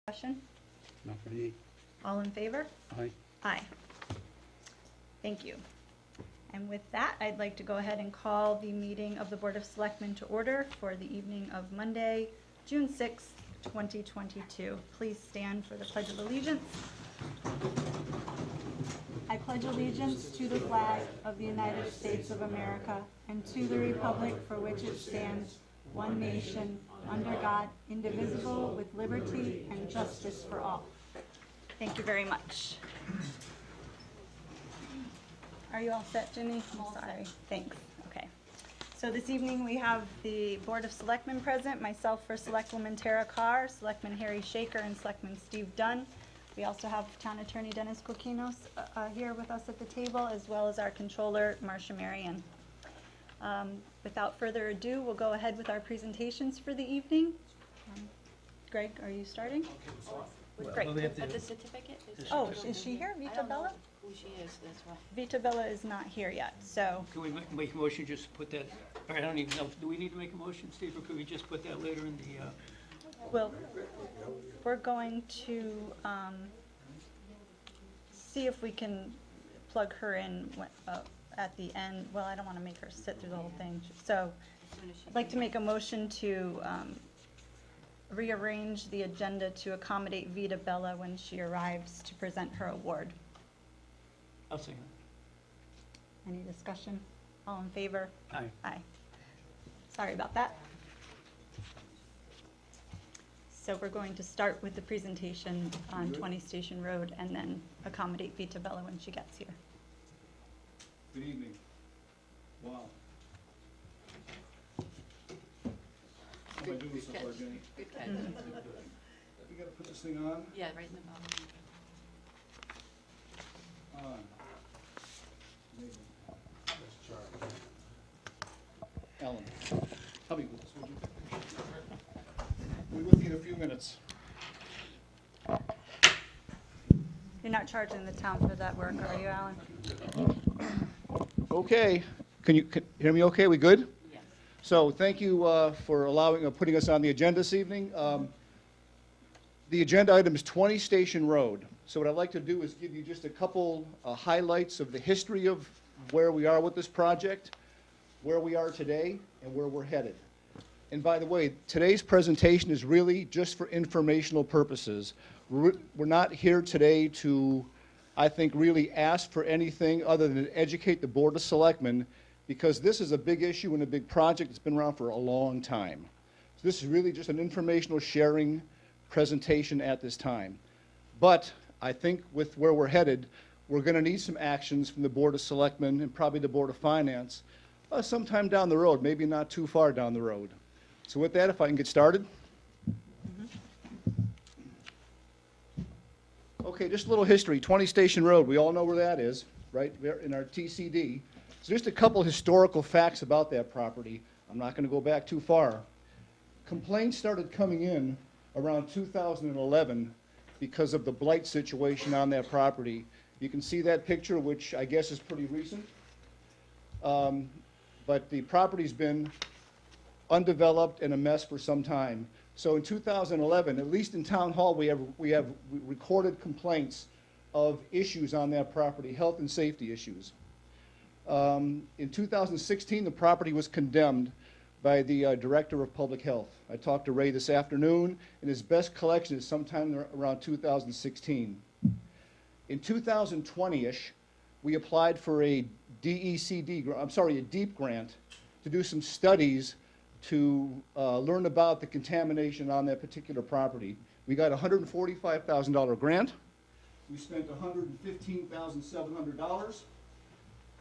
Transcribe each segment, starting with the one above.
Discussion? Not for me. All in favor? Aye. Aye. Thank you. And with that, I'd like to go ahead and call the meeting of the Board of Selectmen to order for the evening of Monday, June 6th, 2022. Please stand for the Pledge of Allegiance. I pledge allegiance to the flag of the United States of America and to the republic for which it stands, one nation, under God, indivisible, with liberty and justice for all. Thank you very much. Are you all set, Ginny? I'm sorry. Thanks. Okay. So this evening we have the Board of Selectmen present, myself for Selectwoman Tara Carr, Selectman Harry Shaker, and Selectman Steve Dunn. We also have Town Attorney Dennis Coquinos here with us at the table, as well as our Controller, Marcia Marion. Without further ado, we'll go ahead with our presentations for the evening. Greg, are you starting? Great. But the certificate is... Oh, is she here, I Vita don't know Bella? who she is, that's why. Vita Bella is not here yet, so, Can we make a motion, just put that, or I don't even know, do we need to make a motion, Steve, or could we just put that later in the, well, we're going to see if we can plug her in at the end. Well, I don't want to make her sit through the whole thing. So I'd like to make a motion to rearrange the agenda to accommodate Vita Bella when she arrives to present her award. I'll second Any discussion? All in favor? it. Aye. Aye. Sorry about that. So we're going to start with the presentation on 20 Station Road and then accommodate Vita Bella when she gets here. Good evening. Wow. How am I doing so far, Jenny? Good catch. We gotta put this thing on. Yeah, right in the bottom. On. Amazing. Ellen, help me with this, would you? We'll be with you in a few minutes. You're not charging the town for that work, are you, Alan? Okay, can you hear me okay? We good? Yes. So thank you for putting us on the agenda this evening. The agenda item is 20 Station Road. So what I'd like to do is give you just a couple highlights of the history of where we are with this project, where we are today, and where we're headed. And by the way, today's presentation is really just for informational purposes. We're not here today to, I think, really ask for anything other than to educate the Board of Selectmen, because this is a big issue and a big project that's been around for a long time. So this is really just an informational sharing presentation at this time. But I think with where we're headed, we're going to need some actions from the Board of Selectmen and probably the Board of Finance sometime down the road, maybe not too far down the road. So with that, if I can get started. Okay, just a little history. 20 Station Road, we all know where that is, right? We're in our TCD. So just a couple historical facts about that property. I'm not going to go back too far. Complaints started coming in around 2011 because of the blight situation on that property. You can see that picture, which I guess is pretty recent. But the property's been undeveloped and a mess for some time. So in 2011, at least in Town Hall, we have recorded complaints of issues on that property, health and safety issues. In 2016, the property was condemned by the Director of Public Health. I talked to Ray this afternoon, and his best collection is sometime around 2016. In 2020-ish, we applied for a a DEEP grant to do some studies to learn about the contamination on that particular property. We got a $145,000 grant. We spent $115,700.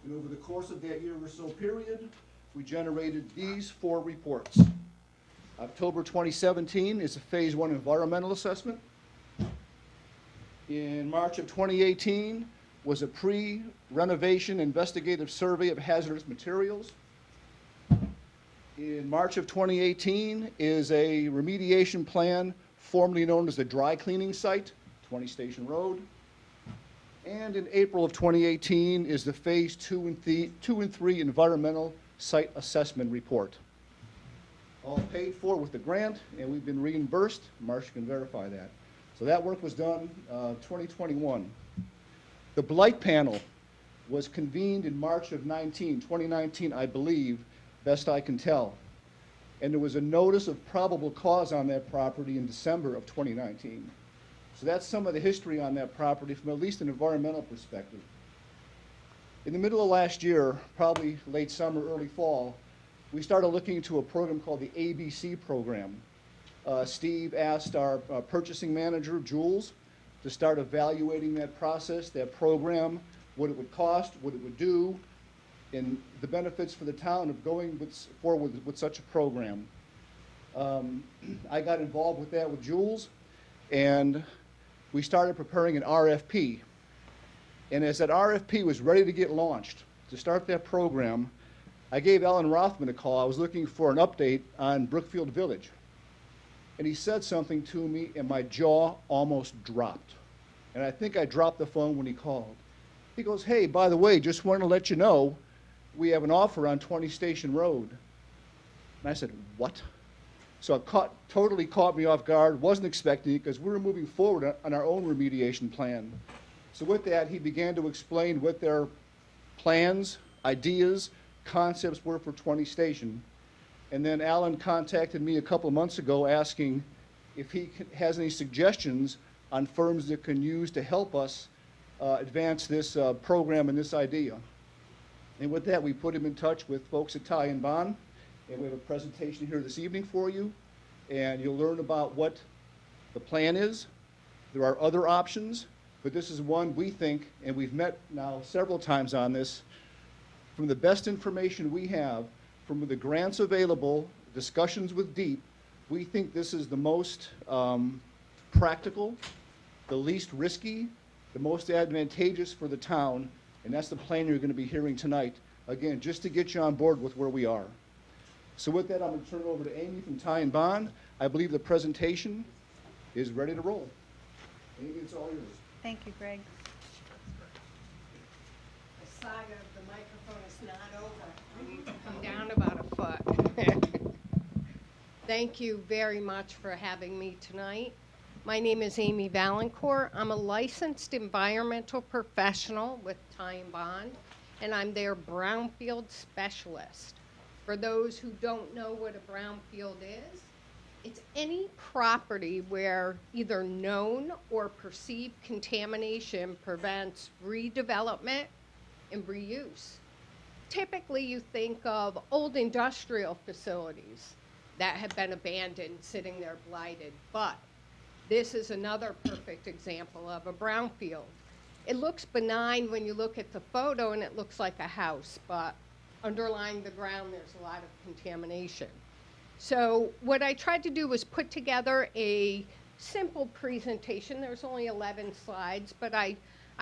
And over the course of that year or so period, we generated these 4 reports. October 2017 is a Phase 1 environmental assessment. In March of 2018 was a pre-renovation investigative survey of hazardous materials. In March of 2018 is a remediation plan formerly known as the dry cleaning site, 20 Station Road. And in April of 2018 is the Phase 2 and 3 environmental site assessment report. All paid for with the grant, and we've been reimbursed. Marcia can verify that. So that work was done 2021. The blight panel was convened in March of 2019, I believe, best I can tell. And there was a notice of probable cause on that property in December of 2019. So that's some of the history on that property from at least an environmental perspective. In the middle of last year, probably late summer, early fall, we started looking into a program called the ABC program. Steve asked our purchasing manager, Jules, to start evaluating that process, that program, what it would cost, what it would do, and the benefits for the town of going forward with such a program. I got involved with that with Jules, and we started preparing an RFP. And as that RFP was ready to get launched, to start that program, I gave Alan Rothman a call. I was looking for an update on Brookfield Village. And he said something to me, and my jaw almost dropped. And I think I dropped the phone when he called. He goes, "Hey, by the way, just wanted to let you know, we have an offer on 20 Station Road." And I said, "What?" So it totally caught me off guard, wasn't expecting it, because we were moving forward on our own remediation plan. So with that, he began to explain what their plans, ideas, concepts were for 20 Station. And then Alan contacted me a couple of months ago asking if he has any suggestions on firms that can use to help us advance this program and this idea. And with that, we put him in touch with folks at Ty and Bond, and we have a presentation here this evening for you, and you'll learn about what the plan is. There are other options, but this is one we think, and we've met now several times on this, from the best information we have, from the grants available, discussions with DEEP, we think this is the most practical, the least risky, the most advantageous for the town, and that's the plan you're going to be hearing tonight. Again, just to get you on board with where we are. So with that, I'm going to turn it over to Amy from Ty and Bond. I believe the presentation is ready to roll. Amy, it's all yours. Thank you, Greg. The saga of the microphone is not over. I need to come down about a foot. Thank you very much for having me tonight. My name is Amy Valancourt. I'm a licensed environmental professional with Ty and Bond, and I'm their brownfield specialist. For those who don't know what a brownfield is, it's any property where either known or perceived contamination prevents redevelopment and reuse. Typically, you think of old industrial facilities that have been abandoned, sitting there blighted, but this is another perfect example of a brownfield. It looks benign when you look at the photo and it looks like a house, but underlying the ground there's a lot of contamination. So what I tried to do was put together a simple presentation. There's only 11 slides, but I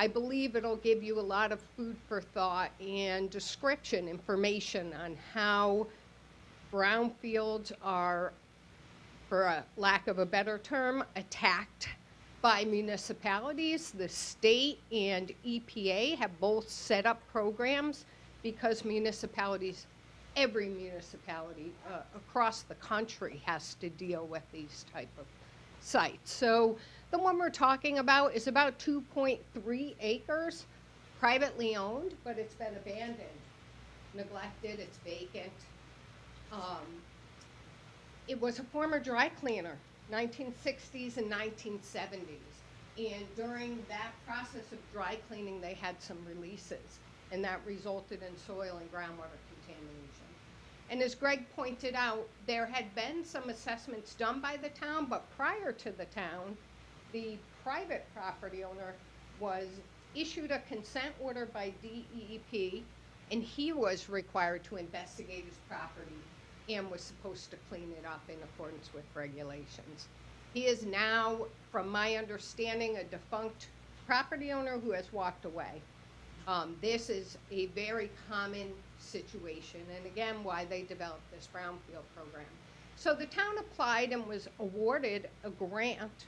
believe it'll give you a lot of food for thought and description information on how brownfields are, for a lack of a better term, attacked by municipalities. The state and EPA have both set up programs because municipalities, every municipality across the country has to deal with these type of sites. So the one we're talking about is about 2.3 acres, privately owned, but it's been abandoned, neglected, it's vacant. It was a former dry cleaner, 1960s and 1970s. And during that process of dry cleaning, they had some releases, and that resulted in soil and groundwater contamination. And as Greg pointed out, there had been some assessments done by the town, but prior to the town, the private property owner was issued a consent order by DEP, and he was required to investigate his property and was supposed to clean it up in accordance with regulations. He is now, from my understanding, a defunct property owner who has walked away. This is a very common situation, and again, why they developed this brownfield program. So the town applied and was awarded a grant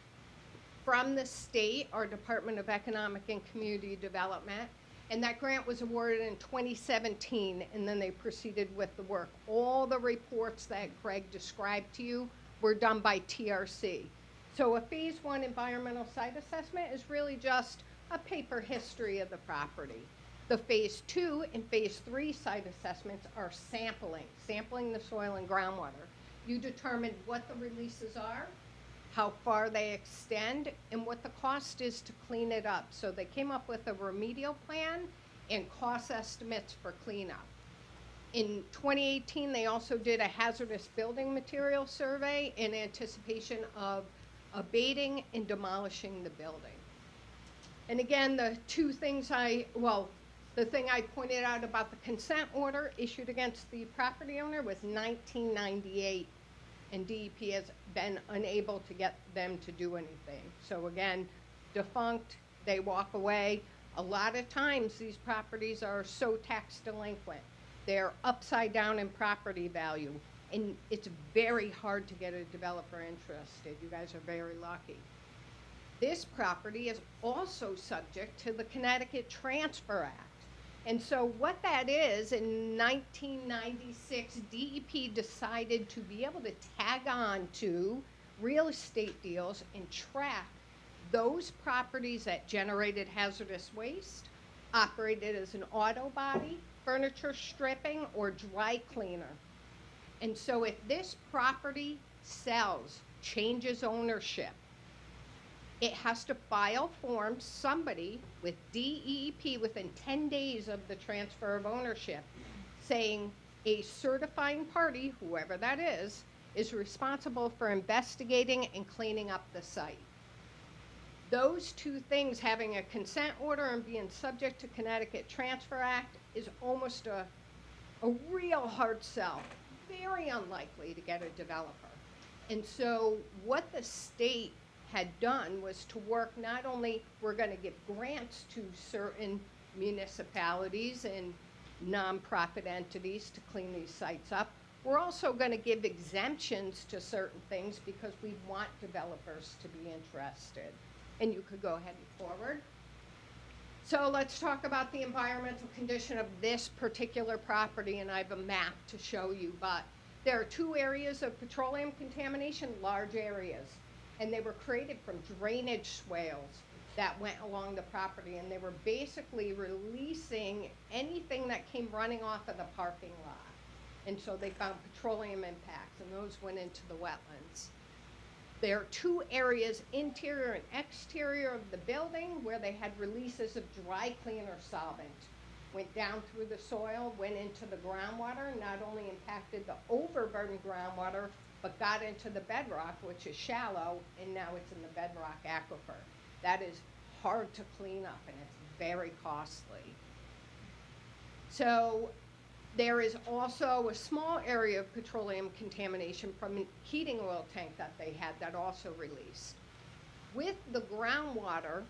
from the state, our Department of Economic and Community Development, and that grant was awarded in 2017, and then they proceeded with the work. All the reports that Greg described to you were done by TRC. So a phase 1 environmental site assessment is really just a paper history of the property. The phase 2 and phase 3 site assessments are sampling the soil and groundwater. You determine what the releases are, how far they extend, and what the cost is to clean it up. So they came up with a remedial plan and cost estimates for cleanup. In 2018, they also did a hazardous building material survey in anticipation of abating and demolishing the building. And again, the thing I pointed out about the consent order issued against the property owner was 1998, and DEP has been unable to get them to do anything. So again, defunct, they walk away. A lot of times these properties are so tax delinquent. They're upside down in property value, and it's very hard to get a developer interested. You guys are very lucky. This property is also subject to the Connecticut Transfer Act. And so what that is, in 1996, DEP decided to be able to tag on to real estate deals and track those properties that generated hazardous waste, operated as an auto body, furniture stripping, or dry cleaner. And so if this property sells, changes ownership, it has to file forms, somebody with DEP within 10 days of the transfer of ownership, saying a certifying party, whoever that is responsible for investigating and cleaning up the site. Those two things, having a consent order and being subject to Connecticut Transfer Act, is almost a real hard sell. Very unlikely to get a developer. And so what the state had done was to work, not only we're going to give grants to certain municipalities and nonprofit entities to clean these sites up, we're also going to give exemptions to certain things because we want developers to be interested. And you could go ahead and forward. So let's talk about the environmental condition of this particular property, and I have a map to show you, but there are 2 areas of petroleum contamination, large areas, and they were created from drainage swales that went along the property, and they were basically releasing anything that came running off of the parking lot. And so they found petroleum impacts, and those went into the wetlands. There are 2 areas, interior and exterior of the building, where they had releases of dry cleaner solvent. Went down through the soil, went into the groundwater, not only impacted the overburdened groundwater, but got into the bedrock, which is shallow, and now it's in the bedrock aquifer. That is hard to clean up, and it's very costly. So there is also a small area of petroleum contamination from a heating oil tank that they had that also released. With the groundwater,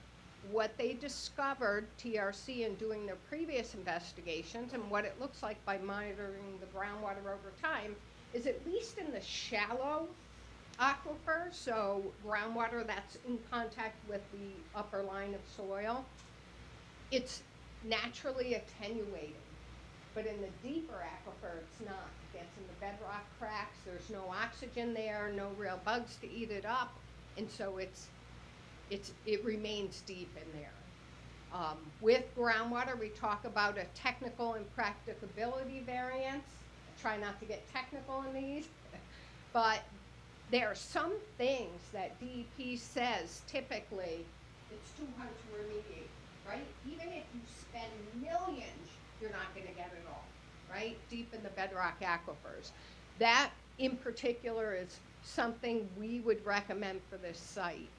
what they discovered, TRC, in doing their previous investigations, and what it looks like by monitoring the groundwater over time, is at least in the shallow aquifer, so groundwater that's in contact with the upper line of soil, it's naturally attenuated. But in the deeper aquifer, it's not. It gets in the bedrock cracks, there's no oxygen there, no real bugs to eat it up, and so it remains deep in there. With groundwater, we talk about a technical and practicability variance. I try not to get technical in these, but there are some things that DEP says typically it's too hard to remediate, right? Even if you spend millions, you're not going to get it all, right? Deep in the bedrock aquifers. That in particular is something we would recommend for this site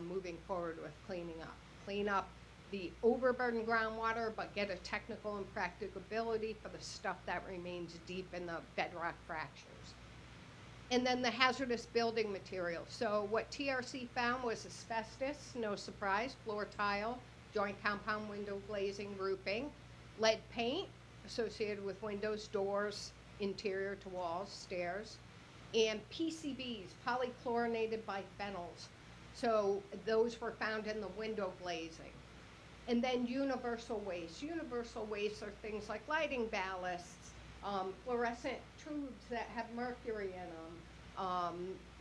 moving forward with cleaning up. Clean up the overburdened groundwater, but get a technical and practicability for the stuff that remains deep in the bedrock fractures. And then the hazardous building material. So what TRC found was asbestos, no surprise, floor tile, joint compound window glazing, roofing, lead paint associated with windows, doors, interior to walls, stairs, and PCBs, polychlorinated biphenyls. So those were found in the window glazing. And then universal waste. Universal waste are things like lighting ballasts, fluorescent tubes that have mercury in them,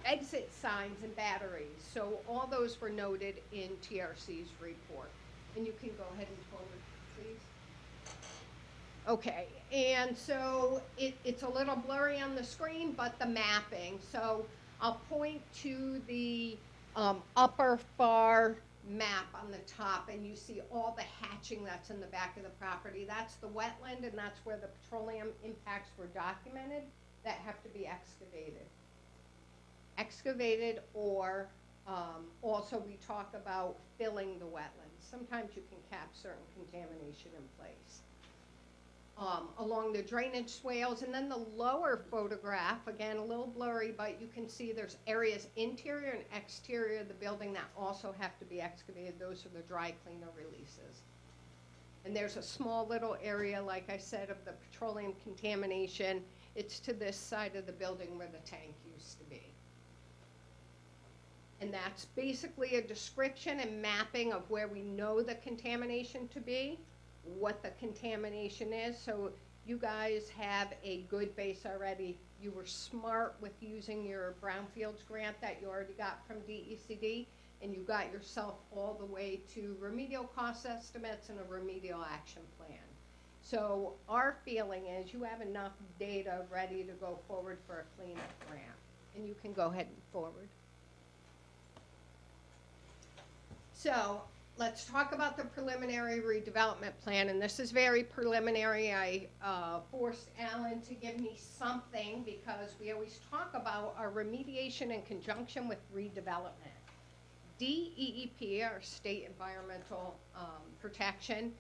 exit signs and batteries. So all those were noted in TRC's report. And you can go ahead and forward, please. Okay, and so it's a little blurry on the screen, but the mapping. So I'll point to the upper far map on the top, and you see all the hatching that's in the back of the property. That's the wetland, and that's where the petroleum impacts were documented that have to be excavated. Excavated, or also we talk about filling the wetlands. Sometimes you can cap certain contamination in place. Along the drainage swales, and then the lower photograph, again, a little blurry, but you can see there's areas interior and exterior of the building that also have to be excavated. Those are the dry cleaner releases. And there's a small little area, like I said, of the petroleum contamination. It's to this side of the building where the tank used to be. And that's basically a description and mapping of where we know the contamination to be, what the contamination is. So you guys have a good base already. You were smart with using your Brownfields grant that you already got from DECD, and you got yourself all the way to remedial cost estimates and a remedial action plan. So our feeling is you have enough data ready to go forward for a cleanup grant. And you can go ahead and forward. So let's talk about the preliminary redevelopment plan, and this is very preliminary. I forced Alan to give me something because we always talk about our remediation in conjunction with redevelopment. DEEP, our State Environmental Protection,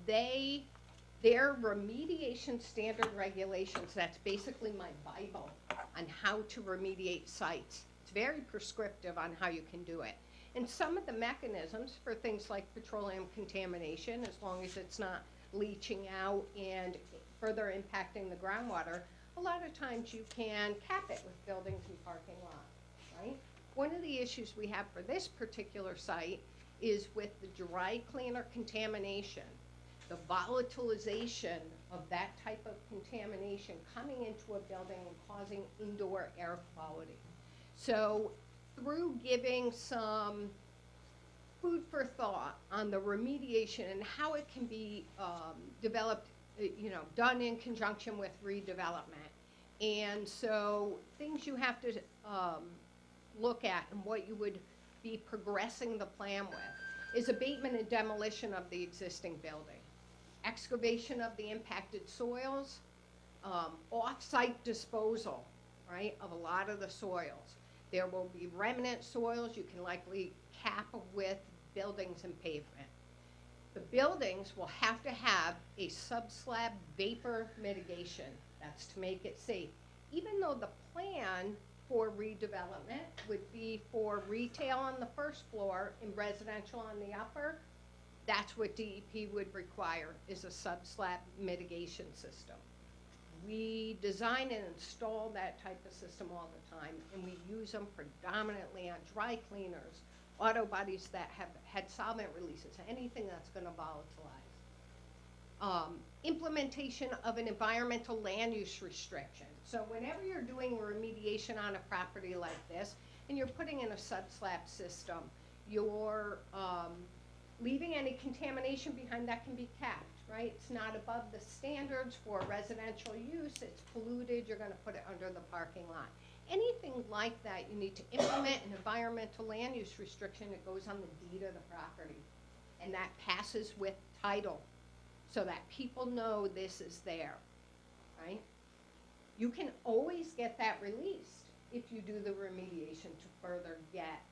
their remediation standard regulations, that's basically my Bible on how to remediate sites. It's very prescriptive on how you can do it. And some of the mechanisms for things like petroleum contamination, as long as it's not leaching out and further impacting the groundwater, a lot of times you can cap it with buildings and parking lots, right? One of the issues we have for this particular site is with the dry cleaner contamination, the volatilization of that type of contamination coming into a building and causing indoor air quality. So through giving some food for thought on the remediation and how it can be developed, done in conjunction with redevelopment. And so things you have to look at and what you would be progressing the plan with is abatement and demolition of the existing building, excavation of the impacted soils, off-site disposal, right, of a lot of the soils. There will be remnant soils you can likely cap with buildings and pavement. The buildings will have to have a subslab vapor mitigation. That's to make it safe. Even though the plan for redevelopment would be for retail on the first floor and residential on the upper, that's what DEP would require, is a subslab mitigation system. We design and install that type of system all the time, and we use them predominantly on dry cleaners, auto bodies that have had solvent releases, anything that's going to volatilize. Implementation of an environmental land use restriction. So whenever you're doing remediation on a property like this, and you're putting in a subslab system, you're leaving any contamination behind that can be capped, right? It's not above the standards for residential use, it's polluted, you're gonna put it under the parking lot. Anything like that, you need to implement an environmental land use restriction that goes on the deed of the property. And that passes with title, so that people know this is there, right? You can always get that released if you do the remediation to further get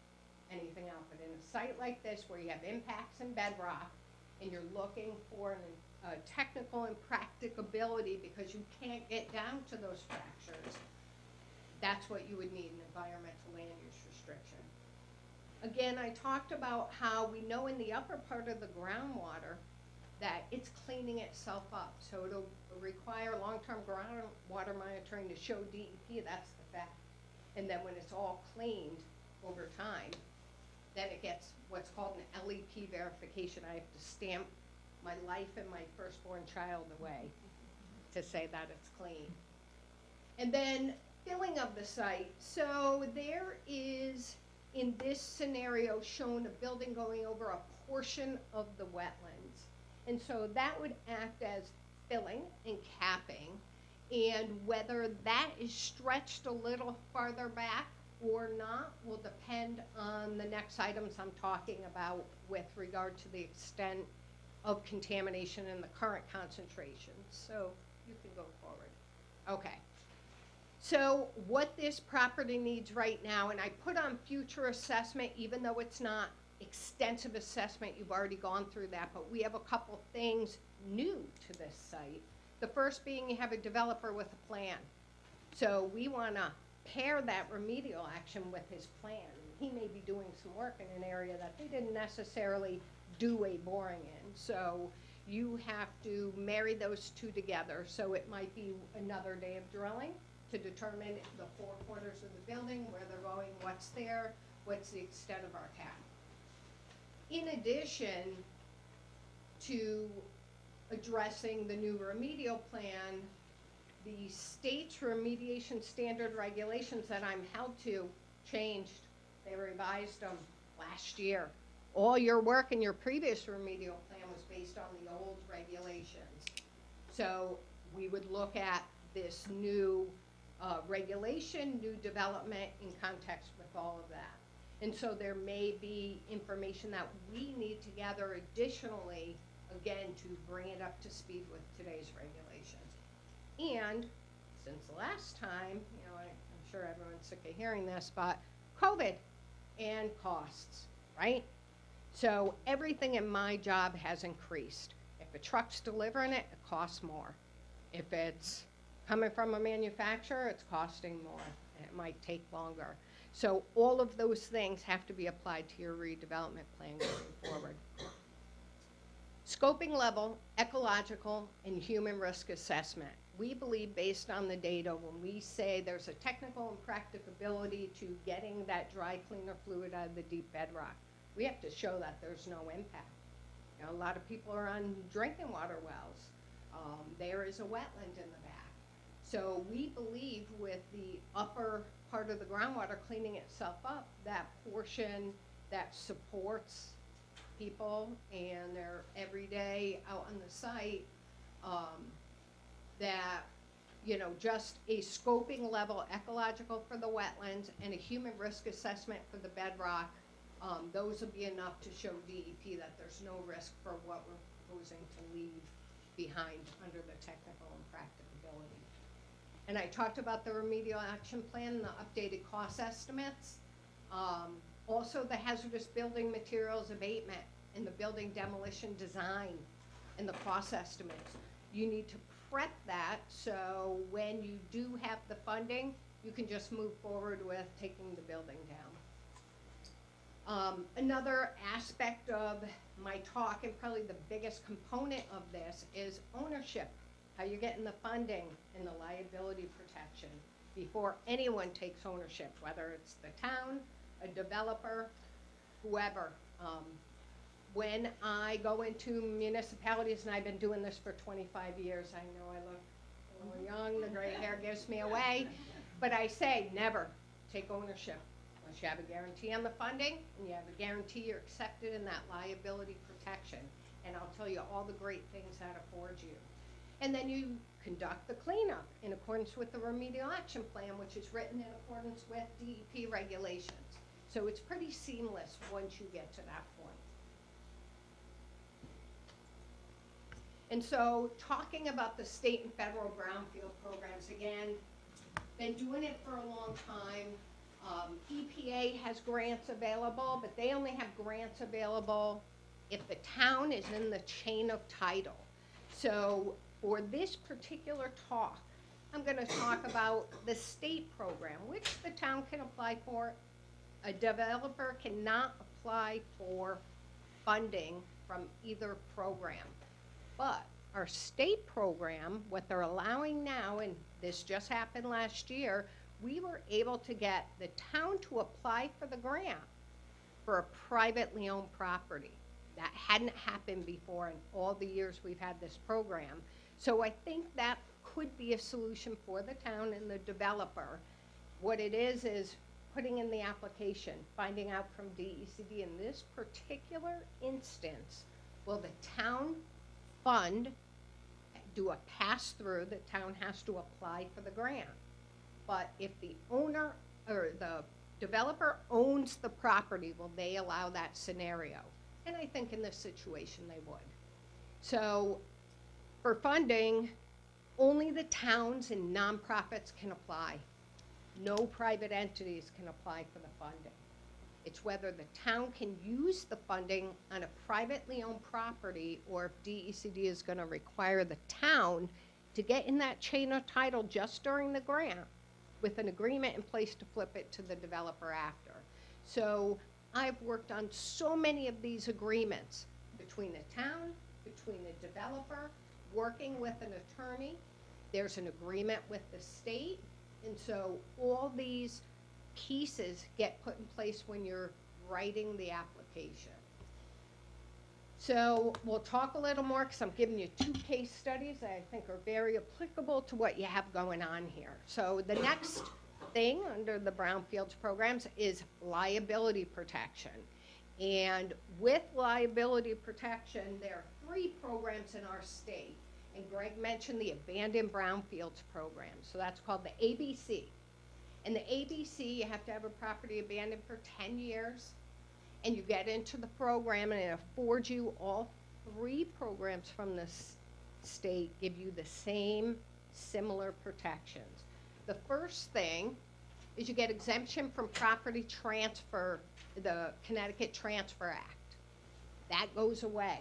anything out. But in a site like this where you have impacts in bedrock and you're looking for a technical and practicability because you can't get down to those fractures, that's what you would need, an environmental land use restriction. Again, I talked about how we know in the upper part of the groundwater that it's cleaning itself up. So it'll require long-term groundwater monitoring to show DEP that's the fact. And then when it's all cleaned over time, then it gets what's called an LEP verification. I have to stamp my life and my firstborn child away to say that it's clean. And then filling of the site. So there is, in this scenario, shown a building going over a portion of the wetlands. And so that would act as filling and capping. And whether that is stretched a little farther back or not will depend on the next items I'm talking about with regard to the extent of contamination in the current concentrations. So you can go forward. Okay. So what this property needs right now, and I put on future assessment, even though it's not extensive assessment, you've already gone through that, but we have a couple things new to this site. The first being you have a developer with a plan. So we want to pair that remedial action with his plan. He may be doing some work in an area that they didn't necessarily do a boring in. So you have to marry those two together. So it might be another day of drilling to determine the four corners of the building, where they're going, what's there, what's the extent of our cap. In addition to addressing the new remedial plan, the state's remediation standard regulations that I'm held to changed. They revised them last year. All your work in your previous remedial plan was based on the old regulations. So we would look at this new regulation, new development in context with all of that. And so there may be information that we need to gather additionally, again, to bring it up to speed with today's regulations. And since the last time, you know, I'm sure everyone's sick of hearing this, but COVID and costs, right? So everything in my job has increased. If a truck's delivering it, it costs more. If it's coming from a manufacturer, it's costing more. It might take longer. So all of those things have to be applied to your redevelopment plan going forward. Scoping level, ecological, and human risk assessment. We believe, based on the data, when we say there's a technical and practicability to getting that dry cleaner fluid out of the deep bedrock, we have to show that there's no impact. You know, a lot of people are on drinking water wells. There is a wetland in the back. So we believe with the upper part of the groundwater cleaning itself up, that portion that supports people and their everyday out on the site, that, you know, just a scoping level ecological for the wetlands and a human risk assessment for the bedrock, those will be enough to show DEP that there's no risk for what we're proposing to leave behind under the technical and practicability. And I talked about the remedial action plan and the updated cost estimates. Also the hazardous building materials abatement and the building demolition design and the cost estimates. You need to prep that so when you do have the funding, you can just move forward with taking the building down. Another aspect of my talk, and probably the biggest component of this, is ownership. How you're getting the funding and the liability protection before anyone takes ownership, whether it's the town, a developer, whoever. When I go into municipalities, and I've been doing this for 25 years, I know I look a little young, the gray hair gives me away, but I say never take ownership unless you have a guarantee on the funding and you have a guarantee you're accepted in that liability protection. And I'll tell you all the great things that affords you. And then you conduct the cleanup in accordance with the remedial action plan, which is written in accordance with DEP regulations. So it's pretty seamless once you get to that point. And so talking about the state and federal brownfield programs, again, been doing it for a long time. EPA has grants available, but they only have grants available if the town is in the chain of title. So for this particular talk, I'm going to talk about the state program, which the town can apply for. A developer cannot apply for funding from either program. But our state program, what they're allowing now, and this just happened last year, we were able to get the town to apply for the grant for a privately owned property. That hadn't happened before in all the years we've had this program. So I think that could be a solution for the town and the developer What it is putting in the application, finding out from DECD in this particular instance, will the town fund do a pass-through? The town has to apply for the grant. But if the owner or the developer owns the property, will they allow that scenario? And I think in this situation they would. So for funding, only the towns and nonprofits can apply. No private entities can apply for the funding. It's whether the town can use the funding on a privately owned property, or if DECD is going to require the town to get in that chain of title just during the grant with an agreement in place to flip it to the developer after. So I've worked on so many of these agreements between the town, between the developer, working with an attorney. There's an agreement with the state. And so all these pieces get put in place when you're writing the application. So we'll talk a little more, because I'm giving you 2 case studies that I think are very applicable to what you have going on here. So the next thing under the Brownfield programs is liability protection. And with liability protection, there are 3 programs in our state. And Greg mentioned the Abandoned Brownfields program. So that's called the ABC. And the ABC, you have to have a property abandoned for 10 years. And you get into the program, and it affords you all 3 programs from the state give you the same similar protections. The first thing is you get exemption from property transfer, the Connecticut Transfer Act. That goes away,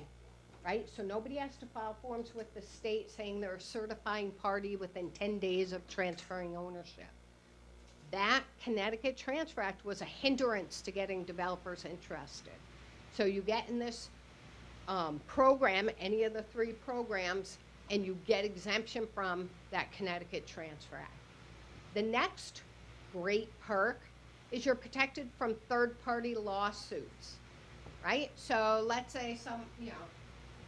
right? So nobody has to file forms with the state saying they're a certifying party within 10 days of transferring ownership. That Connecticut Transfer Act was a hindrance to getting developers interested. So you get in this program, any of the 3 programs, and you get exemption from that Connecticut Transfer Act. The next great perk is you're protected from third-party lawsuits, right? So let's say some,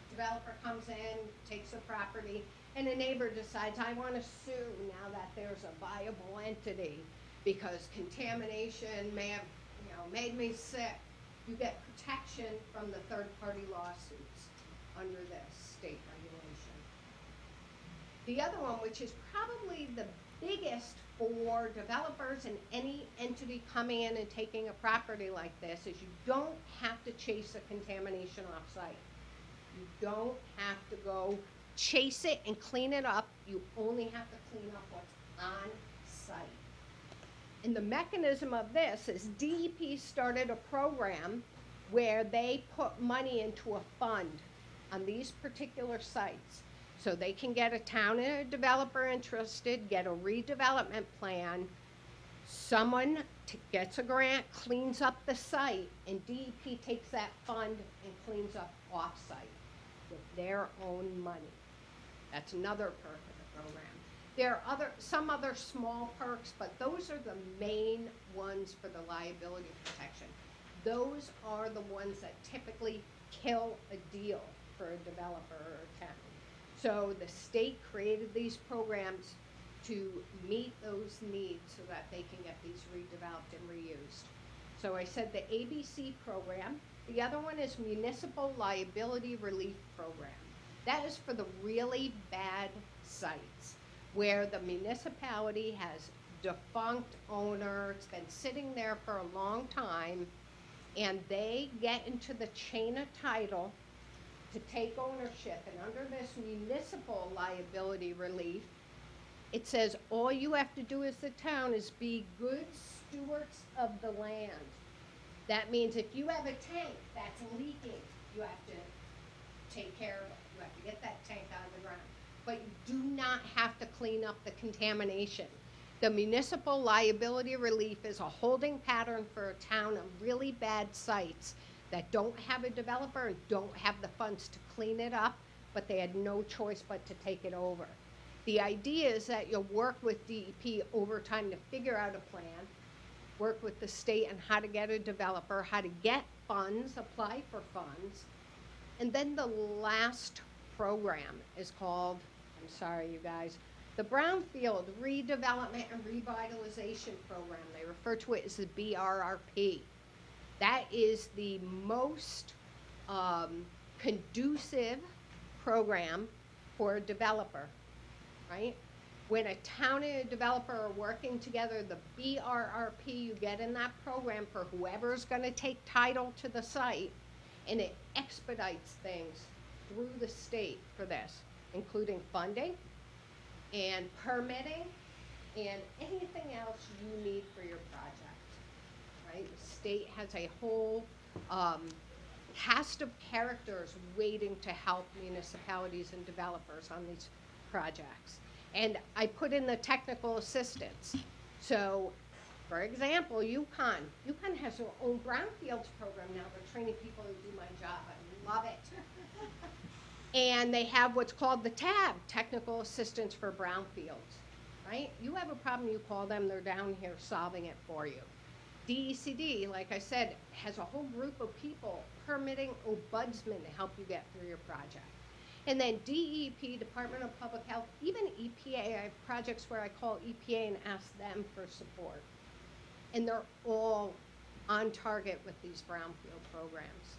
developer comes in, takes a property, and a neighbor decides, I want to sue now that there's a viable entity because contamination may have, made me sick. You get protection from the third-party lawsuits under this state regulation. The other one, which is probably the biggest for developers and any entity coming in and taking a property like this, is you don't have to chase a contamination off-site. You don't have to go chase it and clean it up. You only have to clean up what's on site. And the mechanism of this is DEP started a program where they put money into a fund on these particular sites. So they can get a town and a developer interested, get a redevelopment plan. Someone gets a grant, cleans up the site, and DEP takes that fund and cleans up off-site with their own money. That's another perk of the program. There are some other small perks, but those are the main ones for the liability protection. Those are the ones that typically kill a deal for a developer or a town. So the state created these programs to meet those needs so that they can get these redeveloped and reused. So I said the ABC program. The other one is Municipal Liability Relief Program. That is for the really bad sites where the municipality has defunct owner, it's been sitting there for a long time, and they get into the chain of title to take ownership. And under this municipal liability relief, it says all you have to do as the town is be good stewards of the land. That means if you have a tank that's leaking, you have to take care of it. You have to get that tank out of the ground. But you do not have to clean up the contamination. The municipal liability relief is a holding pattern for a town of really bad sites that don't have a developer and don't have the funds to clean it up, but they had no choice but to take it over. The idea is that you'll work with DEP over time to figure out a plan, work with the state on how to get a developer, how to get funds, apply for funds. And then the last program is called, I'm sorry you guys, The Brownfield Redevelopment and Revitalization Program, they refer to it as the BRRP. That is the most conducive program for a developer, right? When a town and a developer are working together, the BRRP you get in that program for whoever's gonna take title to the site, and it expedites things through the state for this, including funding and permitting and anything else you need for your project, right? The state has a whole cast of characters waiting to help municipalities and developers on these projects. And I put in the technical assistance. So, for example, UConn has their own Brownfields program now. They're training people to do my job. I love it. And they have what's called the TAB, Technical Assistance for Brownfields, right? You have a problem, you call them, they're down here solving it for you. DECD, like I said, has a whole group of people, permitting ombudsman to help you get through your project. And then DEP, Department of Public Health, even EPA, I have projects where I call EPA and ask them for support. And they're all on target with these brownfield programs.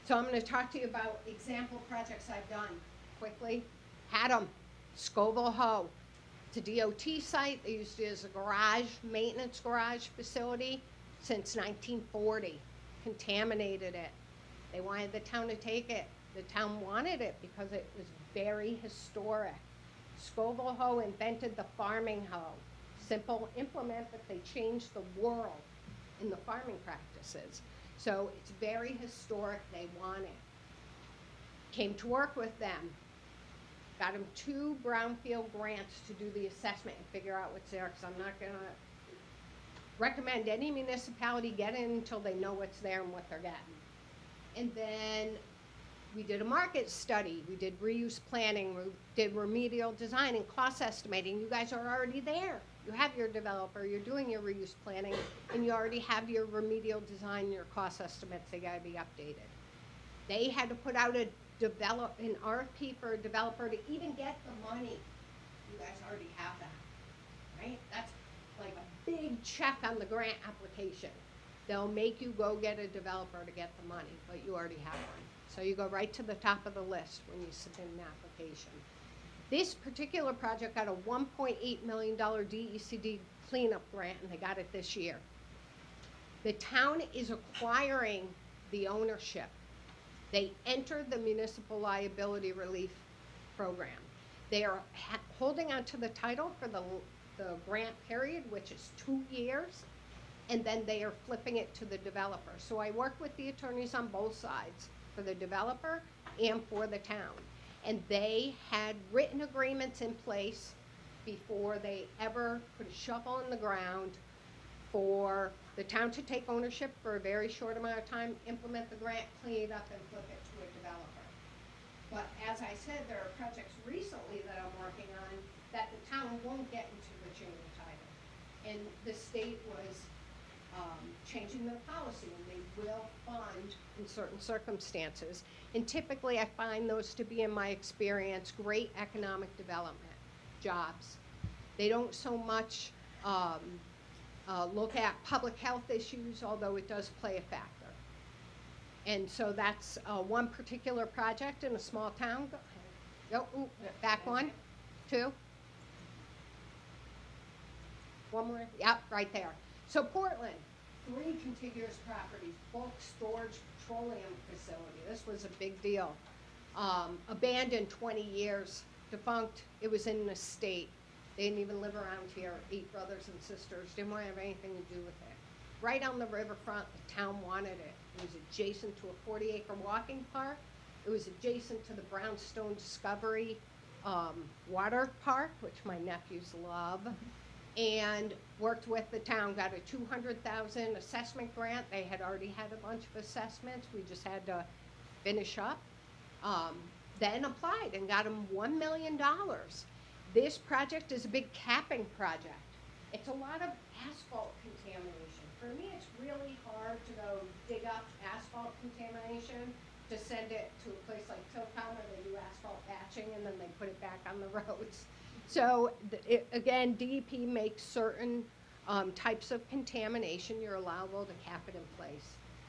So I'm gonna talk to you about example projects I've done quickly. Haddam, Scoville Ho. It's a DOT site. They used it as a garage, maintenance garage facility since 1940. Contaminated it. They wanted the town to take it. The town wanted it because it was very historic. Scoville Ho invented the farming hoe. Simple implement, but they changed the world in the farming practices. So it's very historic, they want it. Came to work with them. Got them 2 brownfield grants to do the assessment and figure out what's there, because I'm not gonna recommend any municipality get in until they know what's there and what they're getting. And then we did a market study, we did reuse planning, we did remedial design and cost estimating. You guys are already there. You have your developer, you're doing your reuse planning, and you already have your remedial design, your cost estimates, they gotta be updated. They had to put out an RFP for a developer to even get the money. You guys already have that, right? That's like a big check on the grant application. They'll make you go get a developer to get the money, but you already have one. So you go right to the top of the list when you submit an application. This particular project got a $1.8 million DECD cleanup grant, and they got it this year. The town is acquiring the ownership. They entered the municipal liability relief program. They are holding on to the title for the grant period, which is 2 years, and then they are flipping it to the developer. So I work with the attorneys on both sides, for the developer and for the town. And they had written agreements in place before they ever put a shovel in the ground for the town to take ownership for a very short amount of time, implement the grant, clean it up, and flip it to a developer. But as I said, there are projects recently that I'm working on that the town won't get into the chain of title. And the state was changing their policy, and they will fund in certain circumstances. And typically I find those to be, in my experience, great economic development jobs. They don't so much look at public health issues, although it does play a factor. And so that's one particular project in a small town. Go, ooh, back 1, 2. One more, yep, right there. So Portland, 3 contiguous properties, bulk storage petroleum facility. This was a big deal. Abandoned 20 years, defunct. It was in an estate. They didn't even live around here. 8 brothers and sisters, didn't want to have anything to do with it. Right on the riverfront, the town wanted it. It was adjacent to a 40-acre walking park. It was adjacent to the Brownstone Discovery water park, which my nephews love. And worked with the town, got a $200,000 assessment grant. They had already had a bunch of assessments. We just had to finish up. Then applied and got them $1 million. This project is a big capping project. It's a lot of asphalt contamination. For me, it's really hard to go dig up asphalt contamination. to send it to a place like Telecom where they do asphalt patching and then they put it back on the roads. So, again, DEP makes certain types of contamination, you're allowable to cap it in place,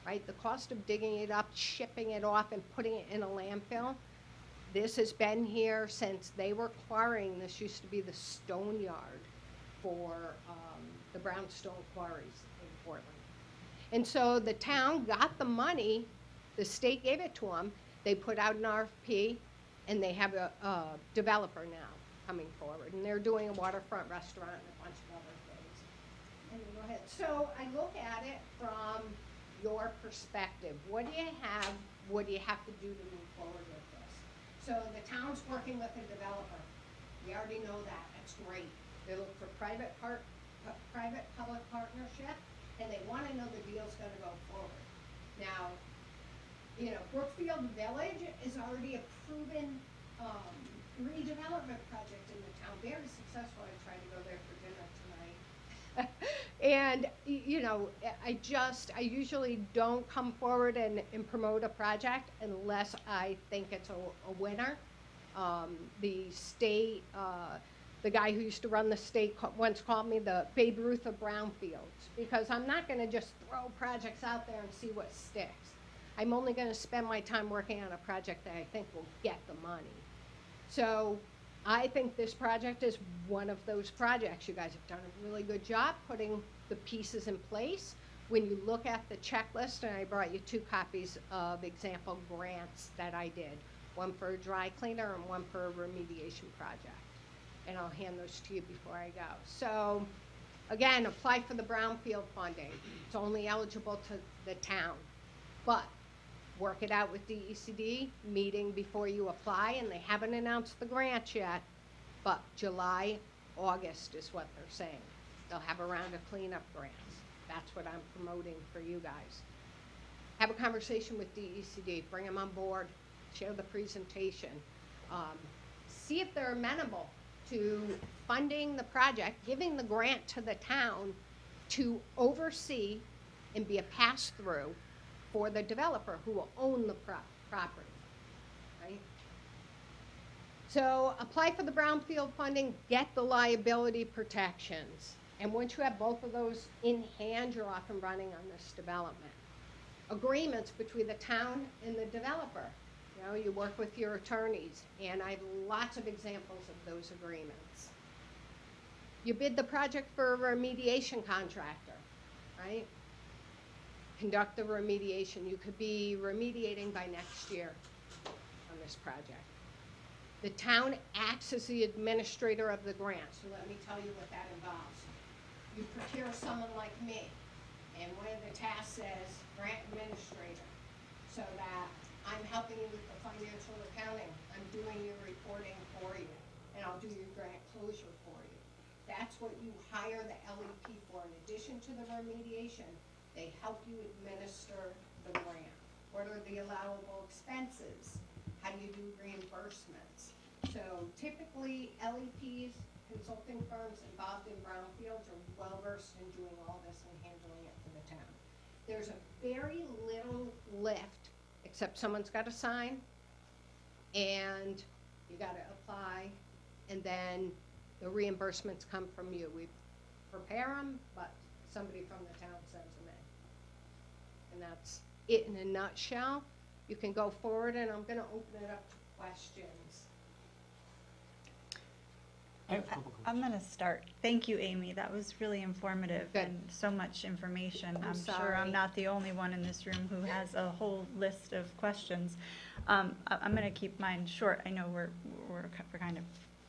right? The cost of digging it up, shipping it off, and putting it in a landfill, this has been here since they were quarrying. This used to be the stone yard for the brownstone quarries in Portland. And so the town got the money, the state gave it to them, they put out an RFP, and they have a developer now coming forward, and they're doing a waterfront restaurant and a bunch of other things. And go ahead. So I look at it from your perspective. What do you have? What do you have to do to move forward with this? So the town's working with a developer. We already know that. That's great. They look for private-public partnership, and they want to know the deal's going to go forward. Now, you know, Brookfield Village is already a proven redevelopment project in the town. Very successful. I tried to go there for dinner tonight. And, you know, I usually don't come forward and promote a project unless I think it's a winner. The state, the guy who used to run the state once called me the Babe Ruth of brownfields, because I'm not going to just throw projects out there and see what sticks. I'm only going to spend my time working on a project that I think will get the money. So I think this project is one of those projects. You guys have done a really good job putting the pieces in place. When you look at the checklist, and I brought you 2 copies of example grants that I did, one for a dry cleaner and one for a remediation project. And I'll hand those to you before I go. So again, apply for the brownfield funding. It's only eligible to the town, but work it out with DECD, meeting before you apply, and they haven't announced the grant yet, but July, August is what they're saying. They'll have a round of cleanup grants. That's what I'm promoting for you guys. Have a conversation with DECD, bring them on board, share the presentation. See if they're amenable to funding the project, giving the grant to the town to oversee and be a pass-through for the developer who will own the property, right? So apply for the brownfield funding, get the liability protections. And once you have both of those in hand, you're off and running on this development. Agreements between the town and the developer. You know, you work with your attorneys, and I have lots of examples of those agreements. You bid the project for a remediation contractor, right? Conduct the remediation. You could be remediating by next year on this project. The town acts as the administrator of the grant, so let me tell you what that involves. You procure someone like me, and one of the tasks says grant administrator, so that I'm helping you with the financial accounting. I'm doing your reporting for you, and I'll do your grant closure for you. That's what you hire the LEP for. In addition to the remediation, they help you administer the grant. What are the allowable expenses? How do you do reimbursements? So typically, LEPs, consulting firms involved in brownfields are well-versed in doing all this and handling it for the town. There's a very little lift, except someone's got to sign, and you got to apply, and then the reimbursements come from you. We prepare them, but somebody from the town sends them in. And that's it in a nutshell. You can go forward, and I'm going to open it up to questions. I have a couple I'm questions. going to start. Thank you, Amy. That was really informative Good. and so much information. I'm I'm sure sorry. I'm not the only one in this room who has a whole list of questions. I'm going to keep mine short. I know we're kind of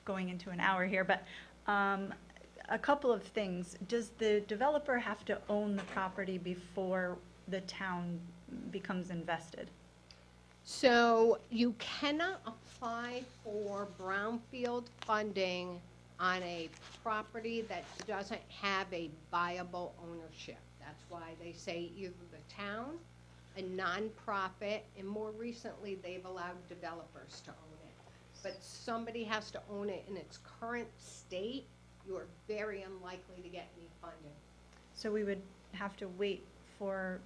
going into an hour here, but a couple of things. Does the developer have to own the property before the town becomes invested? So you cannot apply for brownfield funding on a property that doesn't have a viable ownership. That's why they say either the town, a nonprofit, and more recently they've allowed developers to own it. But somebody has to own it in its current state. You are very unlikely to get any funding. So we would have to wait for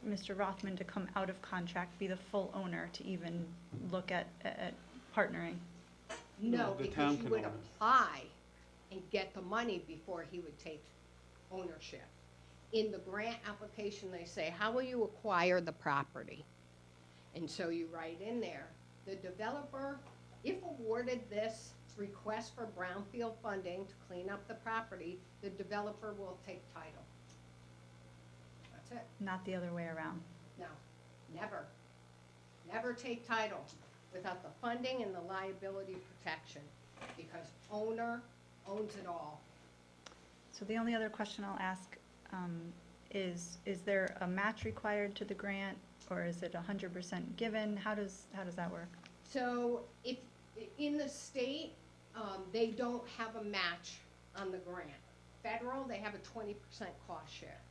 Mr. Rothman to come out of contract, be the full owner to even look at partnering? No, the because town you can would own it. apply and get the money before he would take ownership. In the grant application, they say, how will you acquire the property? And so you write in there, the developer, if awarded this request for brownfield funding to clean up the property, the developer will take title. That's it. Not the other way around. No, never. Never take title without the funding and the liability protection, because owner owns it all. So the only other question I'll ask is there a match required to the grant, or is it 100% given? How does that work? So if, in the state, they don't have a match on the grant. Federal, they have a 20% cost share.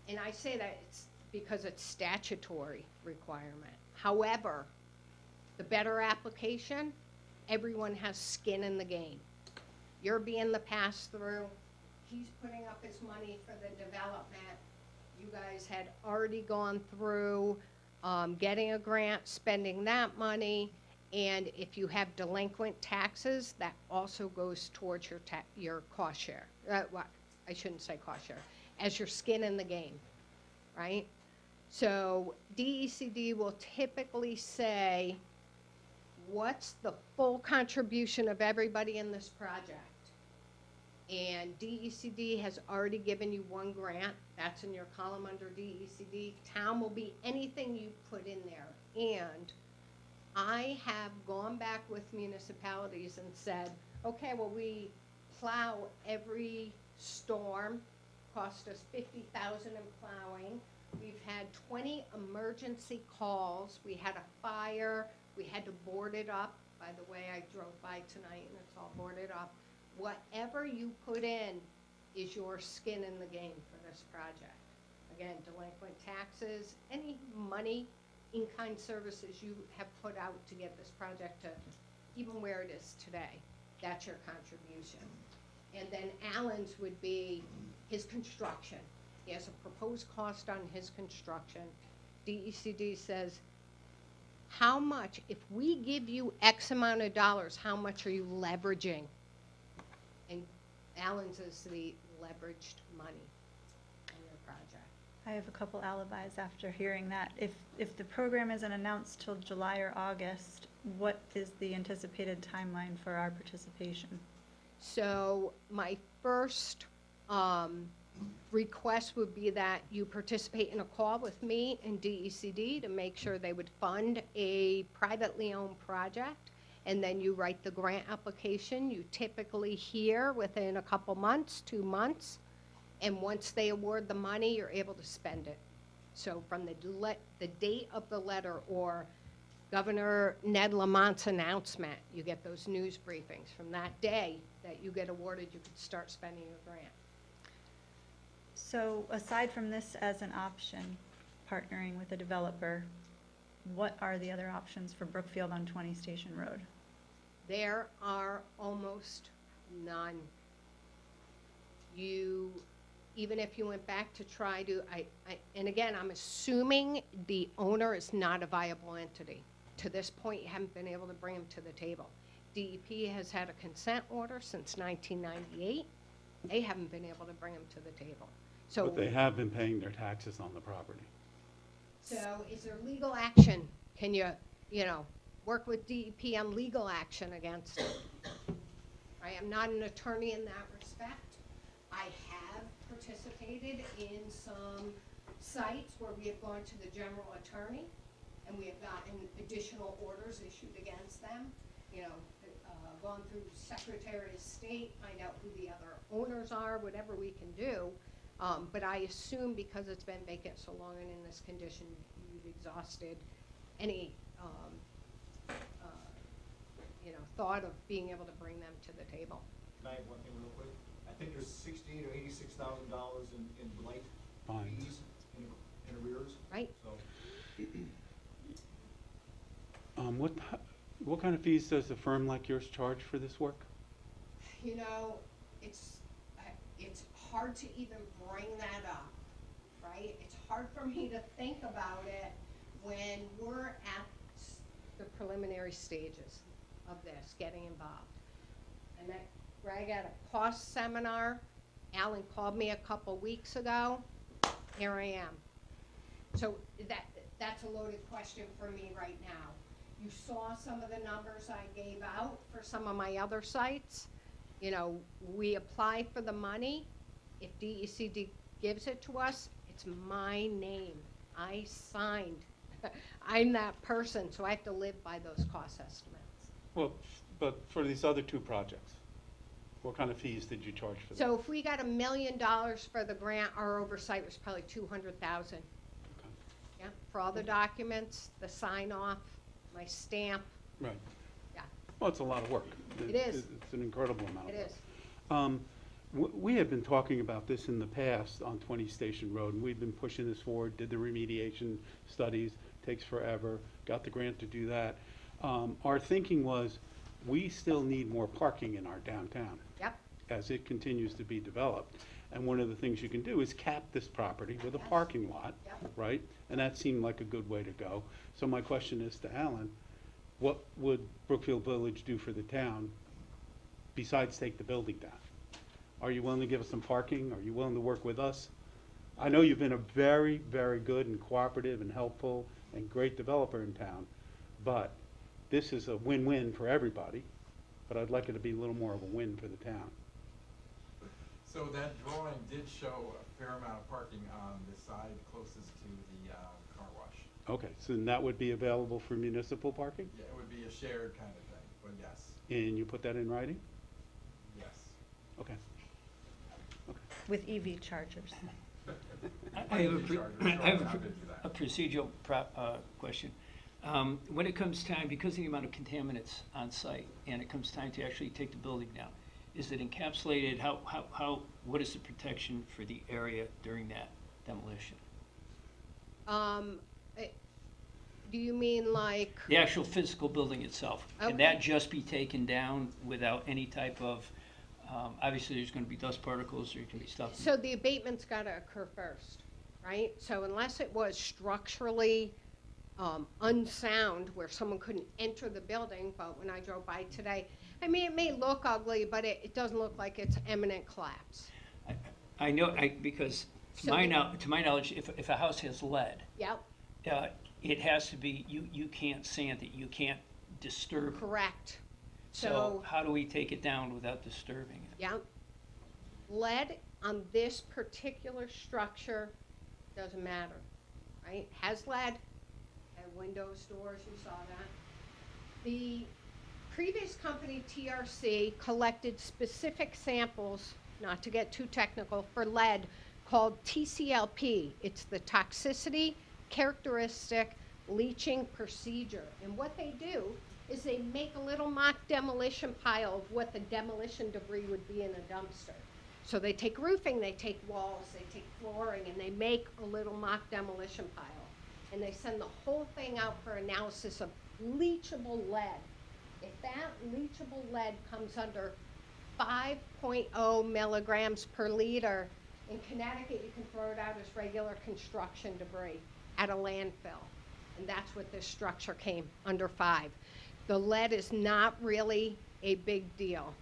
And I say that it's because it's statutory requirement. However, the better application, everyone has skin in the game. You're being the pass-through. He's putting up his money for the development. You guys had already gone through getting a grant, spending that money, and if you have delinquent taxes, that also goes towards your cost share. Well, I shouldn't say cost share, as your skin in the game, right? So DECD will typically say, what's the full contribution of everybody in this project? And DECD has already given you one grant. That's in your column under DECD. Town will be anything you put in there. And I have gone back with municipalities and said, okay, well, we plow every storm, cost us $50,000 in plowing. We've had 20 emergency calls. We had a fire. We had to board it up. By the way, I drove by tonight and it's all boarded up. Whatever you put in is your skin in the game for this project. Again, delinquent taxes, any money, in-kind services you have put out to get this project to even where it is today, that's your contribution. And then Alan's would be his construction. He has a proposed cost on his construction. DECD says, how much, if we give you X amount of dollars, how much are you leveraging? And Alan's is the leveraged money on your project. I have a couple alibis after hearing that. If the program isn't announced till July or August, what is the anticipated timeline for our participation? So my first request would be that you participate in a call with me and DECD to make sure they would fund a privately owned project. And then you write the grant application. You typically hear within a couple months, 2 months. And once they award the money, you're able to spend it. So from the date of the letter or Governor Ned Lamont's announcement, you get those news briefings. From that day that you get awarded, you could start spending your grant. So aside from this as an option, partnering with a developer, what are the other options for Brookfield on 20 Station Road? There are almost none. Even if you went back to try to, and again, I'm assuming the owner is not a viable entity. To this point, you haven't been able to bring him to the table. DEP has had a consent order since 1998. They haven't been able to bring him to the table. So, But they have been paying their taxes on the property. so is there legal action? Can you work with DEP on legal action against it? I am not an attorney in that respect. I have participated in some sites where we have gone to the general attorney and we have gotten additional orders issued against them. Gone through Secretary of State, find out who the other owners are, whatever we can do. But I assume because it's been vacant so long and in this condition, you've exhausted any thought of being able to bring them to the table. Can I have one thing real quick? I think there's $68,000 or $86,000 in blight Fines. fees in arrears. Right. So What kind of fees does a firm like yours charge for this work? It's hard to even bring that up, right? It's hard for me to think about it when we're at the preliminary stages of this, getting involved. I met Greg at a cost seminar. Alan called me a couple weeks ago. Here I am. So that's a loaded question for me right now. You saw some of the numbers I gave out for some of my other sites. You know, we apply for the money. If DECD gives it to us, it's my name. I signed. I'm that person, so I have to live by those cost estimates. Well, but for these other two projects, what kind of fees did you charge for them? So if we got $1 million for the grant, our oversight was probably $200,000. Okay. Yeah, for all the documents, the sign off, my stamp, Right. yeah, Well, it's a lot of work. It is. It's an incredible amount of it work. is. We had been talking about this in the past on 20 Station Road, and we've been pushing this forward, did the remediation studies, takes forever, got the grant to do that. Our thinking was, we still need more parking in our downtown Yep, as it continues to be developed. And one of the things you can do is cap this property with a Yes. parking lot, Yep. right? And that seemed like a good way to go. So my question is to Alan, what would Brookfield Village do for the town besides take the building down? Are you willing to give us some parking? Are you willing to work with us? I know you've been a very, very good and cooperative and helpful and great developer in town, but this is a win-win for everybody, but I'd like it to be a little more of a win for the town. So that drawing did show a fair amount of parking on the side closest to the car wash. Okay, so then that would be available for municipal parking? Yeah, it would be a shared kind of thing, but yes, And you put that in writing? yes. Okay. With EV chargers. I have a EV pre- chargers, I have so a I'm pre- happy to do a that. procedural question. When it comes time, because of the amount of contaminants on site, and it comes time to actually take the building down, is it encapsulated? What is the protection for the area during that demolition? do you mean like, The actual physical building itself, can Okay. that just be taken down without any type of, obviously there's gonna be dust particles, there can be stuff. so the abatement's gotta occur first, right? So unless it was structurally unsound where someone couldn't enter the building, but when I drove by today, I mean, it may look ugly, but it doesn't look like it's imminent collapse. I know, because to So my the- to my knowledge, if a house has lead, Yep, it has to be, you can't sand it, you can't disturb it. correct. So how do we take it down without disturbing it? Yeah. Lead on this particular structure doesn't matter, right? Has lead, had windows, doors, you saw that. The previous company, TRC, collected specific samples, not to get too technical, for lead called TCLP. It's the toxicity characteristic leaching procedure. And what they do is they make a little mock demolition pile of what the demolition debris would be in a dumpster. So they take roofing, they take walls, they take flooring, and they make a little mock demolition pile. And they send the whole thing out for analysis of leachable lead. If that leachable lead comes under 5.0 milligrams per liter, in Connecticut, you can throw it out as regular construction debris at a landfill. And that's what this structure came, under 5. The lead is not really a big deal.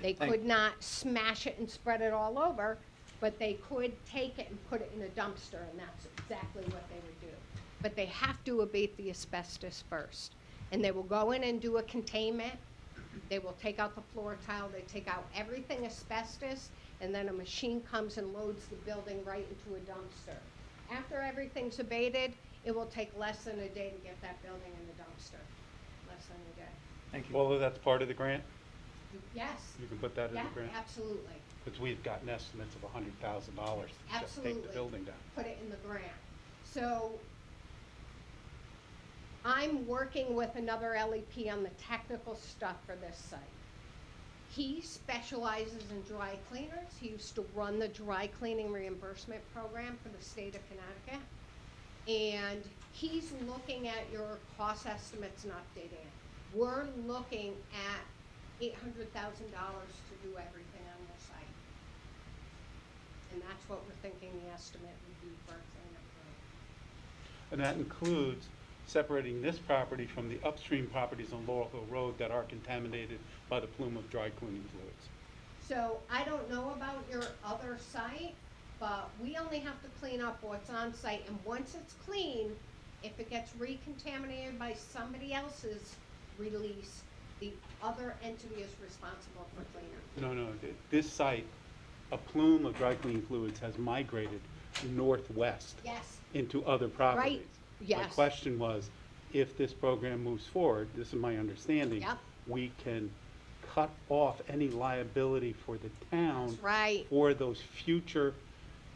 They Thank- could not smash it and spread it all over, but they could take it and put it in a dumpster, and that's exactly what they would do. But they have to abate the asbestos first. And they will go in and do a containment. They will take out the floor tile, they take out everything asbestos, and then a machine comes and loads the building right into a dumpster. After everything's abated, it will take less than a day to get that building in the dumpster. Less than a day. Thank you. Well, that's part of the grant? Yes, You can put that in yeah, the grant? absolutely. Because we've gotten estimates of $100,000 to just take the Absolutely. building down. Put it in the grant. So I'm working with another LEP on the technical stuff for this site. He specializes in dry cleaners. He used to run the dry cleaning reimbursement program for the state of Connecticut. And he's looking at your cost estimates and updating it. We're looking at $800,000 to do everything on your site. And that's what we're thinking the estimate would be for cleanup road. And that includes separating this property from the upstream properties on Laurel Hill Road that are contaminated by the plume of dry cleaning fluids. So I don't know about your other site, but we only have to clean up what's on site, and once it's clean, if it gets recontaminated by somebody else's release, the other entity is responsible for cleanup. No, this site, a plume of dry cleaning fluids has migrated northwest Yes, into other properties. My yes. question was, if this program moves forward, this is my understanding. Yep. We can cut off any liability for the town. That's right. For those future,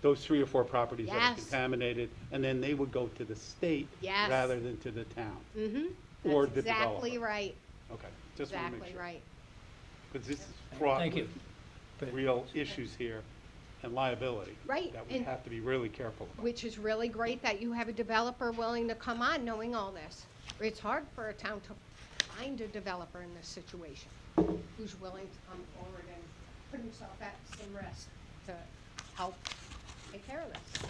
those 3 or 4 properties that are Yes. contaminated, and then they would go to the state Yes. rather than to the town. Mm-hmm. Or That's the exactly developer. right, Okay, just want to make exactly sure. right. Because this is fraught Thank you. with real issues here and liability. Right, That we and- have to be really careful about. Which is really great that you have a developer willing to come on knowing all this. It's hard for a town to find a developer in this situation who's willing to come forward and put himself at some risk to help take care of this.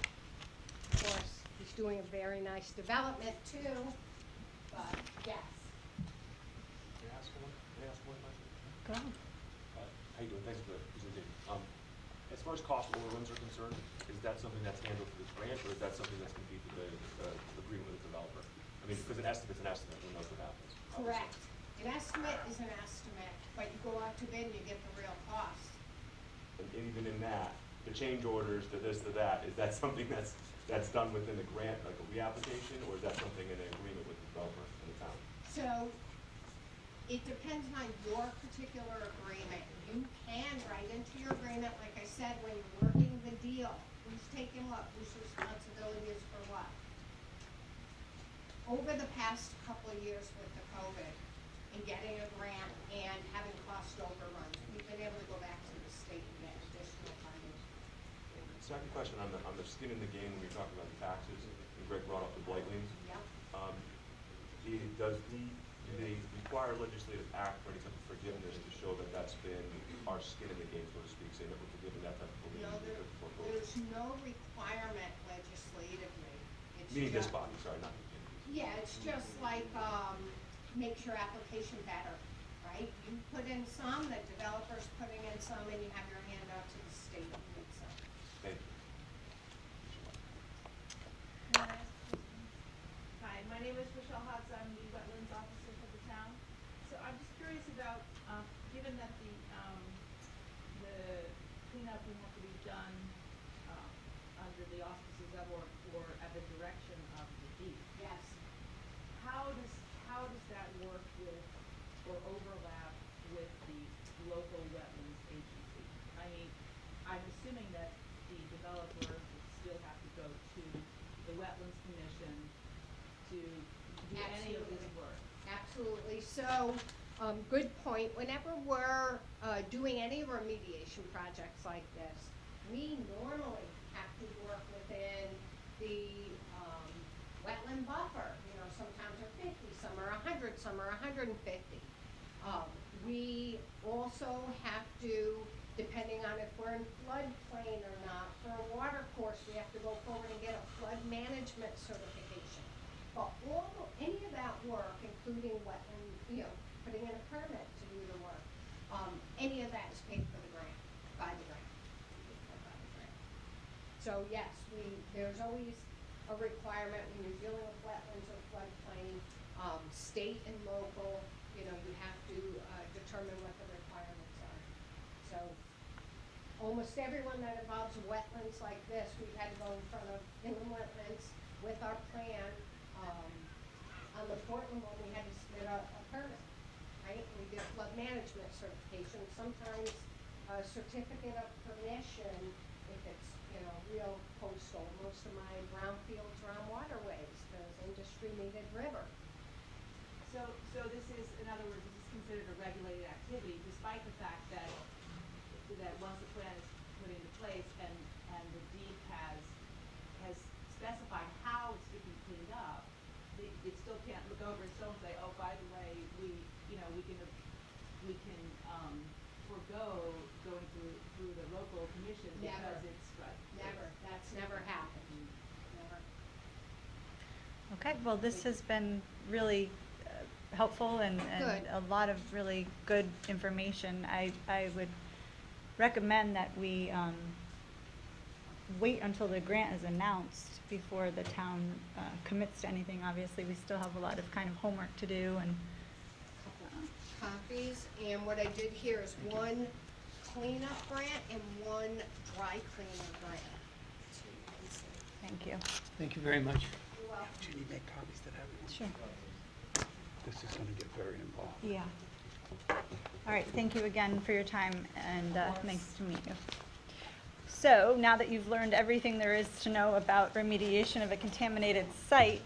Of course, he's doing a very nice development too, but yes. May I ask one question? Go ahead. How you doing? Thanks for the presentation. As far as cost overruns are concerned, is that something that's handled through this grant, or is that something that's complete with the agreement with the developer? I mean, because an estimate's an estimate, who knows what happens? Correct. An estimate is an estimate, but you go out to bid and you get the real cost. And even in that, the change orders, the this, the that, is that something that's done within the grant, like a reapplication, or is that something in an agreement with the developer and the town? So, it depends on your particular agreement. You can write into your agreement, like I said, when you're working the deal, who's taking what, whose responsibility is for what. Over the past couple of years with the COVID and getting a grant and having cost overruns, we've been able to go back to the state and get additional funding. Second question, on the skin in the game, when you're talking about the taxes, and Greg brought up the blight liens. Yep. Do they require legislative act for any type of forgiveness to show that that's been our skin in the game, so to speak, saying that we're forgiving that type of lien? No, because of foreclosure? there's no requirement legislatively. It's Meaning this just- body, sorry, not. Yeah, it's just like, makes your application better, right? You put in some, the developer's putting in some, and you have your hand out to the state and need some. Thank you. Hi, my name is Michelle Hotz. I'm the wetlands officer for the town. So I'm just curious about, given that the cleanup will have to be done, under the auspices of or at the direction of the DEP, Yes. how does that work with or overlap with the local wetlands agency? I mean, I'm assuming that the developer would still have to go to the wetlands commission to do any of this Absolutely. work. Absolutely. So, good point. Whenever we're doing any remediation projects like this, we normally have to work within the wetland buffer. You know, sometimes they're 50, some are 100, some are 150. We also have to, depending on if we're in floodplain or not, for a water course, we have to go forward and get a flood management certification. But any of that work, including wetland, putting in a permit to do the work, any of that is paid for the grant, by the grant. So yes, there's always a requirement when you're dealing with wetlands or floodplain, state and local, you have to determine what the requirements are. So almost everyone that involves wetlands like this, we've had to go in front of inland wetlands with our plan. On the Portland one, we had to submit a permit, right? We did flood management certification, sometimes a certificate of permission if it's, real coastal. Most of my brownfields are on waterways, there's industry needed river. So this is, in other words, this is considered a regulated activity, despite the fact that once the plan is put into place and the DEP has specified how it's to be cleaned up, it still can't look over its own and say, oh, by the way, we can forego going through the local commission because Never. it's Never, that's never happened, never. Okay, well, this has been really helpful and Good. a lot of really good information. I would recommend that we wait until the grant is announced before the town commits to anything. Obviously, we still have a lot of kind of homework to do and Copies, and what I did here is one cleanup grant and one dry cleaner grant. So you can see. thank you. Thank you very much. You're welcome. Do you need make copies to have? Sure. This is gonna get very involved. Yeah. All right, thank you again for your time, and nice to meet you. So, now that you've learned everything there is to know about remediation of a contaminated site,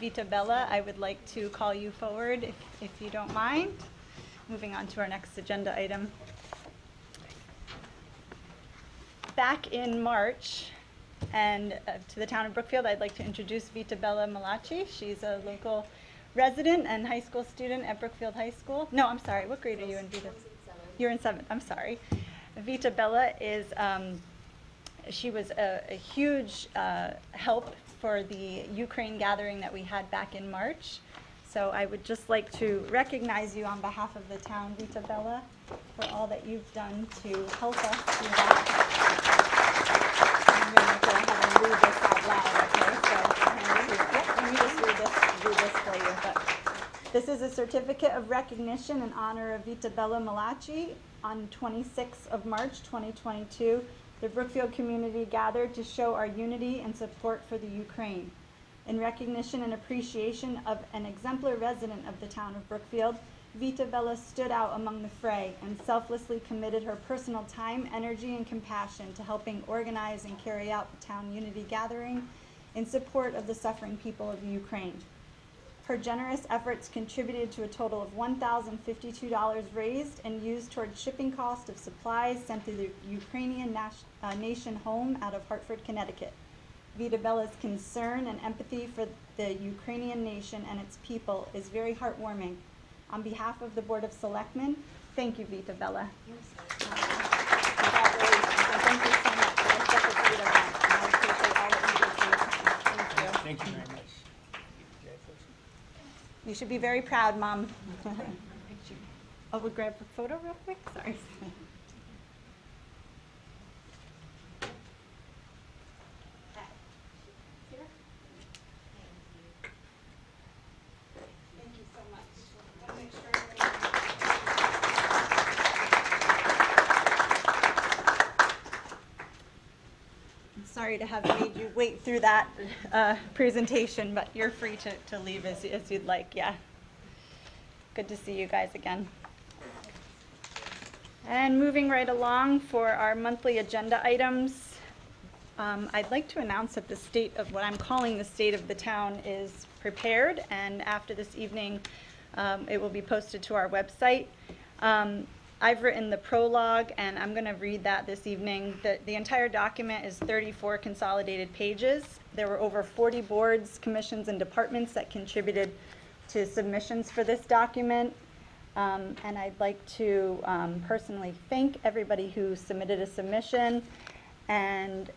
Vita Bella, I would like to call you forward, if you don't mind. Moving on to our next agenda item. Back in March, and to the town of Brookfield, I'd like to introduce Vita Bella Malachi. She's a local resident and high school student at Brookfield High School. No, I'm sorry, what grade are you in, Vita? You're in 7th, I'm sorry. Vita Bella is, she was a huge help for the Ukraine gathering that we had back in March. So I would just like to recognize you on behalf of the town, Vita Bella, for all that you've done to help us do that. I'm going to go ahead and read this out loud, okay? So, yep, let me just read this for you. But this is a certificate of recognition in honor of Vita Bella Malachi. On 26th of March, 2022, the Brookfield community gathered to show our unity and support for the Ukraine. In recognition and appreciation of an exemplar resident of the town of Brookfield, Vita Bella stood out among the fray and selflessly committed her personal time, energy, and compassion to helping organize and carry out the town unity gathering in support of the suffering people of Ukraine. Her generous efforts contributed to a total of $1,052 raised and used towards shipping cost of supplies sent to the Ukrainian nation home out of Hartford, Connecticut. Vita Bella's concern and empathy for the Ukrainian nation and its people is very heartwarming. On behalf of the Board of Selectmen, thank you, Vita Bella. Congratulations, and thank you so much. I stuck with Vita Bella, and I appreciate all that you do for your town. Thank you. Thank you very much. You should be very proud, Mom. Oh, we'll grab a photo real quick? Sorry. Thank you so much. Want to make sure I'm sorry to have made you wait through that presentation, but you're free to leave as you'd like, yeah. Good to see you guys again. And moving right along for our monthly agenda items, I'd like to announce that the state of what I'm calling the state of the town is prepared, and after this evening, it will be posted to our website. I've written the prologue, and I'm going to read that this evening. The entire document is 34 consolidated pages. There were over 40 boards, commissions, and departments that contributed to submissions for this document. And I'd like to personally thank everybody who submitted a submission, and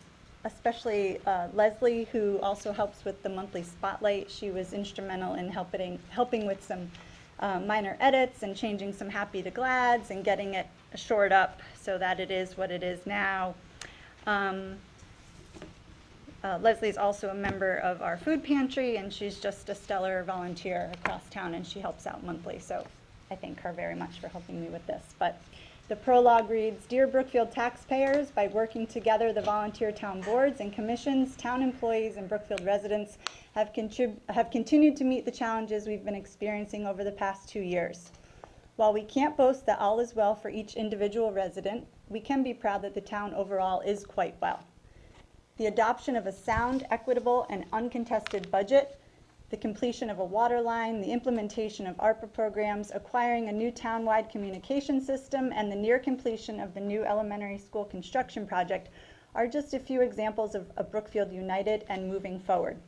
especially Leslie, who also helps with the monthly spotlight. She was instrumental in helping with some minor edits and changing some happy to glads and getting it shored up so that it is what it is now. Leslie's also a member of our food pantry, and she's just a stellar volunteer across town, and she helps out monthly. So I thank her very much for helping me with this. But the prologue reads, "Dear Brookfield taxpayers, by working together, the volunteer town boards and commissions, town employees, and Brookfield residents have continued to meet the challenges we've been experiencing over the past 2 years. While we can't boast that all is well for each individual resident, we can be proud that the town overall is quite well. The adoption of a sound, equitable, and uncontested budget, the completion of a water line, the implementation of ARPA programs, acquiring a new town-wide communication system, and the near completion of the new elementary school construction project are just a few examples of Brookfield united and moving forward.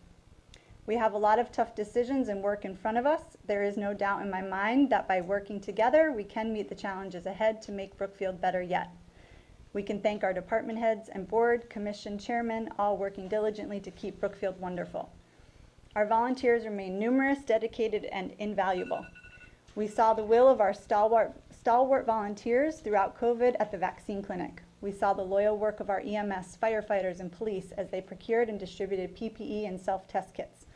We have a lot of tough decisions and work in front of us. There is no doubt in my mind that by working together, we can meet the challenges ahead to make Brookfield better yet. We can thank our department heads and board, commission chairmen, all working diligently to keep Brookfield wonderful. Our volunteers remain numerous, dedicated, and invaluable. We saw the will of our stalwart volunteers throughout COVID at the vaccine clinic. We saw the loyal work of our EMS, firefighters, and police as they procured and distributed PPE and self-test kits.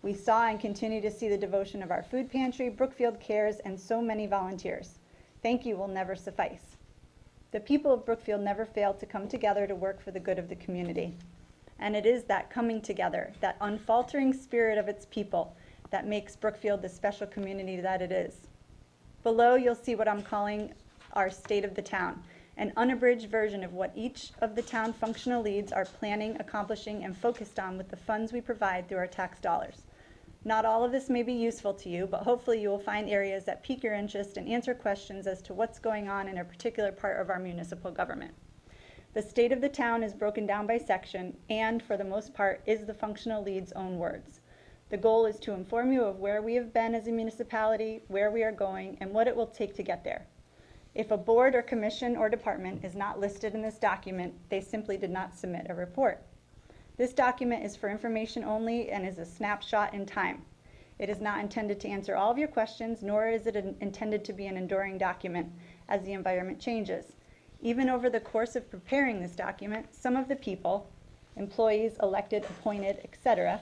We saw and continue to see the devotion of our food pantry, Brookfield Cares, and so many volunteers. Thank you will never suffice. The people of Brookfield never fail to come together to work for the good of the community. And it is that coming together, that unfaltering spirit of its people, that makes Brookfield the special community that it is. Below, you'll see what I'm calling our state of the town, an unabridged version of what each of the town functional leads are planning, accomplishing, and focused on with the funds we provide through our tax dollars. Not all of this may be useful to you, but hopefully you will find areas that pique your interest and answer questions as to what's going on in a particular part of our municipal government. The state of the town is broken down by section and, for the most part, is the functional lead's own words. The goal is to inform you of where we have been as a municipality, where we are going, and what it will take to get there. If a board or commission or department is not listed in this document, they simply did not submit a report. This document is for information only and is a snapshot in time. It is not intended to answer all of your questions, nor is it intended to be an enduring document as the environment changes. Even over the course of preparing this document, some of the people, employees, elected, appointed, etc.,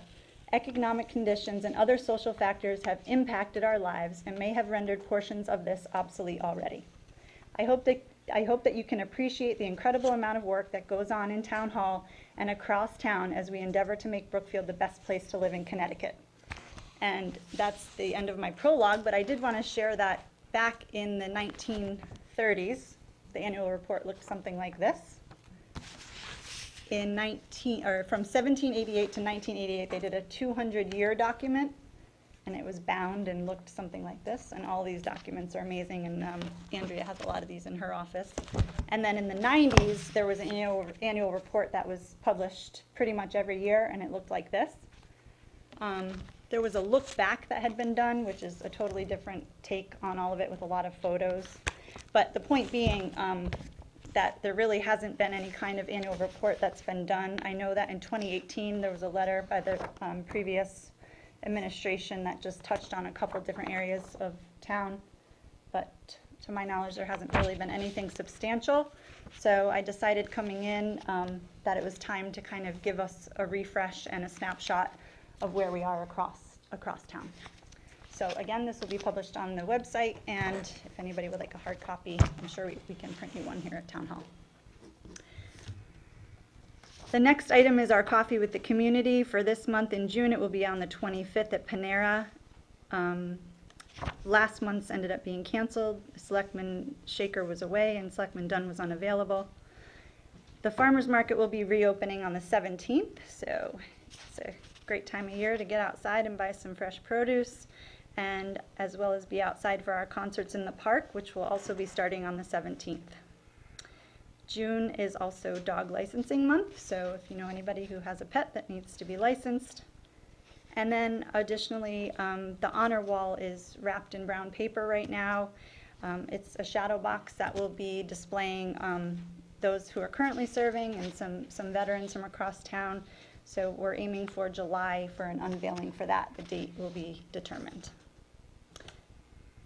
economic conditions and other social factors have impacted our lives and may have rendered portions of this obsolete already. I hope that you can appreciate the incredible amount of work that goes on in Town Hall and across town as we endeavor to make Brookfield the best place to live in Connecticut. And that's the end of my prologue, but I did want to share that back in the 1930s, the annual report looked something like this. From 1788 to 1988, they did a 200-year document, and it was bound and looked something like this. And all these documents are amazing, and Andrea has a lot of these in her office. And then in the 90s, there was an annual report that was published pretty much every year, and it looked like this. There was a look back that had been done, which is a totally different take on all of it with a lot of photos. But the point being that there really hasn't been any kind of annual report that's been done. I know that in 2018, there was a letter by the previous administration that just touched on a couple different areas of town. But to my knowledge, there hasn't really been anything substantial. So I decided coming in that it was time to kind of give us a refresh and a snapshot of where we are across town. So again, this will be published on the website, and if anybody would like a hard copy, I'm sure we can print you one here at Town Hall. The next item is our coffee with the community. For this month in June, it will be on the 25th at Panera. Last month's ended up being canceled. Selectman Shaker was away and Selectman Dunn was unavailable. The farmer's market will be reopening on the 17th, so it's a great time of year to get outside and buy some fresh produce, and as well as be outside for our concerts in the park, which will also be starting on the 17th. June is also dog licensing month, so if you know anybody who has a pet that needs to be licensed. And then additionally, the honor wall is wrapped in brown paper right now. It's a shadow box that will be displaying those who are currently serving and some veterans from across town. So we're aiming for July for an unveiling for that. The date will be determined.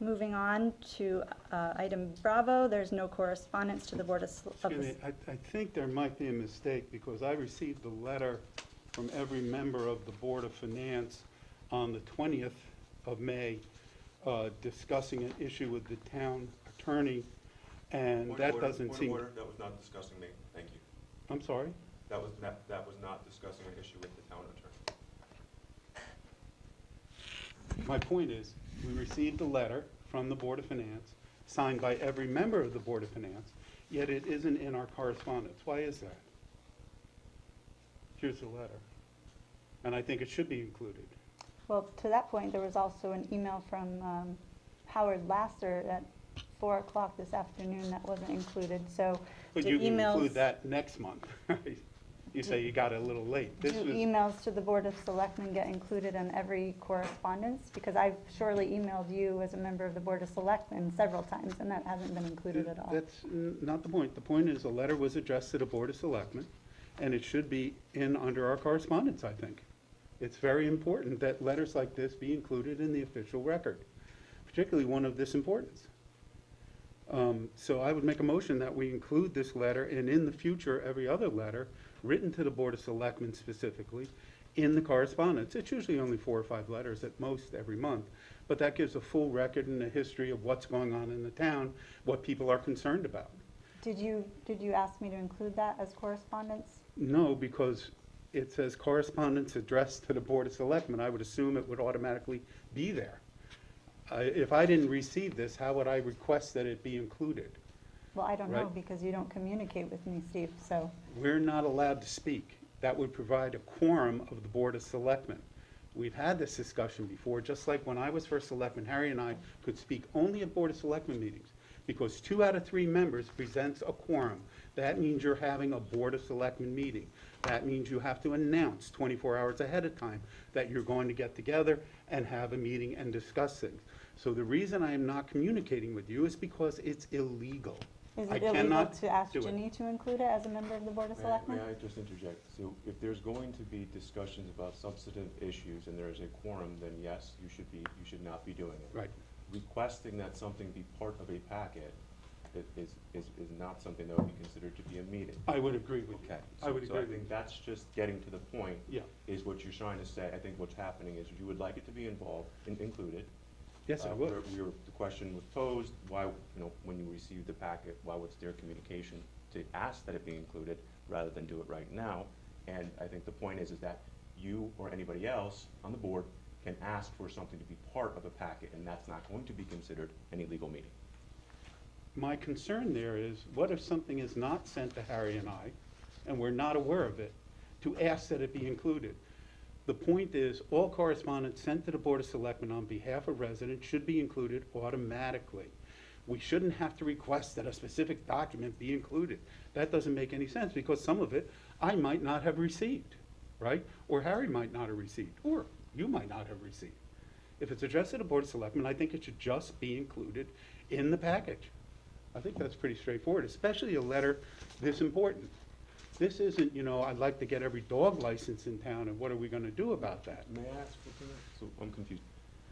Moving on to item Bravo, there's no correspondence to the Board of Excuse me, I think there might be a mistake, because I received a letter from every member of the Board of Finance on the 20th of May discussing an issue with the town attorney, and Point that of order, doesn't point seem... of order. That was not discussing me. Thank you. I'm sorry? That was not discussing an issue with the town attorney. My point is, we received a letter from the Board of Finance, signed by every member of the Board of Finance, yet it isn't in our correspondence. Why is that? Here's the letter. And I think it should be included. Well, to that point, there was also an email from Howard Lasser at 4 o'clock this afternoon that wasn't included, so But the you can emails... include that next month, right? you say you got it a little late. Do This was, emails to the Board of Selectmen get included in every correspondence? Because I've surely emailed you as a member of the Board of Selectmen several times, and that hasn't been included at all. that's not the point. The point is, a letter was addressed to the Board of Selectmen, and it should be in under our correspondence, I think. It's very important that letters like this be included in the official record, particularly one of this importance. So I would make a motion that we include this letter, and in the future, every other letter written to the Board of Selectmen specifically in the correspondence. It's usually only 4 or 5 letters at most every month, but that gives a full record and a history of what's going on in the town, what people are concerned about. Did you ask me to include that as correspondence? No, because it says correspondence addressed to the Board of Selectmen. I would assume it would automatically be there. If I didn't receive this, how would I request that it be included? Well, I don't know, Right. because you don't communicate with me, Steve, so. We're not allowed to speak. That would provide a quorum of the Board of Selectmen. We've had this discussion before, just like when I was first selectman, Harry and I could speak only at Board of Selectmen meetings, because 2 out of 3 members presents a quorum. That means you're having a Board of Selectmen meeting. That means you have to announce 24 hours ahead of time that you're going to get together and have a meeting and discuss things. So the reason I am not communicating with you is because it's illegal. Is I it illegal cannot to ask do it. Ginny to include it as a member of the Board of Selectmen? May I just interject? So if there's going to be discussions about substantive issues and there is a quorum, then yes, you should not be doing it. Right. Requesting that something be part of a packet is not something that would be considered to be a meeting. I would agree with you. Okay. I would So agree I with think you. that's just getting to the point. Yeah. Is what you're trying to say. I think what's happening is you would like it to be involved and included. Yes, I would. The question was posed, why, when you received the packet, why was there communication to ask that it be included rather than do it right now? And I think the point is that you or anybody else on the board can ask for something to be part of a packet, and that's not going to be considered an illegal meeting. My concern there is, what if something is not sent to Harry and I, and we're not aware of it, to ask that it be included? The point is, all correspondence sent to the Board of Selectmen on behalf of residents should be included automatically. We shouldn't have to request that a specific document be included. That doesn't make any sense, because some of it I might not have received, right? Or Harry might not have received, or you might not have received. If it's addressed to the Board of Selectmen, I think it should just be included in the package. I think that's pretty straightforward, especially a letter this important. This isn't, I'd like to get every dog license in town, and what are we gonna do about that? May I ask for that? So I'm confused.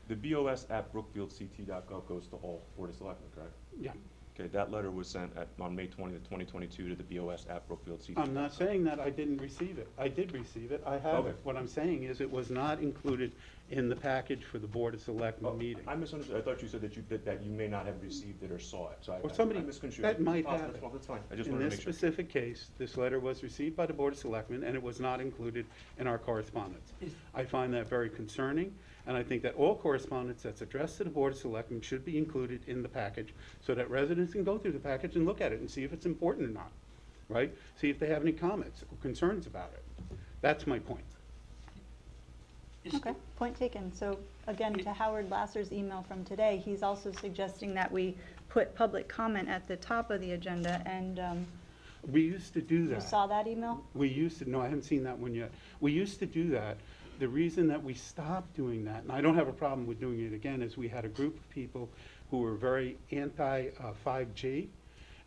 The BOS at brookfieldct.gov goes to all Board of Selectmen, correct? Yeah. Okay, that letter was sent on May 20th, 2022 to the BOS at brookfieldct. I'm not saying that I didn't receive it. I did receive it. I have Okay. it. What I'm saying is it was not included in the package for the Board of Selectmen meeting. I misunderstood. I thought you said that you may not have received it or saw it. So Or somebody I misconstrued. that might Possible. have it. That's fine. I just In wanted to this make sure. specific case, this letter was received by the Board of Selectmen, and it was not included in our correspondence. I find that very concerning, and I think that all correspondence that's addressed to the Board of Selectmen should be included in the package, so that residents can go through the package and look at it and see if it's important or not, right? See if they have any comments or concerns about it. That's my point. Okay, point taken. So again, to Howard Lasser's email from today, he's also suggesting that we put public comment at the top of the agenda, and We used to do you that. saw that email? We used to, no, I haven't seen that one yet. We used to do that. The reason that we stopped doing that, and I don't have a problem with doing it again, is we had a group of people who were very anti-5G,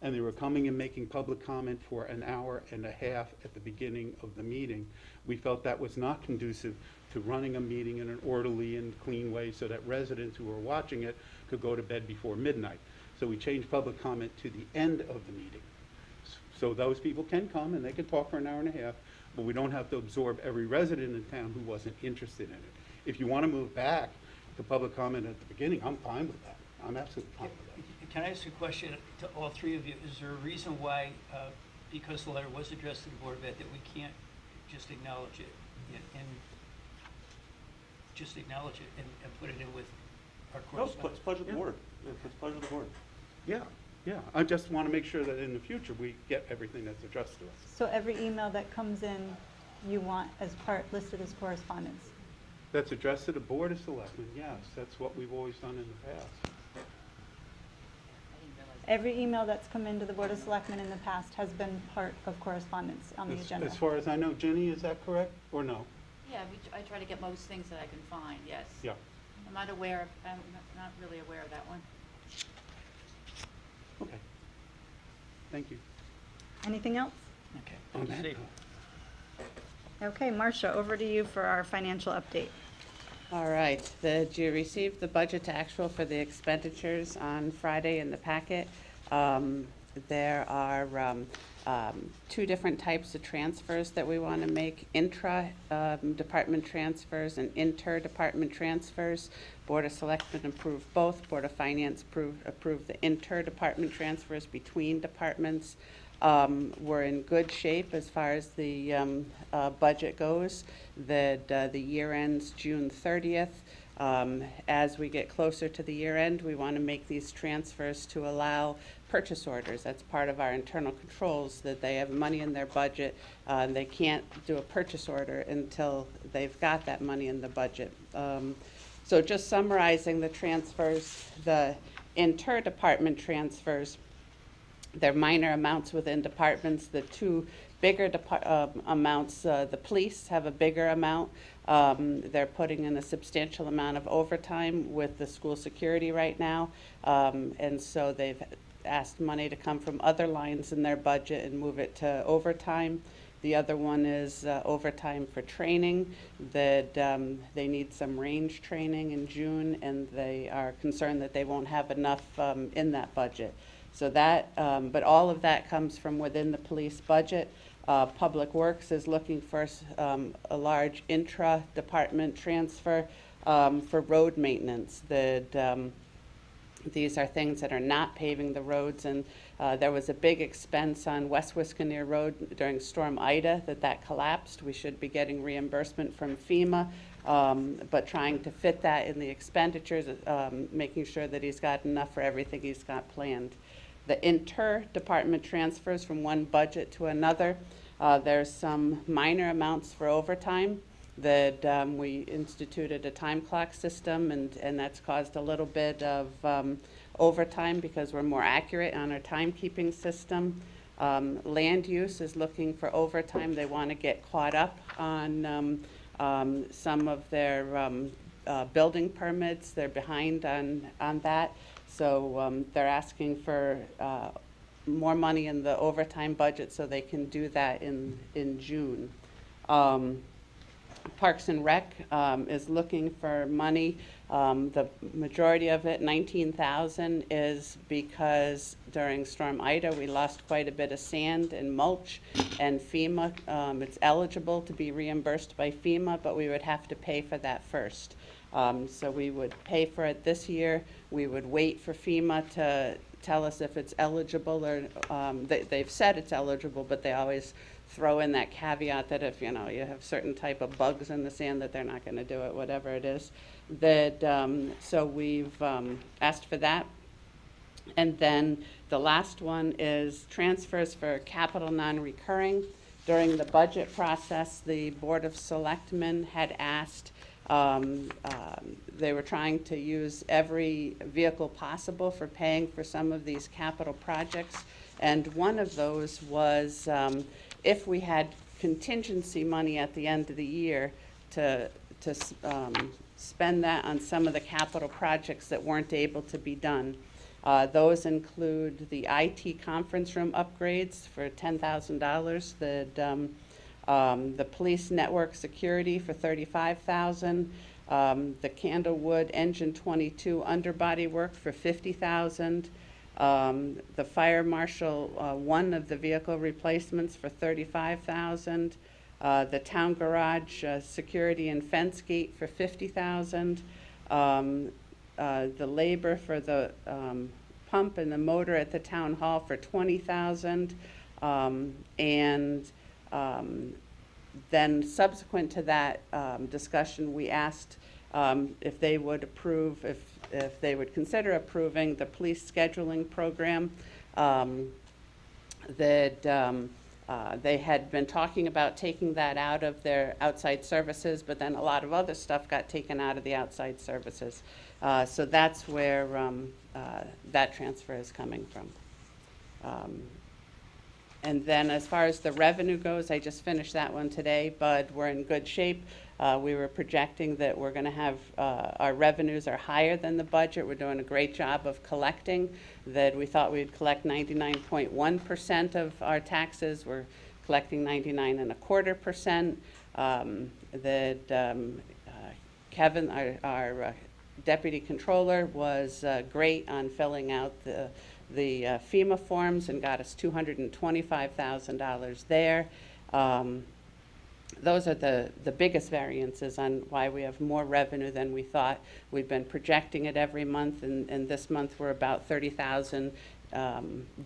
and they were coming and making public comment for an hour and a half at the beginning of the meeting. We felt that was not conducive to running a meeting in an orderly and clean way so that residents who were watching it could go to bed before midnight. So we changed public comment to the end of the meeting. So those people can come and they can talk for an hour and a half, but we don't have to absorb every resident in town who wasn't interested in it. If you want to move back to public comment at the beginning, I'm fine with that. I'm absolutely fine with that. Can I ask a question to all three of you? Is there a reason why, because the letter was addressed to the Board of Ed, that we can't just acknowledge it and put it in with our No, it's correspondence? pleasure of the board. It's pleasure of the board. Yeah, yeah. I just want to make sure that in the future we get everything that's addressed to us. So every email that comes in, you want as part listed as correspondence? That's addressed to the Board of Selectmen, yes. That's what we've always done in the past. Every email that's come into the Board of Selectmen in the past has been part of correspondence on the agenda. As far as I know, Jenny, is that correct, or no? Yeah, I try to get most things that I can find, yes. Yeah. I'm not not really aware of that one. Okay. Thank you. Anything else? Okay. On that Steve. note. Okay, Marcia, over to you for our financial update. All right, you received the budget to actual for the expenditures on Friday in the packet. There are two different types of transfers that we want to make, intra-department transfers and inter-department transfers. Board of Selectmen approved both. Board of Finance approved the inter-department transfers between departments. We're in good shape as far as the budget goes. The year ends June 30th. As we get closer to the year end, we want to make these transfers to allow purchase orders. That's part of our internal controls, that they have money in their budget. They can't do a purchase order until they've got that money in the budget. So just summarizing the transfers, the inter-department transfers, they're minor amounts within departments. The two bigger amounts, the police have a bigger amount. They're putting in a substantial amount of overtime with the school security right now. And so they've asked money to come from other lines in their budget and move it to overtime. The other one is overtime for training, that they need some range training in June, and they are concerned that they won't have enough in that budget. So that, but all of that comes from within the police budget. Public Works is looking for a large intra-department transfer for road maintenance. These are things that are not paving the roads, and there was a big expense on West Wisconsin Road during Storm Ida that collapsed. We should be getting reimbursement from FEMA, but trying to fit that in the expenditures, making sure that he's got enough for everything he's got planned. The inter-department transfers from one budget to another, there's some minor amounts for overtime that we instituted a time clock system, and that's caused a little bit of overtime because we're more accurate on our timekeeping system. Land use is looking for overtime. They want to get caught up on some of their building permits. They're behind on that. So they're asking for more money in the overtime budget so they can do that in June. Parks and Rec is looking for money. The majority of it, $19,000, is because during Storm Ida we lost quite a bit of sand and mulch, and FEMA, it's eligible to be reimbursed by FEMA, but we would have to pay for that first. So we would pay for it this year. We would wait for FEMA to tell us if it's eligible, or they've said it's eligible, but they always throw in that caveat that if you have certain type of bugs in the sand, that they're not going to do it, whatever it is. So we've asked for that. And then the last one is transfers for capital non-recurring. During the budget process, the Board of Selectmen had asked, they were trying to use every vehicle possible for paying for some of these capital projects. And one of those was if we had contingency money at the end of the year to spend that on some of the capital projects that weren't able to be done. Those include the IT conference room upgrades for $10,000, the police network security for $35,000, the Candlewood Engine 22 underbody work for $50,000, the fire marshal, one of the vehicle replacements for $35,000, the town garage security and fence gate for $50,000, the labor for the pump and the motor at the town hall for $20,000, and then subsequent to that discussion, we asked if they would approve, if they would consider approving the police scheduling program that They had been talking about taking that out of their outside services, but then a lot of other stuff got taken out of the outside services. So that's where that transfer is coming from. And then as far as the revenue goes, I just finished that one today, but we're in good shape. We were projecting that we're going to have, our revenues are higher than the budget. We're doing a great job of collecting, that we thought we'd collect 99.1% of our taxes. We're collecting 99.25%. Kevin, our deputy controller, was great on filling out the FEMA forms and got us $225,000 there. Those are the biggest variances on why we have more revenue than we thought. We've been projecting it every month, and this month we're about $30,000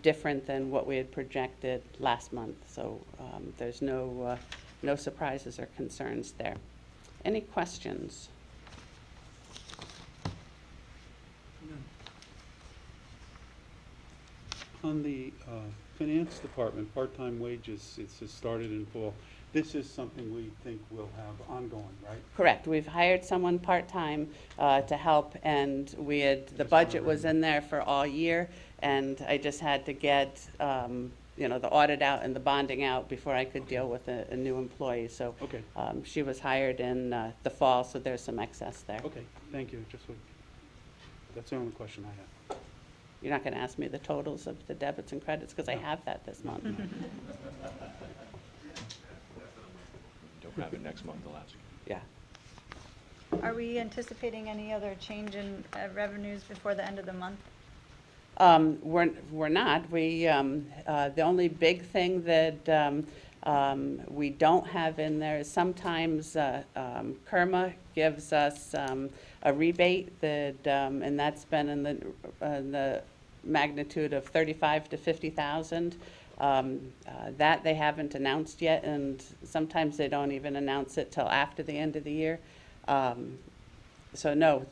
different than what we had projected last month. So there's no surprises or concerns there. Any questions? On the finance department, part-time wages, it's started in fall. This is something we think will have ongoing, right? Correct. We've hired someone part-time to help, and the budget was in there for all year, and I just had to get the audit out and the bonding out before I could deal with a new employee. So Okay. She was hired in the fall, so there's some excess there. Okay, thank you. That's the only question I have. You're not going to ask me the totals of the debits and credits, because I have that this month. Don't have it next month, I'll ask. Yeah. Are we anticipating any other change in revenues before the end of the month? We're not. The only big thing that we don't have in there is sometimes KERMA gives us a rebate and that's been in the magnitude of $35,000 to $50,000. That they haven't announced yet, and sometimes they don't even announce it till after the end of the year. So no,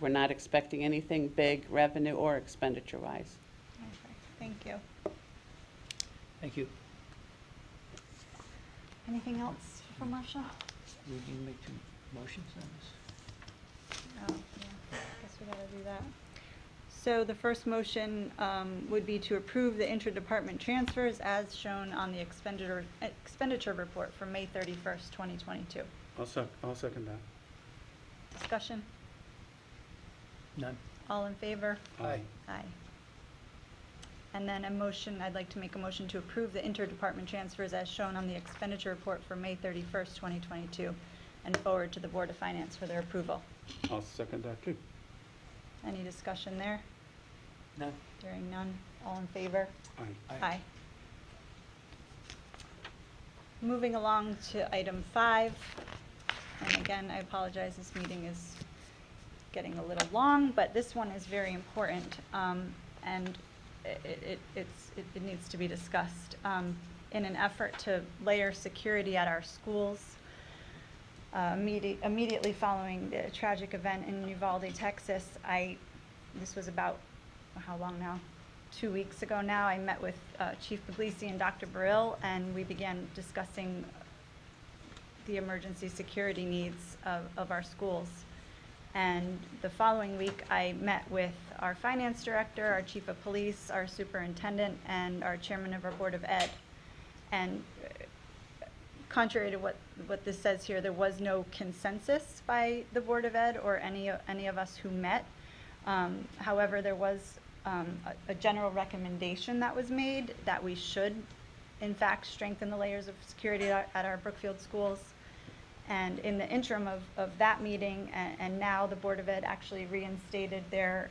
we're not expecting anything big revenue or expenditure-wise. Okay, thank you. Thank you. Anything else for Marcia? We need to make two motions on this. Oh, yeah, guess we gotta do that. So the first motion would be to approve the interdepartment transfers as shown on the expenditure report for May 31st, 2022. I'll second that. Discussion? None. All in favor? Aye. Aye. And then I'd like to make a motion to approve the interdepartment transfers as shown on the expenditure report for May 31st, 2022, and forward to the Board of Finance for their approval. I'll second that too. Any discussion there? None. Hearing none. All in favor? Aye. Aye. Moving along to item 5, and again, I apologize, this meeting is getting a little long, but this one is very important, and it needs to be discussed. In an effort to layer security at our schools, immediately following the tragic event in Uvalde, Texas, this was about, how long now? 2 weeks ago now, I met with Chief Puglisi and Dr. Brill, and we began discussing the emergency security needs of our schools. And the following week, I met with our finance director, our chief of police, our superintendent, and our chairman of our Board of Ed. And contrary to what this says here, there was no consensus by the Board of Ed or any of us who met. However, there was a general recommendation that was made that we should, in fact, strengthen the layers of security at our Brookfield schools. And in the interim of that meeting, and now the Board of Ed actually reinstated their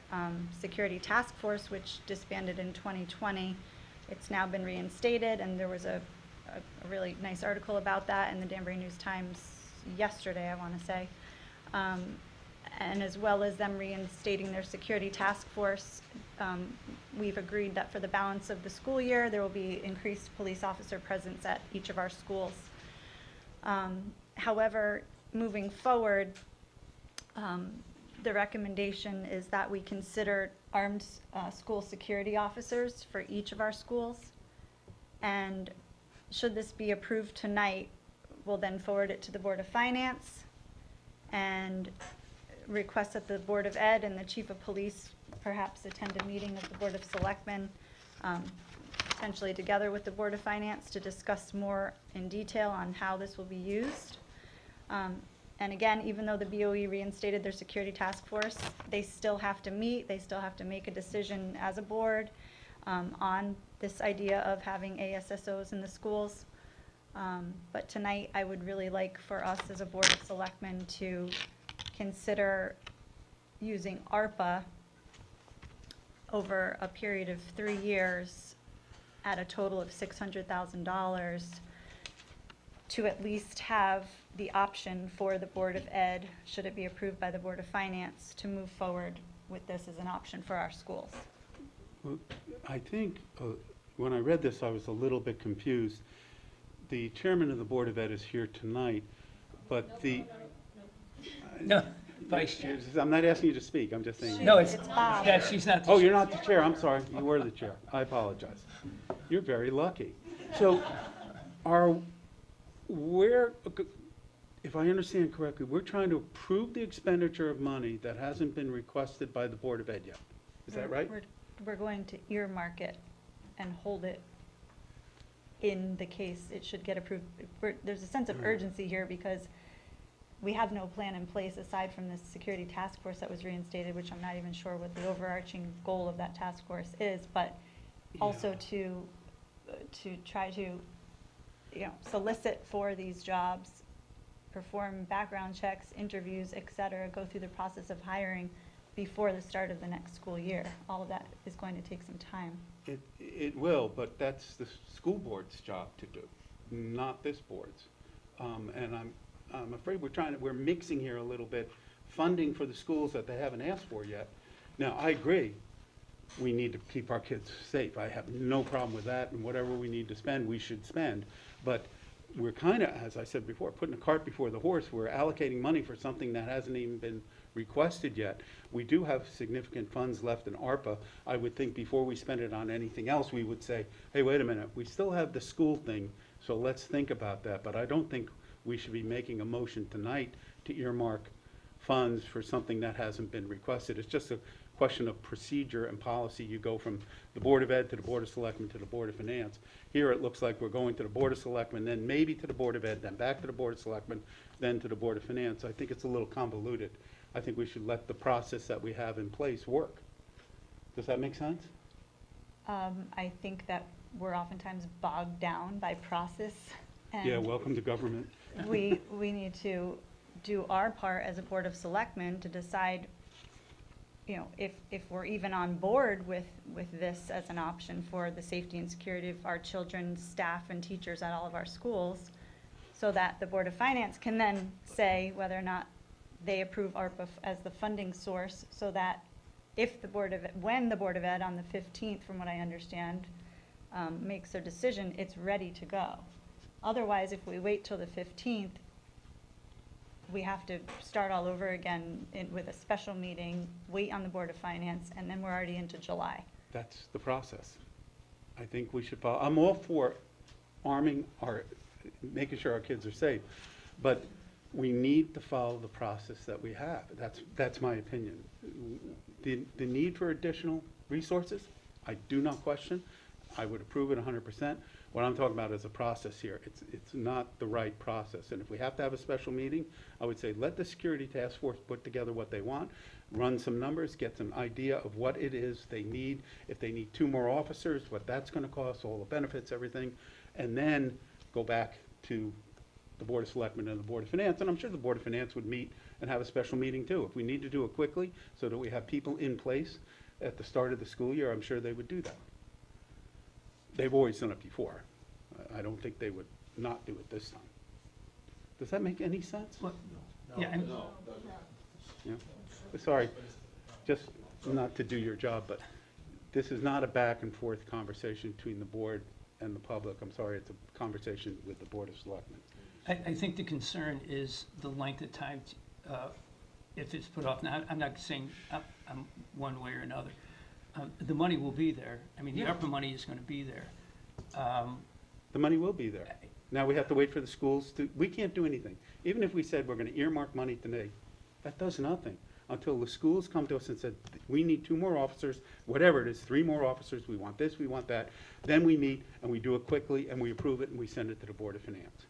security task force, which disbanded in 2020. It's now been reinstated, and there was a really nice article about that in the Danbury News-Times yesterday, I want to say. And as well as them reinstating their security task force, we've agreed that for the balance of the school year, there will be increased police officer presence at each of our schools. However, moving forward, the recommendation is that we consider armed school security officers for each of our schools. And should this be approved tonight, we'll then forward it to the Board of Finance and request that the Board of Ed and the Chief of Police perhaps attend a meeting of the Board of Selectmen, potentially together with the Board of Finance, to discuss more in detail on how this will be used. And again, even though the BOE reinstated their security task force, they still have to meet, they still have to make a decision as a board on this idea of having ASSOs in the schools. But tonight, I would really like for us as a Board of Selectmen to consider using ARPA over a period of 3 years at a total of $600,000 to at least have the option for the Board of Ed, should it be approved by the Board of Finance, to move forward with this as an option for our schools. Well, I think, when I read this, I was a little bit confused. The chairman of the Board of Ed is here tonight, but the... No, Vice Chair. I'm not asking you to speak, I'm just saying. No, it's, It's Bob. that, she's not the Oh, you're not the chair, I'm sorry, you were the chair, I apologize. You're very lucky. So, if I understand correctly, we're trying to approve the expenditure of money that hasn't been requested by the Board of Ed yet. Is that right? We're going to earmark it and hold it in the case it should get approved. There's a sense of urgency here because we have no plan in place aside from this security task force that was reinstated, which I'm not even sure what the overarching goal of that task force is, but also to try to, solicit for these jobs, perform background checks, interviews, et cetera, go through the process of hiring before the start of the next school year. All of that is going to take some time. It will, but that's the school board's job to do, not this board's. And I'm afraid we're mixing here a little bit, funding for the schools that they haven't asked for yet. Now, I agree, we need to keep our kids safe. I have no problem with that, and whatever we need to spend, we should spend. But we're kind of, as I said before, putting the cart before the horse. We're allocating money for something that hasn't even been requested yet. We do have significant funds left in ARPA. I would think before we spend it on anything else, we would say, hey, wait a minute, we still have the school thing, so let's think about that. But I don't think we should be making a motion tonight to earmark funds for something that hasn't been requested. It's just a question of procedure and policy. You go from the Board of Ed to the Board of Selectmen to the Board of Finance. Here it looks like we're going to the Board of Selectmen, then maybe to the Board of Ed, then back to the Board of Selectmen, then to the Board of Finance. I think it's a little convoluted. I think we should let the process that we have in place work. Does that make sense? I think that we're oftentimes bogged down by process. And Yeah, welcome to government. we need to do our part as a Board of Selectmen to decide, if we're even on board with this as an option for the safety and security of our children, staff, and teachers at all of our schools, so that the Board of Finance can then say whether or not they approve ARPA as the funding source, so that when the Board of Ed on the 15th, from what I understand, makes their decision, it's ready to go. Otherwise, if we wait till the 15th, we have to start all over again with a special meeting, wait on the Board of Finance, and then we're already into July. That's the process. I think we should follow. I'm all for making sure our kids are safe, but we need to follow the process that we have. That's my opinion. The need for additional resources, I do not question. I would approve it 100%. What I'm talking about is a process here. It's not the right process. And if we have to have a special meeting, I would say let the security task force put together what they want, run some numbers, get some idea of what it is they need. If they need 2 more officers, what that's going to cost, all the benefits, everything, and then go back to the Board of Selectmen and the Board of Finance. And I'm sure the Board of Finance would meet and have a special meeting too. If we need to do it quickly so that we have people in place at the start of the school year, I'm sure they would do that. They've always done it before. I don't think they would not do it this time. Does that make any sense? Well, yeah, Yeah. Sorry, just not to do your job, but this is not a back and forth conversation between the board and the public. I'm sorry, it's a conversation with the Board of Selectmen. I think the concern is the length of time if it's put off. Now, I'm not saying I'm one way or another. The money will be there. I mean, the ARPA money is gonna be there. The money will be there. Now we have to wait for the schools to, we can't do anything. Even if we said we're gonna earmark money today, that does nothing until the schools come to us and said, we need 2 more officers, whatever it is, 3 more officers, we want this, we want that. Then we meet and we do it quickly and we approve it and we send it to the Board of Finance.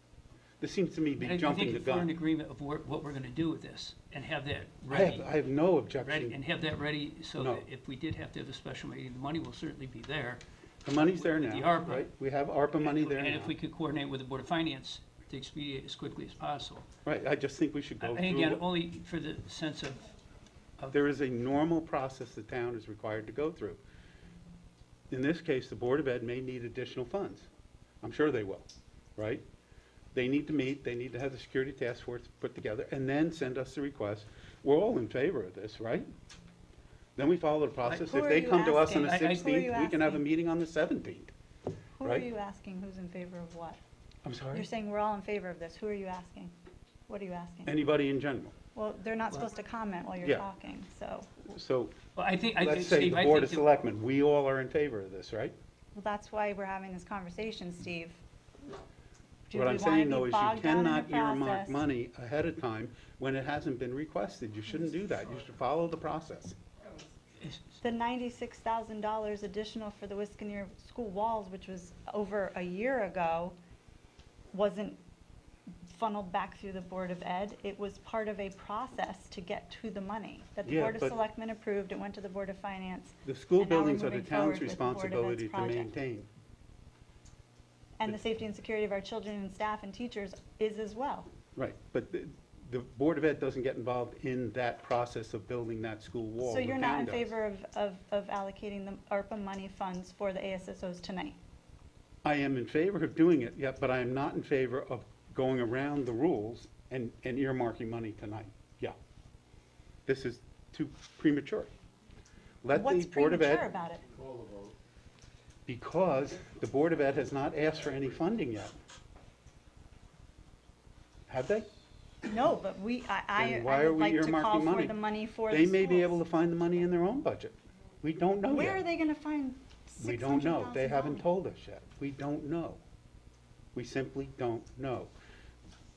This seems to me to be jumping the I think if we're in gun. agreement of what we're gonna do with this, and have that I ready. have no Ready, objection. and have that ready, so No. that if we did have to have a special meeting, the money will certainly be there. The money's there with the now, ARPA. right? We have ARPA money there And now. if we could coordinate with the Board of Finance to expedite as quickly as possible. Right, I just think we should go And again, through, only for the sense of, there is a normal process the town is required to go through. In this case, the Board of Ed may need additional funds. I'm sure they will, right? They need to meet, they need to have the security task force put together, and then send us the request. We're all in favor of this, right? Then we follow the process. Who If are they you come to us on the asking? Who are you 16th, we can have a asking? meeting on the 17th. Who are Right. you asking who's in favor of what? I'm sorry? You're saying we're all in favor of this. Who are you asking? What are you asking? Anybody in general. Well, they're not supposed to comment while you're Yeah. talking, so, So well, I think, let's say Steve, the I Board think of that- Selectmen, we all are in favor of this, right? well, that's why we're having this conversation, Steve. Do What we I'm wanna saying be though is you bogged down in the cannot earmark process? money ahead of time when it hasn't been requested. You shouldn't do that. You should follow the process. The $96,000 additional for the Wisconsin school walls, which was over a year ago, wasn't funneled back through the Board of Ed. It was part of a process to get to the money that the Yeah, Board of but- Selectmen approved. It went to the Board of Finance. The school And now we're buildings are the moving forward town's with the Board of Ed's responsibility to project. maintain. And the safety and security of our children and staff and teachers is as well. Right, but the Board of Ed doesn't get involved in that process of building that school wall. So The you're not town in does. favor of allocating the ARPA money funds for the ASSOs tonight? I am in favor of doing it, yeah, but I am not in favor of going around the rules and earmarking money tonight. Yeah. This is too premature. Let the What's Board of premature Ed, about it? because the Board of Ed has not asked for any funding yet. Have they? No, but I Then why I are would we like to call earmarking for money? the money for the They may be schools. able to find the money in their own budget. We don't know Where are yet. they gonna find We don't know. They haven't $600,000? told us yet. We don't know. We simply don't know.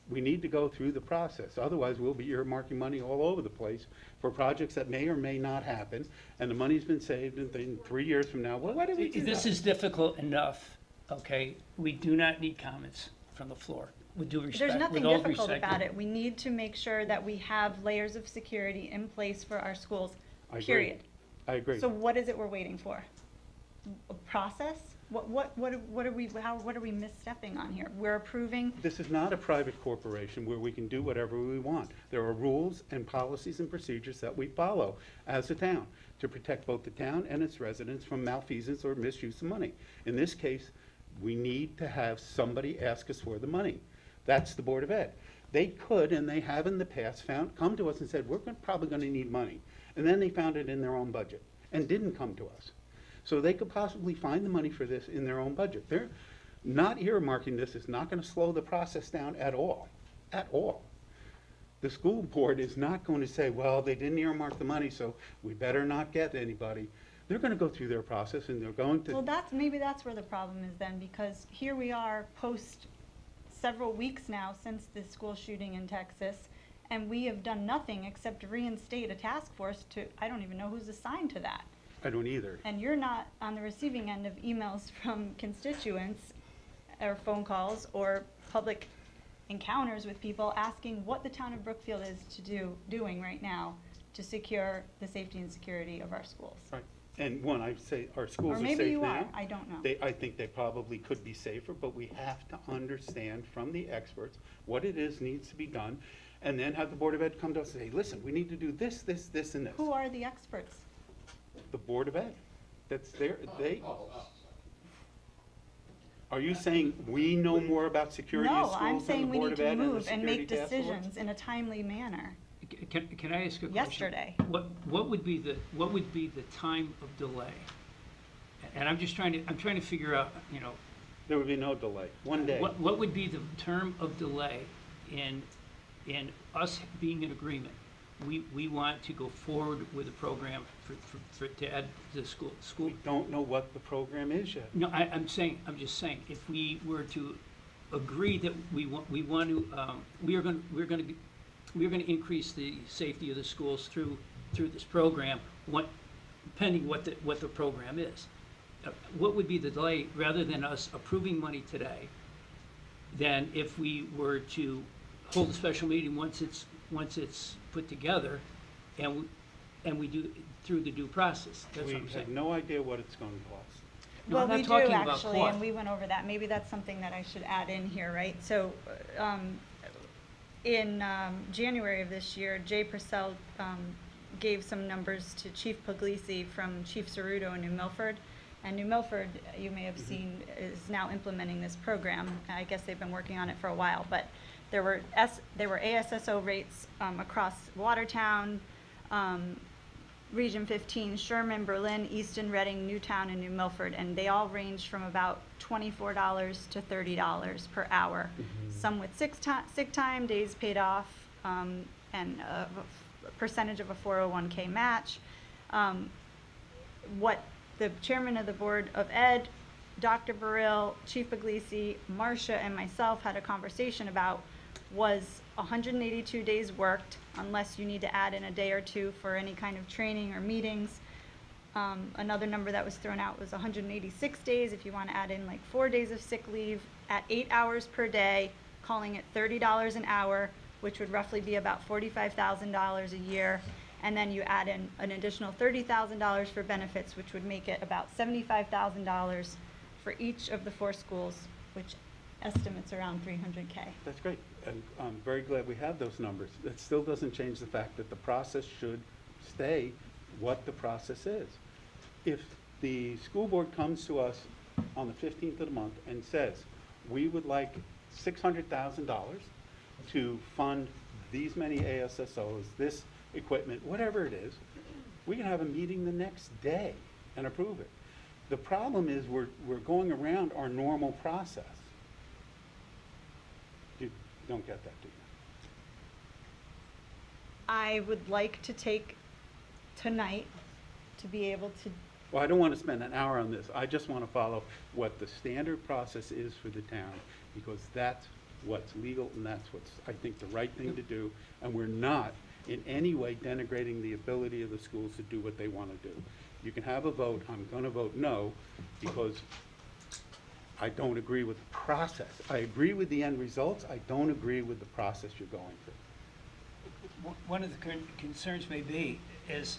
We need to go through the process. Otherwise, we'll be earmarking money all over the place for projects that may or may not happen, and the money's been saved, and then 3 years from now, well, why did we do This that? is difficult enough, okay? We do not need comments from the floor, with due respect, There's with nothing all difficult respect. about it. We need to make sure that we have layers of security in place for our schools, I agree. period. I agree. So what is it we're waiting for? A process? What are we misstepping on here? We're approving, This is not a private corporation where we can do whatever we want. There are rules and policies and procedures that we follow as a town to protect both the town and its residents from malfeasance or misuse of money. In this case, we need to have somebody ask us for the money. That's the Board of Ed. They could, and they have in the past, come to us and said, we're probably gonna need money. And then they found it in their own budget and didn't come to us. So they could possibly find the money for this in their own budget. They're not earmarking this is not gonna slow the process down at all, at all. The school board is not going to say, well, they didn't earmark the money, so we better not get anybody. They're gonna go through their process and they're going well, to, maybe that's where the problem is then, because here we are post several weeks now since the school shooting in Texas, and we have done nothing except reinstate a task force I don't even know who's assigned to that. I don't either. And you're not on the receiving end of emails from constituents or phone calls or public encounters with people asking what the town of Brookfield is doing right now to secure the safety and security of our schools. Right. And one, I say our schools Or are maybe safe you now. are, I don't know. I think they probably could be safer, but we have to understand from the experts what it is needs to be done, and then have the Board of Ed come to us and say, listen, we need to do this, this, this, and this. Who are the experts? The Board of Ed. That's are you saying we know more about security in No, schools I'm than saying the we Board need of to Ed and the move and make Security Task Force? decisions in a timely manner. Can I ask a question? Yesterday. What would be the time of delay? And I'm trying to figure out, you know, There would be no delay. 1 day. what would be the term of delay in us being in agreement we want to go forward with a program to add the school. We don't know what the program is yet. No, I'm just saying, if we were to agree that we want to, we're going to increase the safety of the schools through this program, pending what the program is. What would be the delay, rather than us approving money today, than if we were to hold a special meeting once it's put together, and we do through the due process? That's what I'm We have saying. no idea what it's going to cost. No, Well, I'm not we do talking about actually, cost. and we went over that. Maybe that's something that I should add in here, right? So, in January of this year, Jay Purcell gave some numbers to Chief Puglisi from Chief Ceruto in New Milford. And New Milford, you may have seen, is now implementing this program. I guess they've been working on it for a while, but there were ASSO rates across Watertown, Region 15, Sherman, Berlin, Easton, Reading, Newtown, and New Milford, and they all ranged from about $24 to $30 per hour. Some with sick time, days paid off, and a percentage of a 401k match. What the chairman of the Board of Ed, Dr. Burrill, Chief Puglisi, Marcia, and myself had a conversation about was 182 days worked, unless you need to add in a day or two for any kind of training or meetings. Another number that was thrown out was 186 days if you want to add in like 4 days of sick leave at 8 hours per day, calling it $30 an hour, which would roughly be about $45,000 a year. And then you add in an additional $30,000 for benefits, which would make it about $75,000 for each of the 4 schools, which estimates around 300K. That's great, and I'm very glad we have those numbers. That still doesn't change the fact that the process should stay what the process is. If the school board comes to us on the 15th of the month and says, we would like $600,000 to fund these many ASSOs, this equipment, whatever it is, we can have a meeting the next day and approve it. The problem is we're going around our normal process. You don't get that, do you? I would like to take tonight to be able to, Well, I don't want to spend an hour on this. I just want to follow what the standard process is for the town, because that's what's legal and that's what's, I think, the right thing to do. And we're not in any way denigrating the ability of the schools to do what they want to do. You can have a vote. I'm going to vote no, because I don't agree with the process. I agree with the end results. I don't agree with the process you're going through. One of the concerns may be is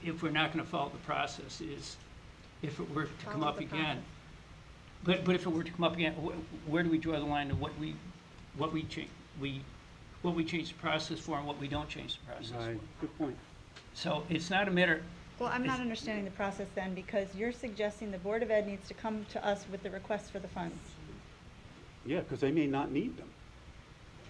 if we're not going to follow the process, is if it were to come Follow up the again. But if it were to come up again, where do we draw the line of what we change the process for and what we don't change the process Right, for? good point. So it's not a matter. well, I'm not understanding the process then, because you're suggesting the Board of Ed needs to come to us with the request for the funds. Yeah, because they may not need them.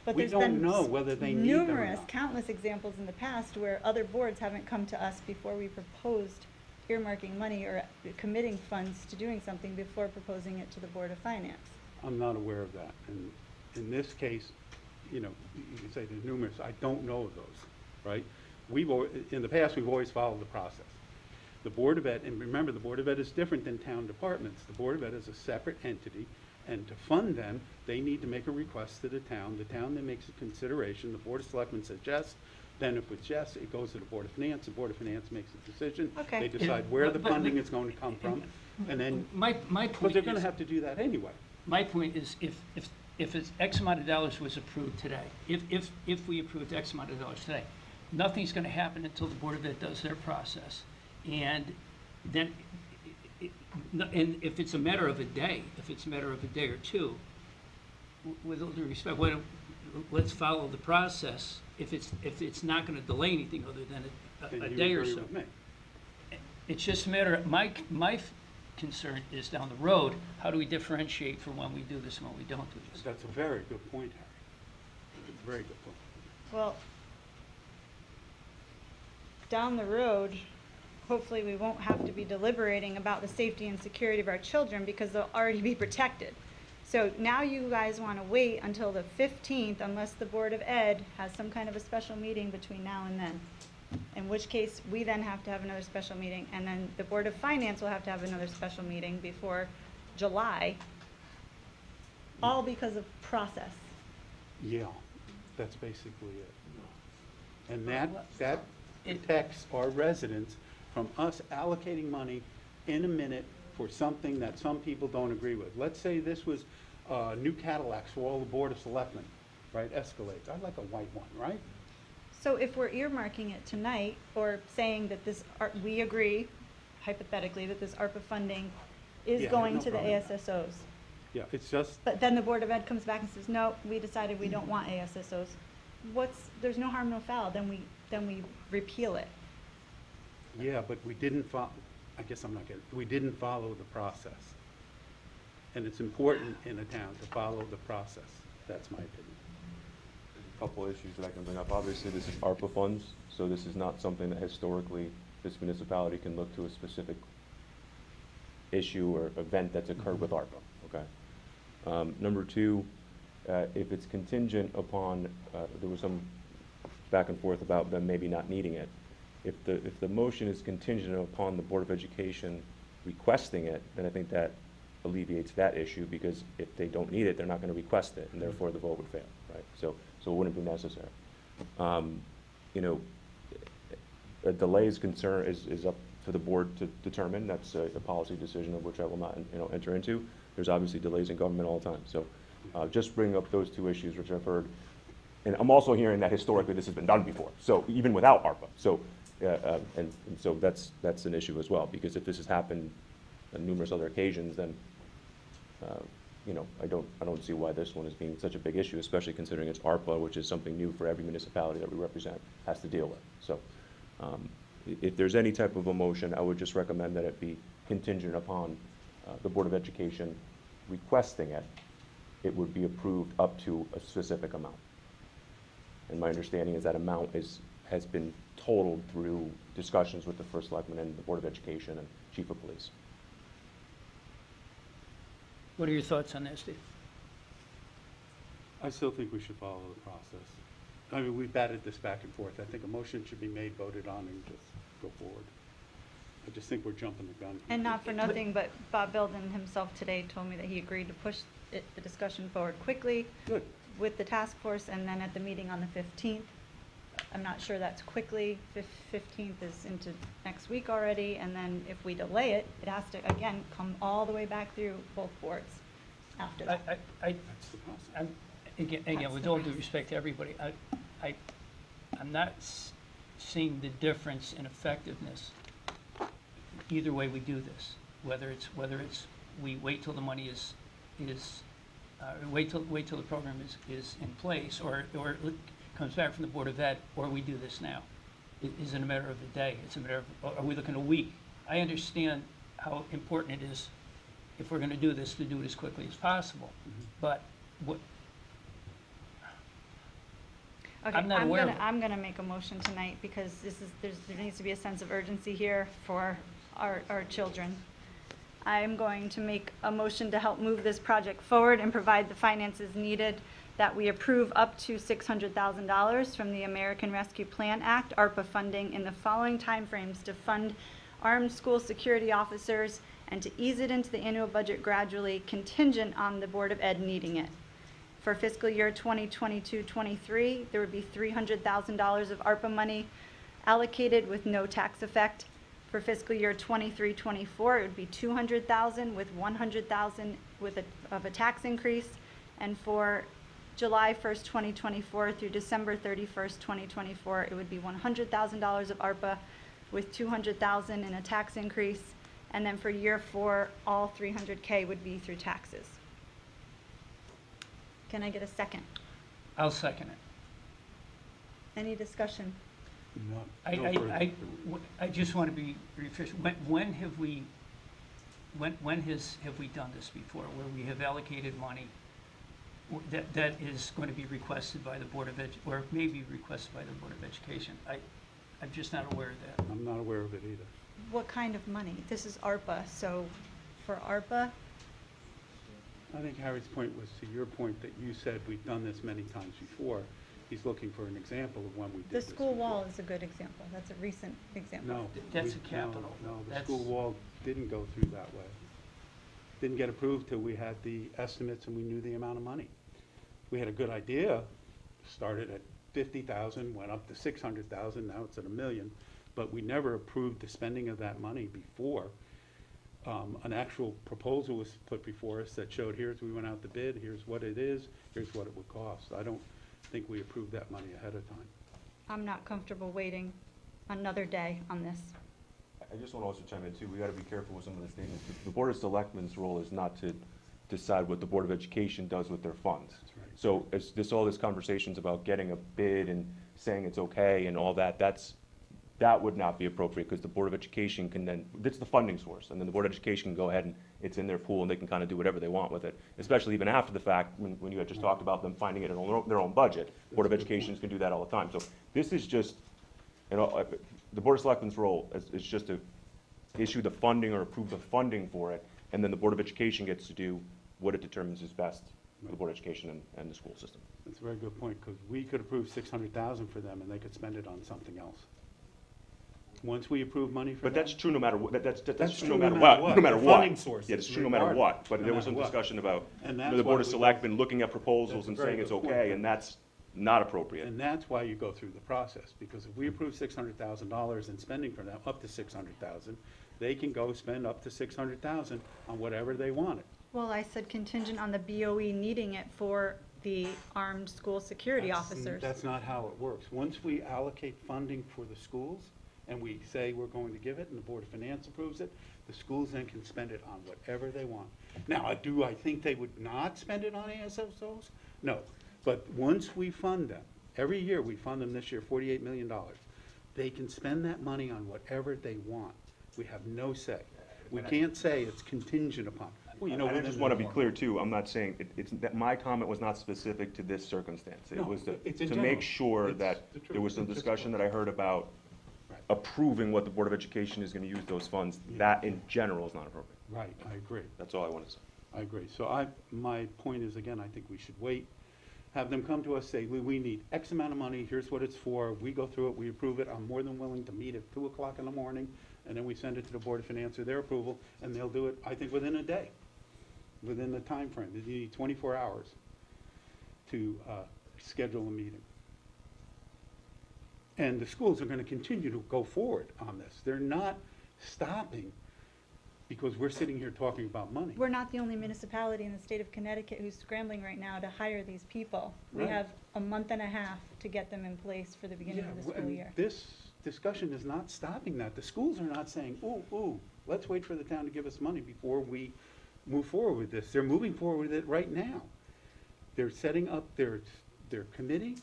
But We there's don't been know whether they need them or numerous, not. countless examples in the past where other boards haven't come to us before we proposed earmarking money or committing funds to doing something before proposing it to the Board of Finance. I'm not aware of that. And in this case, you know, you can say there's numerous, I don't know of those, right? In the past, we've always followed the process. The Board of Ed, and remember, the Board of Ed is different than town departments. The Board of Ed is a separate entity, and to fund them, they need to make a request to the town. The town then makes a consideration. The Board of Selectmen says yes. Then if it's yes, it goes to the Board of Finance. The Board of Finance makes a decision. Okay. They decide where the funding is going to come from, and then, My because point they're going to is, have to do that anyway. my point is if it's X amount of dollars was approved today, if we approved X amount of dollars today, nothing's going to happen until the Board of Ed does their process. And then, and if it's a matter of a day, or two, with all due respect, let's follow the process. If it's not going to delay anything other than Then a you day or agree so. with me. It's just a matter of, my concern is down the road, how do we differentiate for when we do this and when we don't do this? That's a very good point, Harry. It's a very good point. Well, down the road, hopefully we won't have to be deliberating about the safety and security of our children because they'll already be protected. So now you guys want to wait until the 15th unless the Board of Ed has some kind of a special meeting between now and then. In which case, we then have to have another special meeting, and then the Board of Finance will have to have another special meeting before July, all because of process. Yeah, that's basically it. And that protects our residents from us allocating money in a minute for something that some people don't agree with. Let's say this was new Cadillacs for all the Board of Selectmen, right, Escalades. I'd like a white one, right? So if we're earmarking it tonight, or saying that this, we agree hypothetically that this ARPA funding is Yeah, going no to the problem. ASSOs, Yeah, it's just, but then the Board of Ed comes back and says, no, we decided we don't want ASSOs, there's no harm, no foul, then we repeal it. yeah, but we didn't I guess I'm not getting, we didn't follow the process. And it's important in a town to follow the process. That's my opinion. Couple issues that I can bring up. Obviously, this is ARPA funds, so this is not something that historically this municipality can look to a specific issue or event that's occurred with ARPA, okay? Number two, if it's contingent upon, there was some back and forth about them maybe not needing it. If the motion is contingent upon the Board of Education requesting it, then I think that alleviates that issue, because if they don't need it, they're not gonna request it, and therefore the vote would fail, right? So it wouldn't be necessary. You know, a delay's concern is up to the board to determine. That's a policy decision of which I will not, enter into. There's obviously delays in government all the time. So just bring up those two issues, which I've heard. And I'm also hearing that historically this has been done before, so even without ARPA. So, and so that's an issue as well, because if this has happened on numerous other occasions, then I don't see why this one is being such a big issue, especially considering it's ARPA, which is something new for every municipality that we represent has to deal with. So if there's any type of a motion, I would just recommend that it be contingent upon the Board of Education requesting it. It would be approved up to a specific amount. And my understanding is that amount has been totaled through discussions with the First Selectman and the Board of Education and Chief of Police. What are your thoughts on that, Steve? I still think we should follow the process. I mean, we batted this back and forth. I think a motion should be made, voted on, and just go forward. I just think we're jumping the gun. And not for nothing, but Bob Belden himself today told me that he agreed to push the discussion forward quickly. Good. With the task force, and then at the meeting on the 15th. I'm not sure that's quickly. 15th is into next week already, and then if we delay it, it has to, again, come all the way back through both boards after that. That's the process. Again, with all due respect to everybody, I'm not seeing the difference in effectiveness either way we do this. Whether it's we wait till the money wait till the program is in place, or it comes back from the Board of Ed, or we do this now. It isn't a matter of a day. It's a matter of, are we looking a week? I understand how important it is, if we're going to do this, to do it as quickly as possible. But what? Okay, I'm not aware of it. I'm gonna make a motion tonight, because there needs to be a sense of urgency here for our children. I'm going to make a motion to help move this project forward and provide the finances needed, that we approve up to $600,000 from the American Rescue Plan Act, ARPA funding, in the following timeframes to fund armed school security officers and to ease it into the annual budget gradually, contingent on the Board of Ed needing it. For fiscal year 2022-23, there would be $300,000 of ARPA money allocated with no tax effect. For fiscal year 23-24, it would be $200,000 with $100,000 of a tax increase. And for July 1st, 2024 through December 31st, 2024, it would be $100,000 of ARPA with $200,000 in a tax increase. And then for year 4, all $300K would be through taxes. Can I get a second? I'll second it. Any discussion? I just want to be efficient. When have we done this before, where we have allocated money that is going to be requested by the Board of or may be requested by the Board of Education? I'm just not aware of that. I'm not aware of it either. What kind of money? This is ARPA, so for ARPA, I think Harry's point was to your point that you said we've done this many times before. He's looking for an example of when we did The this school before. wall is a good example. That's a recent example. No. That's we- a capital. No, the That's- school wall didn't go through that way. Didn't get approved till we had the estimates and we knew the amount of money. We had a good idea, started at 50,000, went up to 600,000, now it's at 1 million, but we never approved the spending of that money before. An actual proposal was put before us that showed, here's, we went out to bid, here's what it is, here's what it would cost. I don't think we approved that money ahead of time. I'm not comfortable waiting another day on this. I just want to also chime in too, we got to be careful with some of the statements. The Board of Selectmen's role is not to decide what the Board of Education does with their funds. That's right. So as all this conversations about getting a bid and saying it's okay and all that, that would not be appropriate, because the Board of Education can then, that's the funding source, and then the Board of Education can go ahead and it's in their pool and they can kind of do whatever they want with it, especially even after the fact, when you had just talked about them finding it in their own budget. Board of Education can do that all the time. So this is just, the Board of Selectmen's role is just to issue the funding or approve the funding for it, and then the Board of Education gets to do what it determines is best for the Board of Education and the school system. That's a very good point, because we could approve 600,000 for them and they could spend it on something else. Once we approve money for them. But that's true no matter what, that's That's true true no matter what, no matter The what. funding sources, Yeah, it's true no matter what, but no there was matter some what. discussion about, And the that's Board why of we- Selectmen looking at proposals That's a and very saying it's good point. okay, and that's not appropriate. And that's why you go through the process, because if we approve $600,000 in spending for them, up to 600,000, they can go spend up to 600,000 on whatever they wanted. Well, I said contingent on the BOE needing it for the armed school security officers. That's not how it works. Once we allocate funding for the schools, and we say we're going to give it, and the Board of Finance approves it, the schools then can spend it on whatever they want. Now, I think they would not spend it on ASSOs? No. But once we fund them, every year we fund them this year, $48 million, they can spend that money on whatever they want. We have no say. We can't say it's contingent upon. Well, you know, And I just want to be clear too, I'm not saying, that my comment was not specific to this circumstance. It No, was it's in to general. make sure It's that the truth. there was some It's just- discussion that I heard about Right. approving what the Board of Education is going to use those funds. That in general is not appropriate. Right, I agree. That's all I wanted to say. I agree. So my point is, again, I think we should wait, have them come to us, say, we need X amount of money, here's what it's for, we go through it, we approve it, I'm more than willing to meet at 2 o'clock in the morning, and then we send it to the Board of Finance for their approval, and they'll do it, I think, within a day, within the time frame. They need 24 hours to schedule a meeting. And the schools are going to continue to go forward on this. They're not stopping because we're sitting here talking about money. We're not the only municipality in the state of Connecticut who's scrambling right now to hire these people. We Right. have a month and a half to get them in place for the beginning of the school and year. this discussion is not stopping that. The schools are not saying, ooh, let's wait for the town to give us money before we move forward with this. They're moving forward with it right now. They're setting up their committee,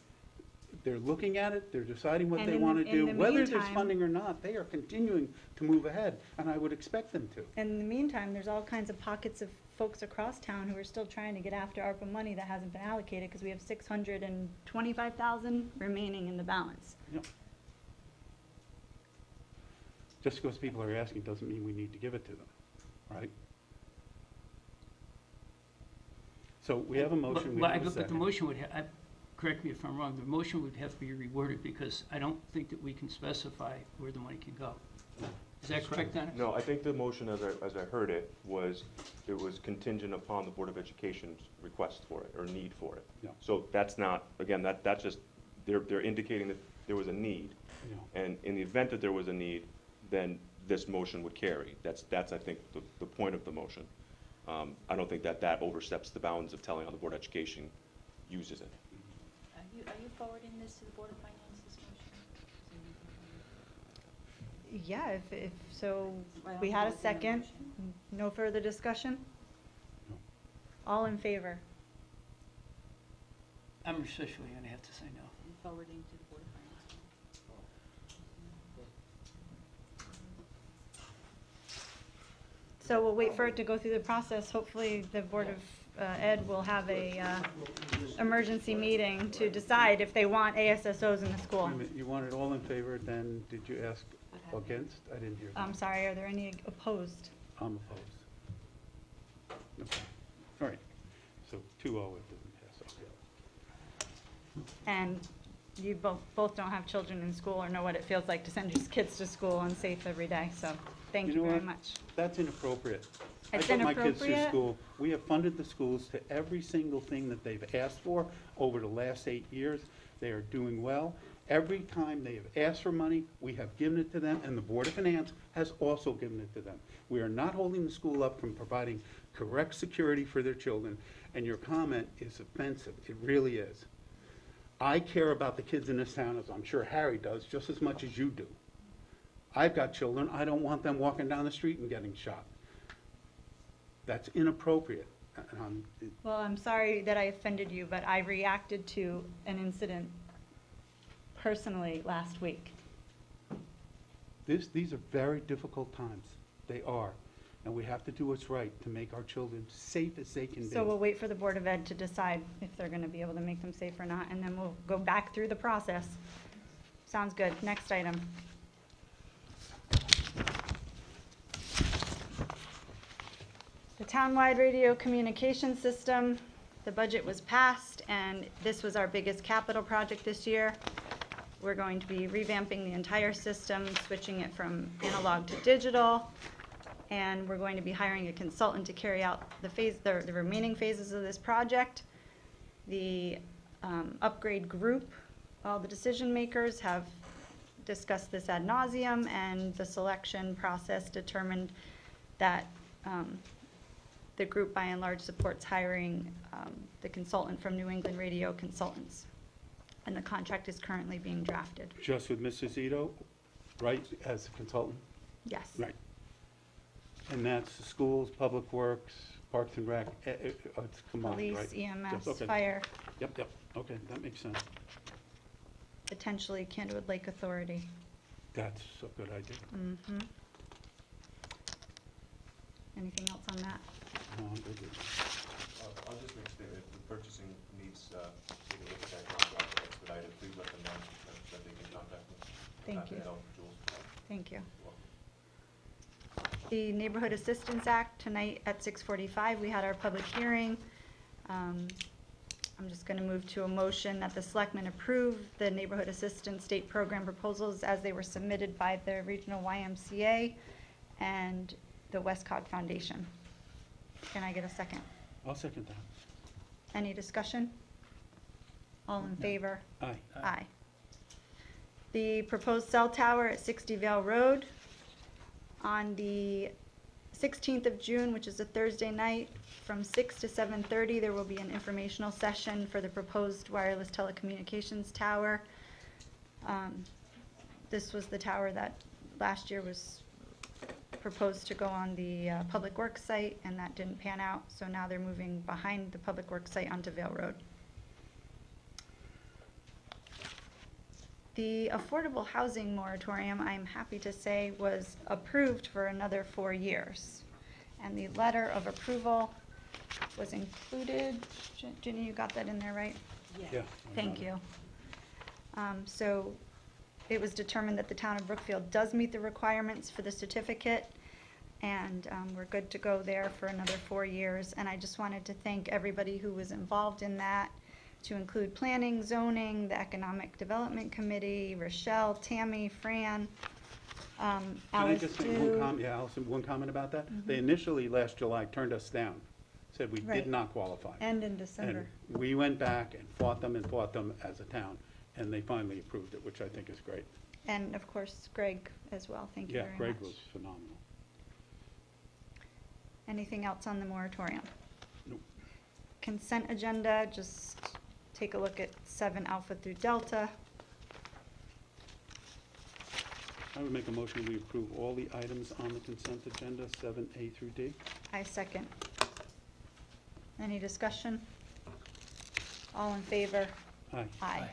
they're looking at it, they're deciding what And they in the- want to in do. the Whether there's meantime- funding or not, they are continuing to move ahead, and I would expect them to. In the meantime, there's all kinds of pockets of folks across town who are still trying to get after ARPA money that hasn't been allocated because we have 625,000 remaining in the balance. Yep. Just because people are asking doesn't mean we need to give it to them, right? So we have a motion, we But have a but the second. motion would correct me if I'm wrong, the motion would have to be reworded, because I don't think that we can specify where the money can go. Is that correct, Dennis? No, I think the motion, as I heard it, was contingent upon the Board of Education's request for it, or need for it. Yeah. So that's not, again, that's just, they're indicating that there was a need. Yeah. And in the event that there was a need, then this motion would carry. That's I think, the point of the motion. I don't think that oversteps the bounds of telling how the Board of Education uses it. Are you forwarding this to the Board of Finance, this motion? Yeah, if so, Why don't we we had a vote on the second. motion? No further discussion? No. All in favor? I'm officially gonna have to say no. I'm forwarding to the Board of Finance. So we'll wait for it to go through the process. Hopefully, the Board of Ed will have a emergency meeting to decide if they want ASSOs in the school. Wait a minute, you want it all in favor, then did you ask against? I didn't hear that. I'm sorry, are there any opposed? I'm opposed. Okay. All right, So 2-0, it didn't pass, okay. And you both don't have children in school or know what it feels like to send your kids to school unsafe every day, so thank you know very what? much. That's inappropriate. It's I put my kids through inappropriate? school. We have funded the schools to every single thing that they've asked for over the last 8 years. They are doing well. Every time they have asked for money, we have given it to them, and the Board of Finance has also given it to them. We are not holding the school up from providing correct security for their children, and your comment is offensive. It really is. I care about the kids in this town, as I'm sure Harry does, just as much as you do. I've got children. I don't want them walking down the street and getting shot. That's inappropriate. Well, I'm sorry that I offended you, but I reacted to an incident personally last week. These are very difficult times. They are. And we have to do what's right to make our children safe as they can be. So we'll wait for the Board of Ed to decide if they're gonna be able to make them safe or not, and then we'll go back through the process. Sounds good. Next item. The townwide radio communication system, the budget was passed, and this was our biggest capital project this year. We're going to be revamping the entire system, switching it from analog to digital, and we're going to be hiring a consultant to carry out the remaining phases of this project. The upgrade group, all the decision makers have discussed this ad nauseum, and the selection process determined that the group by and large supports hiring the consultant from New England Radio Consultants. And the contract is currently being drafted. Just with Mrs. Ito, right, as a consultant? Yes. Right. And that's the schools, public works, parks and rec, it's combined, right? Police, EMS, Yes, okay. fire, Yep, okay, that makes sense. potentially Candlewood Lake Authority. That's a good idea. Mm-hmm. Anything else on that? No, I'm good with I'll just make a statement, if the purchasing needs, take a look at that contract expedited, please let them know that they can contact me. Thank Happy you. to help, Jules. Thank you. You're welcome. The Neighborhood Assistance Act, tonight at 6:45, we had our public hearing. I'm just going to move to a motion that the Selectmen approve the Neighborhood Assistance State Program proposals as they were submitted by the Regional YMCA and the Westcog Foundation. Can I get a second? I'll second that. Any discussion? All in favor? Aye. Aye. The proposed cell tower at 60 Vale Road. On the 16th of June, which is a Thursday night, from 6 to 7:30, there will be an informational session for the proposed wireless telecommunications tower. This was the tower that last year was proposed to go on the Public Works site, and that didn't pan out, so now they're moving behind the Public Works site onto Vale Road. The affordable housing moratorium, I'm happy to say, was approved for another 4 years. And the letter of approval was included. Ginny, you got that in there, right? Yeah. I Thank got it. you. So it was determined that the town of Brookfield does meet the requirements for the certificate, and we're good to go there for another 4 years. And I just wanted to thank everybody who was involved in that, to include planning, zoning, the Economic Development Committee, Rochelle, Tammy, Fran, Can I Alice just make one Dew. comment? Yeah, Allison, one comment about that? They initially, last July, turned us down, said we Right. did not qualify. And in December. And we went back and fought them as a town, and they finally approved it, which I think is great. And of course, Greg as well, thank you Yeah, very much. Greg was phenomenal. Anything else on the moratorium? Nope. Consent agenda, just take a look at 7 Alpha through Delta. I would make a motion we approve all the items on the consent agenda, 7A through D. I second. Any discussion? All in favor? Aye. Aye.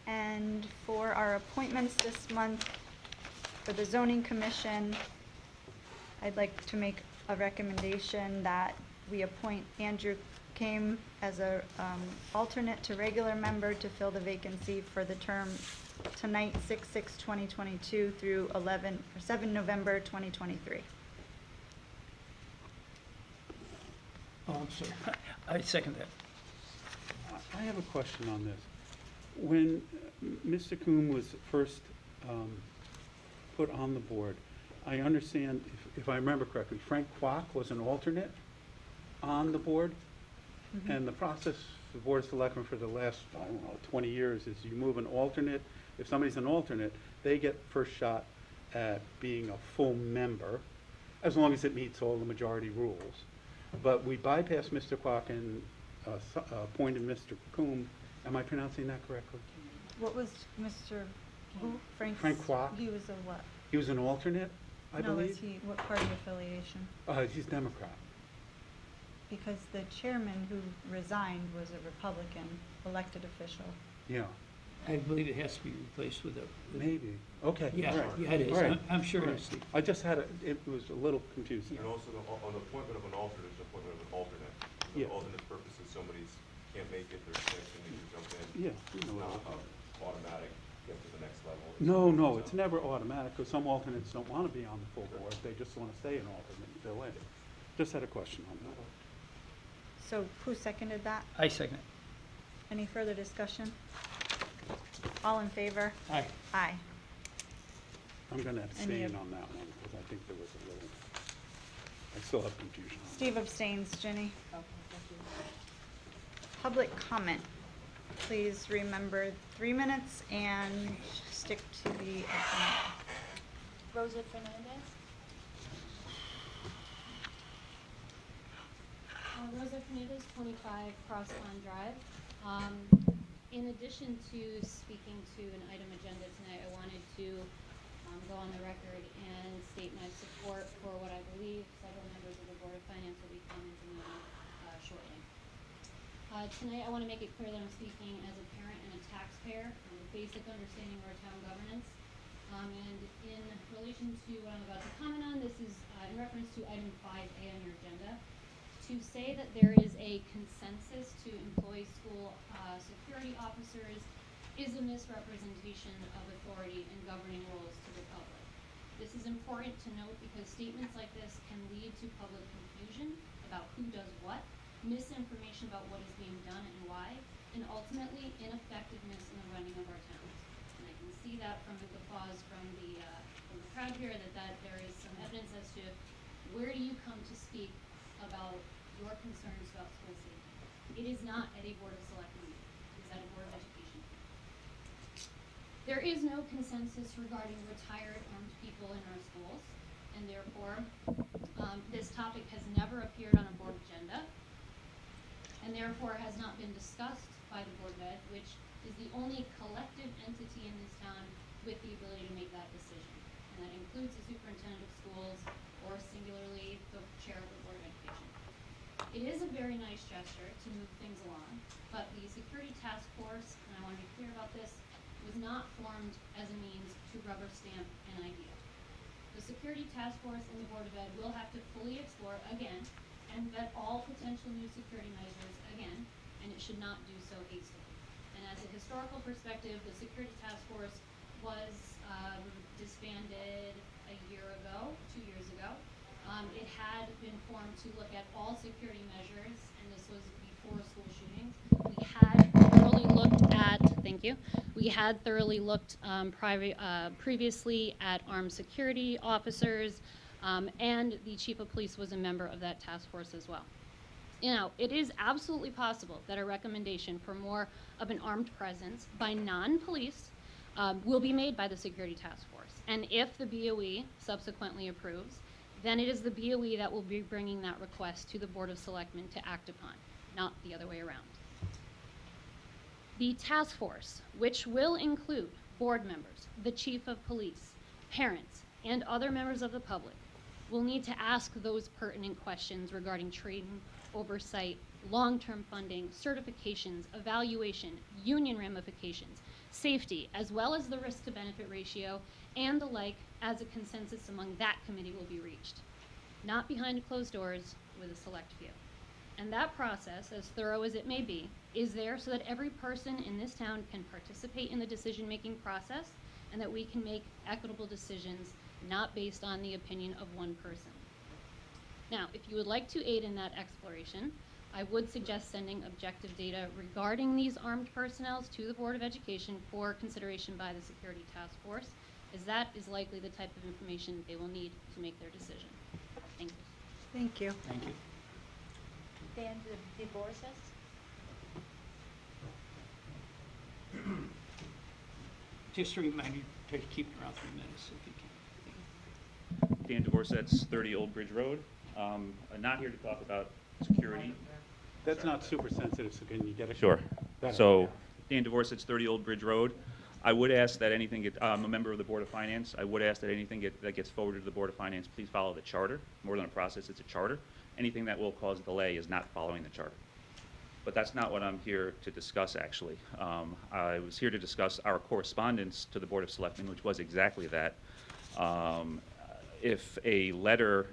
And for our appointments this month, for the zoning commission, I'd like to make a recommendation that we appoint Andrew Kame as a alternate to regular member to fill the vacancy for the term tonight, 6/6/2022 through 7 November 2023. Oh, I'm sorry. I second that. I have a question on this. When Mr. Coombe was first put on the board, I understand, if I remember correctly, Frank Kwok was an alternate on the board. And the process for the Board of Selectmen for the last, I don't know, 20 years is you move an alternate. If somebody's an alternate, they get first shot at being a full member, as long as it meets all the majority rules. But we bypassed Mr. Kwok and appointed Mr. Coombe. Am I pronouncing that correctly? What was Mr. who? Frank Kwok. He was a what? He was an alternate, I No, believe. is he, what party affiliation? He's Democrat. Because the chairman who resigned was a Republican elected official. Yeah, I believe it has to be replaced with a. maybe. Okay, Yeah, all right. yeah, it is. All right. I'm sure All it right. is, Steve. I just had, it was a little confusing. And also, on the appointment of an alternate, is the appointment of an alternate. For Yeah. the alternate purposes, somebody's can't make it, they're sick, and they can jump in. Yeah, you It's know. not automatic, get to the next level. No, it's never automatic, because some alternates don't want to be on the full board. They just want to stay an alternate and fill in. Just had a question on that. So who seconded that? I second it. Any further discussion? All in favor? Aye. Aye. I'm going to Any abstain of- on that one, because I think there was a little, I still have confusion on that. Steve abstains. Jenny? Public comment. Please remember 3 minutes and stick to the agenda. Rosa Fernandez? Rosa Fernandez, 25 Cross Pond Drive. In addition to speaking to an item agenda tonight, I wanted to go on the record and state my support for what I believe several members of the Board of Finance will be commenting on shortly. Tonight, I want to make it clear that I'm speaking as a parent and a taxpayer with a basic understanding of our town governance. And in relation to what I'm about to comment on, this is in reference to item 5A on your agenda. To say that there is a consensus to employ school security officers is a misrepresentation of authority and governing roles to the public. This is important to note because statements like this can lead to public confusion about who does what, misinformation about what is being done and why, and ultimately ineffectiveness in the running of our towns. And I can see that from the guffaws from the crowd here that there is some evidence as to where do you come to speak about your concerns about school safety. It is not at a Board of Selectmen meeting. It is at a Board of Education meeting. There is no consensus regarding retired armed people in our schools, and therefore this topic has never appeared on a board agenda, and therefore has not been discussed by the Board of Ed, which is the only collective entity in this town with the ability to make that decision. And that includes the superintendent of schools, or singularly the chair of the Board of Education. It is a very nice gesture to move things along, but the security task force, and I want to be clear about this, was not formed as a means to rubber stamp an idea. The security task force and the Board of Ed will have to fully explore again and vet all potential new security measures again, and it should not do so hastily. And as a historical perspective, the security task force was disbanded a year ago, 2 years ago. It had been formed to look at all security measures, and this was before school shootings. We had thoroughly looked at, thank you, we had thoroughly looked previously at armed security officers, and the chief of police was a member of that task force as well. You know, it is absolutely possible that a recommendation for more of an armed presence by non-police will be made by the security task force. And if the BOE subsequently approves, then it is the BOE that will be bringing that request to the Board of Selectmen to act upon, not the other way around. The task force, which will include board members, the chief of police, parents, and other members of the public, will need to ask those pertinent questions regarding training, oversight, long-term funding, certifications, evaluation, union ramifications, safety, as well as the risk to benefit ratio, and the like, as a consensus among that committee will be reached. Not behind closed doors with a select few. And that process, as thorough as it may be, is there so that every person in this town can participate in the decision-making process and that we can make equitable decisions not based on the opinion of one person. Now, if you would like to aid in that exploration, I would suggest sending objective data regarding these armed personnel to the Board of Education for consideration by the Security Task Force, as that is likely the type of information they will need to make their decision. Thank you. Thank you. Thank you. Dan DeBoursis? Just a reminder to keep it around 3 minutes if you can. Dan Dvorsets, 30 Old Bridge Road. I'm not here to talk about security. That's not super sensitive, so can you get it? Sure. Better. So, Dan Dvorsets, 30 Old Bridge Road. I would ask that anything I'm a member of the Board of Finance. I would ask that anything that gets forwarded to the Board of Finance, please follow the charter. More than a process, it's a charter. Anything that will cause delay is not following the charter. But that's not what I'm here to discuss, actually. I was here to discuss our correspondence to the Board of Selectmen, which was exactly that. If a letter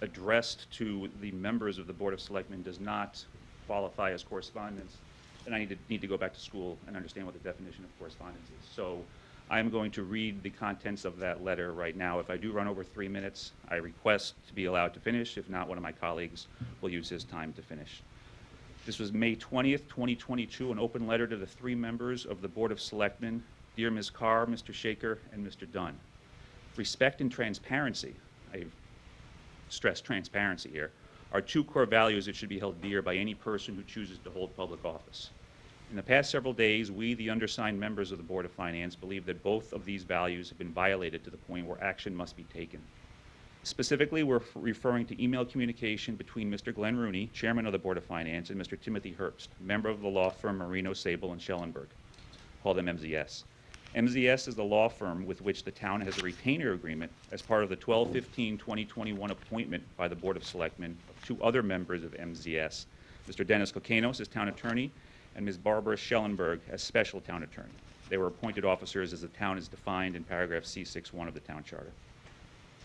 addressed to the members of the Board of Selectmen does not qualify as correspondence, then I need to go back to school and understand what the definition of correspondence is. So I'm going to read the contents of that letter right now. If I do run over 3 minutes, I request to be allowed to finish. If not, one of my colleagues will use his time to finish. This was May 20th, 2022, an open letter to the 3 members of the Board of Selectmen, dear Ms. Carr, Mr. Shaker, and Mr. Dunn. Respect and transparency, I stress transparency here, are 2 core values that should be held dear by any person who chooses to hold public office. In the past several days, we, the undersigned members of the Board of Finance, believe that both of these values have been violated to the point where action must be taken. Specifically, we're referring to email communication between Mr. Glenn Rooney, Chairman of the Board of Finance, and Mr. Timothy Herbst, member of the law firm Marino, Sable, and Schellenberg. Call them MZS. MZS is the law firm with which the town has a retainer agreement as part of the 12/15/2021 appointment by the Board of Selectmen of 2 other members of MZS, Mr. Dennis Kokanos as town attorney and Ms. Barbara Schellenberg as special town attorney. They were appointed officers as the town is defined in paragraph C61 of the town charter.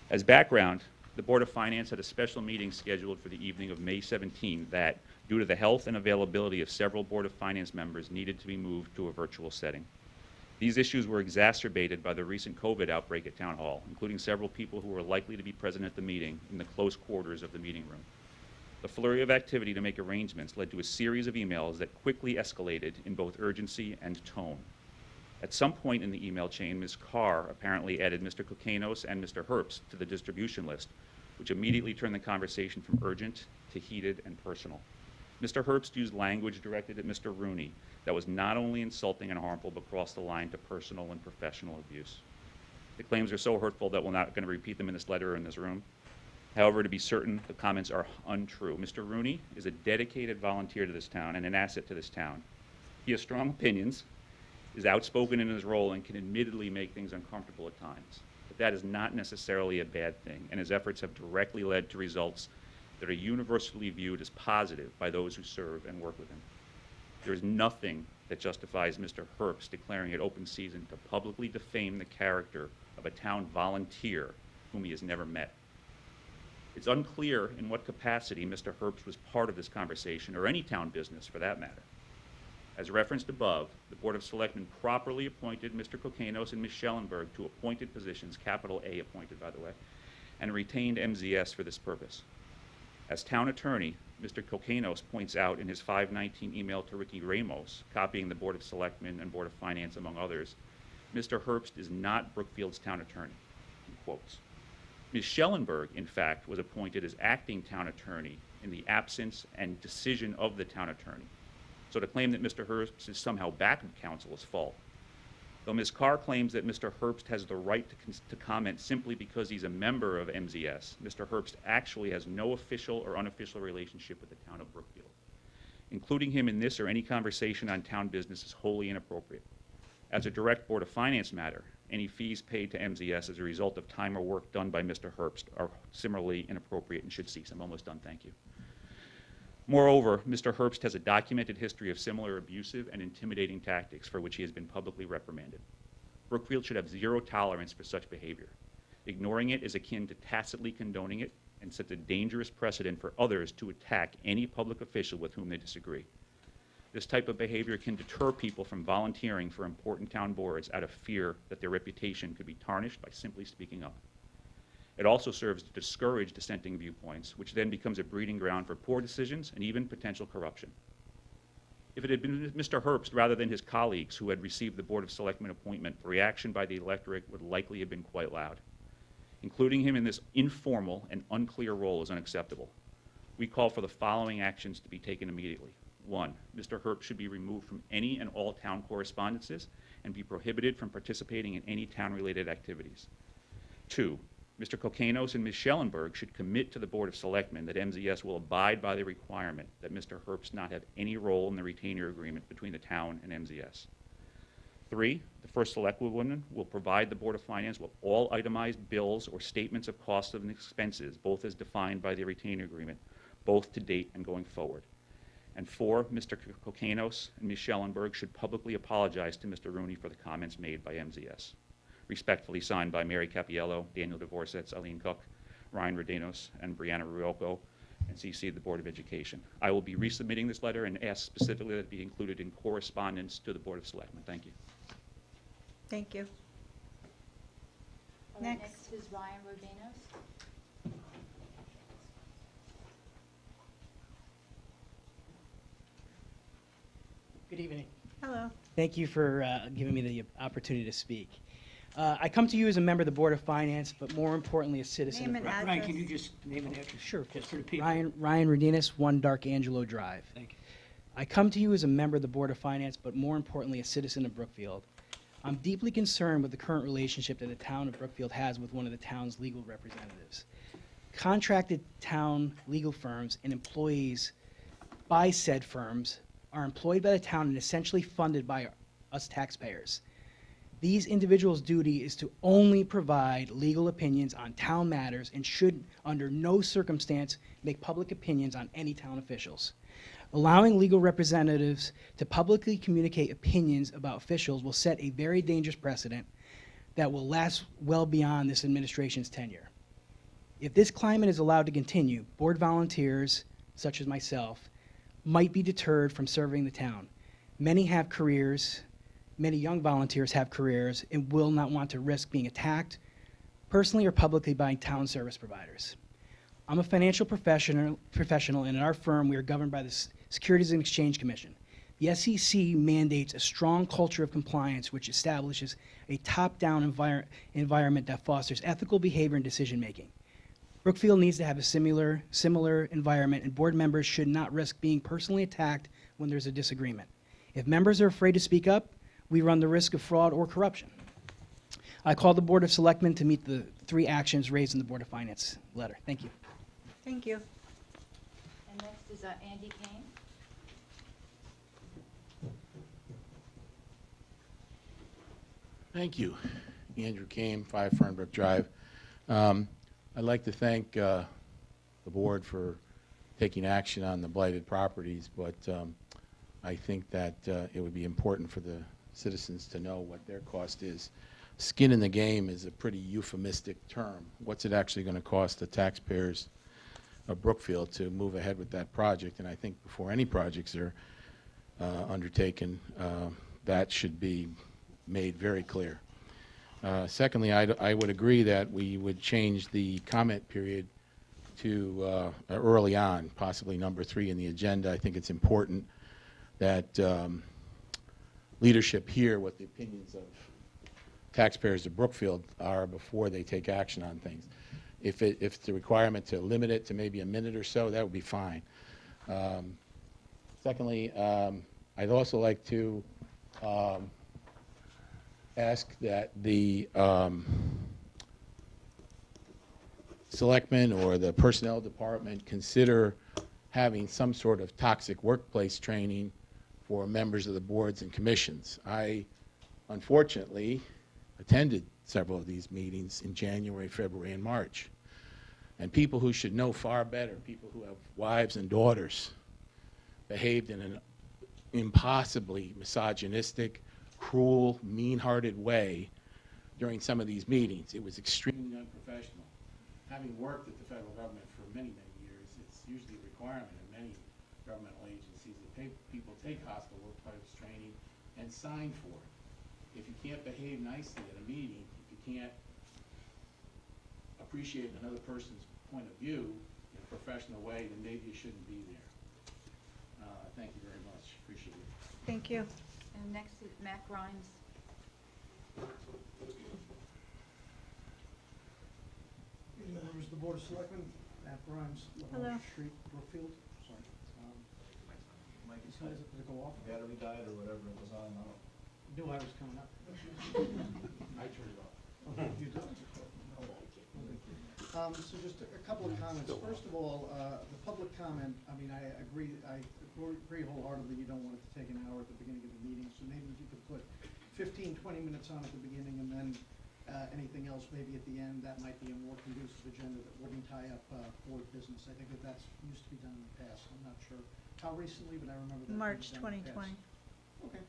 As background, the Board of Finance had a special meeting scheduled for the evening of May 17 that, due to the health and availability of several Board of Finance members, needed to be moved to a virtual setting. These issues were exacerbated by the recent COVID outbreak at Town Hall, including several people who were likely to be present at the meeting in the close quarters of the meeting room. The flurry of activity to make arrangements led to a series of emails that quickly escalated in both urgency and tone. At some point in the email chain, Ms. Carr apparently added Mr. Kokanos and Mr. Herbst to the distribution list, which immediately turned the conversation from urgent to heated and personal. Mr. Herbst used language directed at Mr. Rooney that was not only insulting and harmful, but crossed the line to personal and professional abuse. The claims are so hurtful that we're not going to repeat them in this letter or in this room. However, to be certain, the comments are untrue. Mr. Rooney is a dedicated volunteer to this town and an asset to this town. He has strong opinions, is outspoken in his role, and can admittedly make things uncomfortable at times. But that is not necessarily a bad thing, and his efforts have directly led to results that are universally viewed as positive by those who serve and work with him. There is nothing that justifies Mr. Herbst declaring it open season to publicly defame the character of a town volunteer whom he has never met. It's unclear in what capacity Mr. Herbst was part of this conversation, or any town business for that matter. As referenced above, the Board of Selectmen properly appointed Mr. Kokanos and Ms. Schellenberg to appointed positions, capital A appointed, by the way, and retained MZS for this purpose. As town attorney, Mr. Kokanos points out in his 5/19 email to Ricky Ramos, copying the Board of Selectmen and Board of Finance, among others, Mr. Herbst is not Brookfield's town attorney, he quotes. Ms. Schellenberg, in fact, was appointed as acting town attorney in the absence and decision of the town attorney. So to claim that Mr. Herbst is somehow backup counsel is false. Though Ms. Carr claims that Mr. Herbst has the right to comment simply because he's a member of MZS, Mr. Herbst actually has no official or unofficial relationship with the town of Brookfield. Including him in this or any conversation on town business is wholly inappropriate. As a direct Board of Finance matter, any fees paid to MZS as a result of time or work done by Mr. Herbst are similarly inappropriate and should cease. I'm almost done, thank you. Moreover, Mr. Herbst has a documented history of similar abusive and intimidating tactics for which he has been publicly reprimanded. Brookfield should have zero tolerance for such behavior. Ignoring it is akin to tacitly condoning it and sets a dangerous precedent for others to attack any public official with whom they disagree. This type of behavior can deter people from volunteering for important town boards out of fear that their reputation could be tarnished by simply speaking up. It also serves to discourage dissenting viewpoints, which then becomes a breeding ground for poor decisions and even potential corruption. If it had been Mr. Herbst rather than his colleagues who had received the Board of Selectmen appointment, the reaction by the electorate would likely have been quite loud. Including him in this informal and unclear role is unacceptable. We call for the following actions to be taken immediately. 1, Mr. Herbst should be removed from any and all town correspondences and be prohibited from participating in any town-related activities. 2, Mr. Kokanos and Ms. Schellenberg should commit to the Board of Selectmen that MZS will abide by the requirement that Mr. Herbst not have any role in the retainer agreement between the town and MZS. 3, the first selectwoman will provide the Board of Finance with all itemized bills or statements of costs and expenses, both as defined by the retainer agreement, both to date and going forward. And 4, Mr. Kokanos and Ms. Schellenberg should publicly apologize to Mr. Rooney for the comments made by MZS. Respectfully signed by Mary Capiello, Daniel Dvorsets, Eileen Cook, Ryan Rodanos, and Brianna Ruocco, and CC the Board of Education. I will be resubmitting this letter and ask specifically that it be included in correspondence to the Board of Selectmen. Thank you. Thank you. All right, Next. next is Ryan Rodanos. Good evening. Hello. Thank you for giving me the opportunity to speak. I come to you as a member of the Board of Finance, but more importantly, a citizen Name of and Brookfield. Ryan, can you just name and address? Sure, of Just course. for the people. Ryan Rodanos, 1 Dark Angelo Drive. Thank you. I come to you as a member of the Board of Finance, but more importantly, a citizen of Brookfield. I'm deeply concerned with the current relationship that the town of Brookfield has with one of the town's legal representatives. Contracted town legal firms and employees by said firms are employed by the town and essentially funded by us taxpayers. These individuals' duty is to only provide legal opinions on town matters and should, under no circumstance, make public opinions on any town officials. Allowing legal representatives to publicly communicate opinions about officials will set a very dangerous precedent that will last well beyond this administration's tenure. If this climate is allowed to continue, board volunteers, such as myself, might be deterred from serving the town. Many have careers, many young volunteers have careers and will not want to risk being attacked personally or publicly by town service providers. I'm a financial professional, and in our firm, we are governed by the Securities and Exchange Commission. The SEC mandates a strong culture of compliance, which establishes a top-down environment that fosters ethical behavior and decision-making. Brookfield needs to have a similar environment, and board members should not risk being personally attacked when there's a disagreement. If members are afraid to speak up, we run the risk of fraud or corruption. I call the Board of Selectmen to meet the 3 actions raised in the Board of Finance letter. Thank you. Thank you. And next is Andy Kane. Thank you. Andrew Kane, 5 Fernbrook Drive. I'd like to thank the board for taking action on the blighted properties, but I think that it would be important for the citizens to know what their cost is. Skin in the game is a pretty euphemistic term. What's it actually going to cost the taxpayers of Brookfield to move ahead with that project? And I think before any projects are undertaken, that should be made very clear. Secondly, I would agree that we would change the comment period to early on, possibly number 3 in the agenda. I think it's important that leadership hear what the opinions of taxpayers of Brookfield are before they take action on things. If it's a requirement to limit it to maybe a minute or so, that would be fine. Secondly, I'd also like to ask that the selectmen or the personnel department consider having some sort of toxic workplace training for members of the boards and commissions. I, unfortunately, attended several of these meetings in January, February, and March. And people who should know far better, people who have wives and daughters, behaved in an impossibly misogynistic, cruel, mean-hearted way during some of these meetings. It was extremely unprofessional. Having worked at the federal government for many, many years, it's usually a requirement in many governmental agencies that people take hospital workplace training and sign for it. If you can't behave nicely at a meeting, if you can't appreciate another person's point of view in a professional way, then maybe you shouldn't be there. Thank you very much. Appreciate it. Thank you. And next is Mac Rhymes. Members of the Board of Selectmen, Matt Grimes, Hello. 11 Street, Brookfield. Sorry. Mike, Does it go off? battery died or whatever it was on, I don't. Knew I was coming up. I turned it off. You don't? So just a couple of comments. First of all, the public comment, I mean, I agree wholeheartedly you don't want it to take an hour at the beginning of the meeting, so maybe if you could put 15, 20 minutes on at the beginning and then anything else maybe at the end, that might be a more conducive agenda that wouldn't tie up board business. I think that that's used to be done in the past. I'm not sure how recently, but I remember that. March being done in the 2020. past. Okay.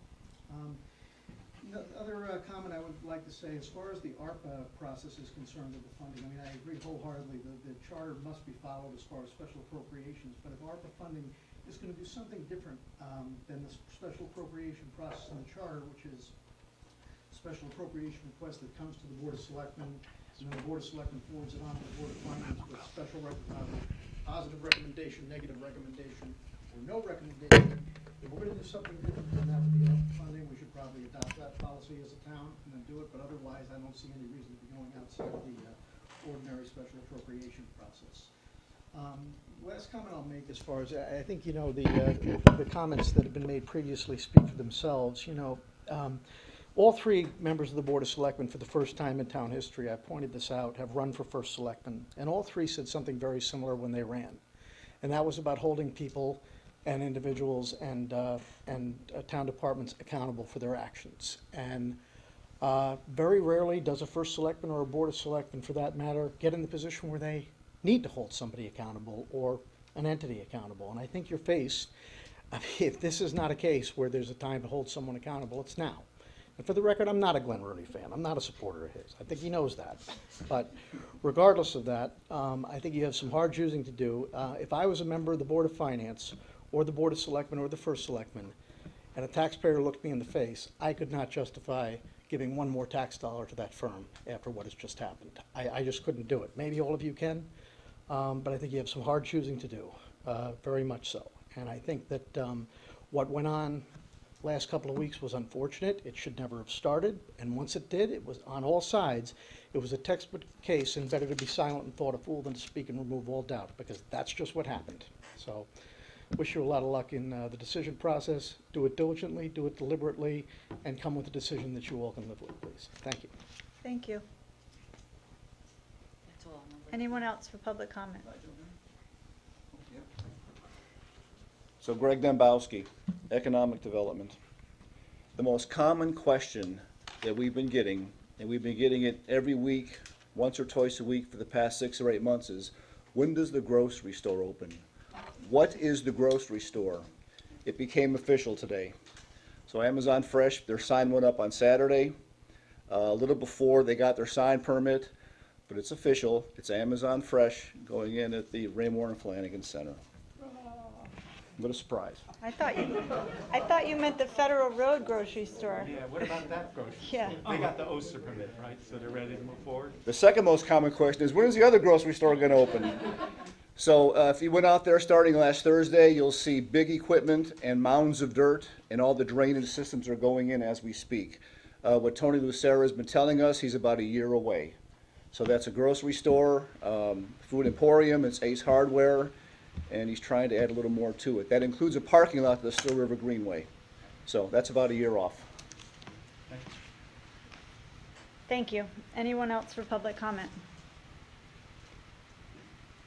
The other comment I would like to say, as far as the ARPA process is concerned with the funding, I mean, I agree wholeheartedly the charter must be followed as far as special appropriations, but if ARPA funding is going to do something different than the special appropriation process in the charter, which is special appropriation request that comes to the Board of Selectmen, and then the Board of Selectmen forwards it on to the Board of Finance with special positive recommendation, negative recommendation, or no recommendation. If we're going to do something different than that with the ARPA funding, we should probably adopt that policy as a town and then do it, but otherwise, I don't see any reason to be going outside of the ordinary special appropriation process. Last comment I'll make as far as, I think, the comments that have been made previously speak for themselves. All three members of the Board of Selectmen, for the first time in town history, I pointed this out, have run for first selectman, and all three said something very similar when they ran. And that was about holding people and individuals and town departments accountable for their actions. And very rarely does a first selectman or a Board of Selectmen, for that matter, get in the position where they need to hold somebody accountable or an entity accountable. And I think you're faced, I mean, if this is not a case where there's a time to hold someone accountable, it's now. And for the record, I'm not a Glenn Rooney fan. I'm not a supporter of his. I think he knows that. But regardless of that, I think you have some hard choosing to do. If I was a member of the Board of Finance or the Board of Selectmen or the First Selectman, and a taxpayer looked me in the face, I could not justify giving one more tax dollar to that firm after what has just happened. I just couldn't do it. Maybe all of you can, but I think you have some hard choosing to do, very much so. And I think that what went on last couple of weeks was unfortunate. It should never have started, and once it did, it was on all sides. It was a textbook case, and better to be silent and thought a fool than to speak and remove all doubt, because that's just what happened. So, wish you a lot of luck in the decision process. Do it diligently, do it deliberately, and come with a decision that you all can live with, please. Thank you. Thank you. That's all. Anyone else for public comment? So Greg Dembowski, Economic Development. The most common question that we've been getting, and we've been getting it every week, once or twice a week for the past 6 or 8 months, is when does the grocery store open? What is the grocery store? It became official today. So Amazon Fresh, their sign went up on Saturday, a little before they got their sign permit, but it's official. It's Amazon Fresh going in at the Raymore and Flanagan Center. What a surprise. I thought you meant the Federal Road grocery store. Yeah, what about that grocery store? Yeah. They got the OSHA permit, right, so they're ready to move forward? The second most common question is, when is the other grocery store going to open? So if you went out there starting last Thursday, you'll see big equipment and mounds of dirt, and all the drainage systems are going in as we speak. What Tony Lucera has been telling us, he's about a year away. So that's a grocery store, food emporium, it's Ace Hardware, and he's trying to add a little more to it. That includes a parking lot to the Still River Greenway. So that's about a year off. Thank you. Anyone else for public comment?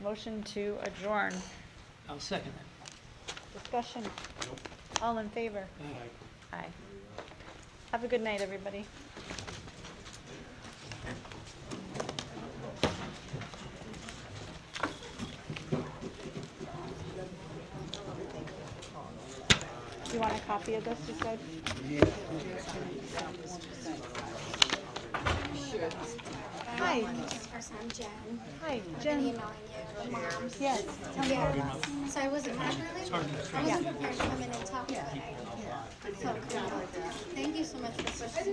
Motion to adjourn. I'll second that. Discussion? All in favor? Aye. Have a good night, everybody. Do you want a copy of this, you said? Hi. I'm Jen. Hi, I've Jen. been emailing you, moms. Yes. Yeah. So I wasn't prepared to come in and talk about it. So, thank you so much for pushing.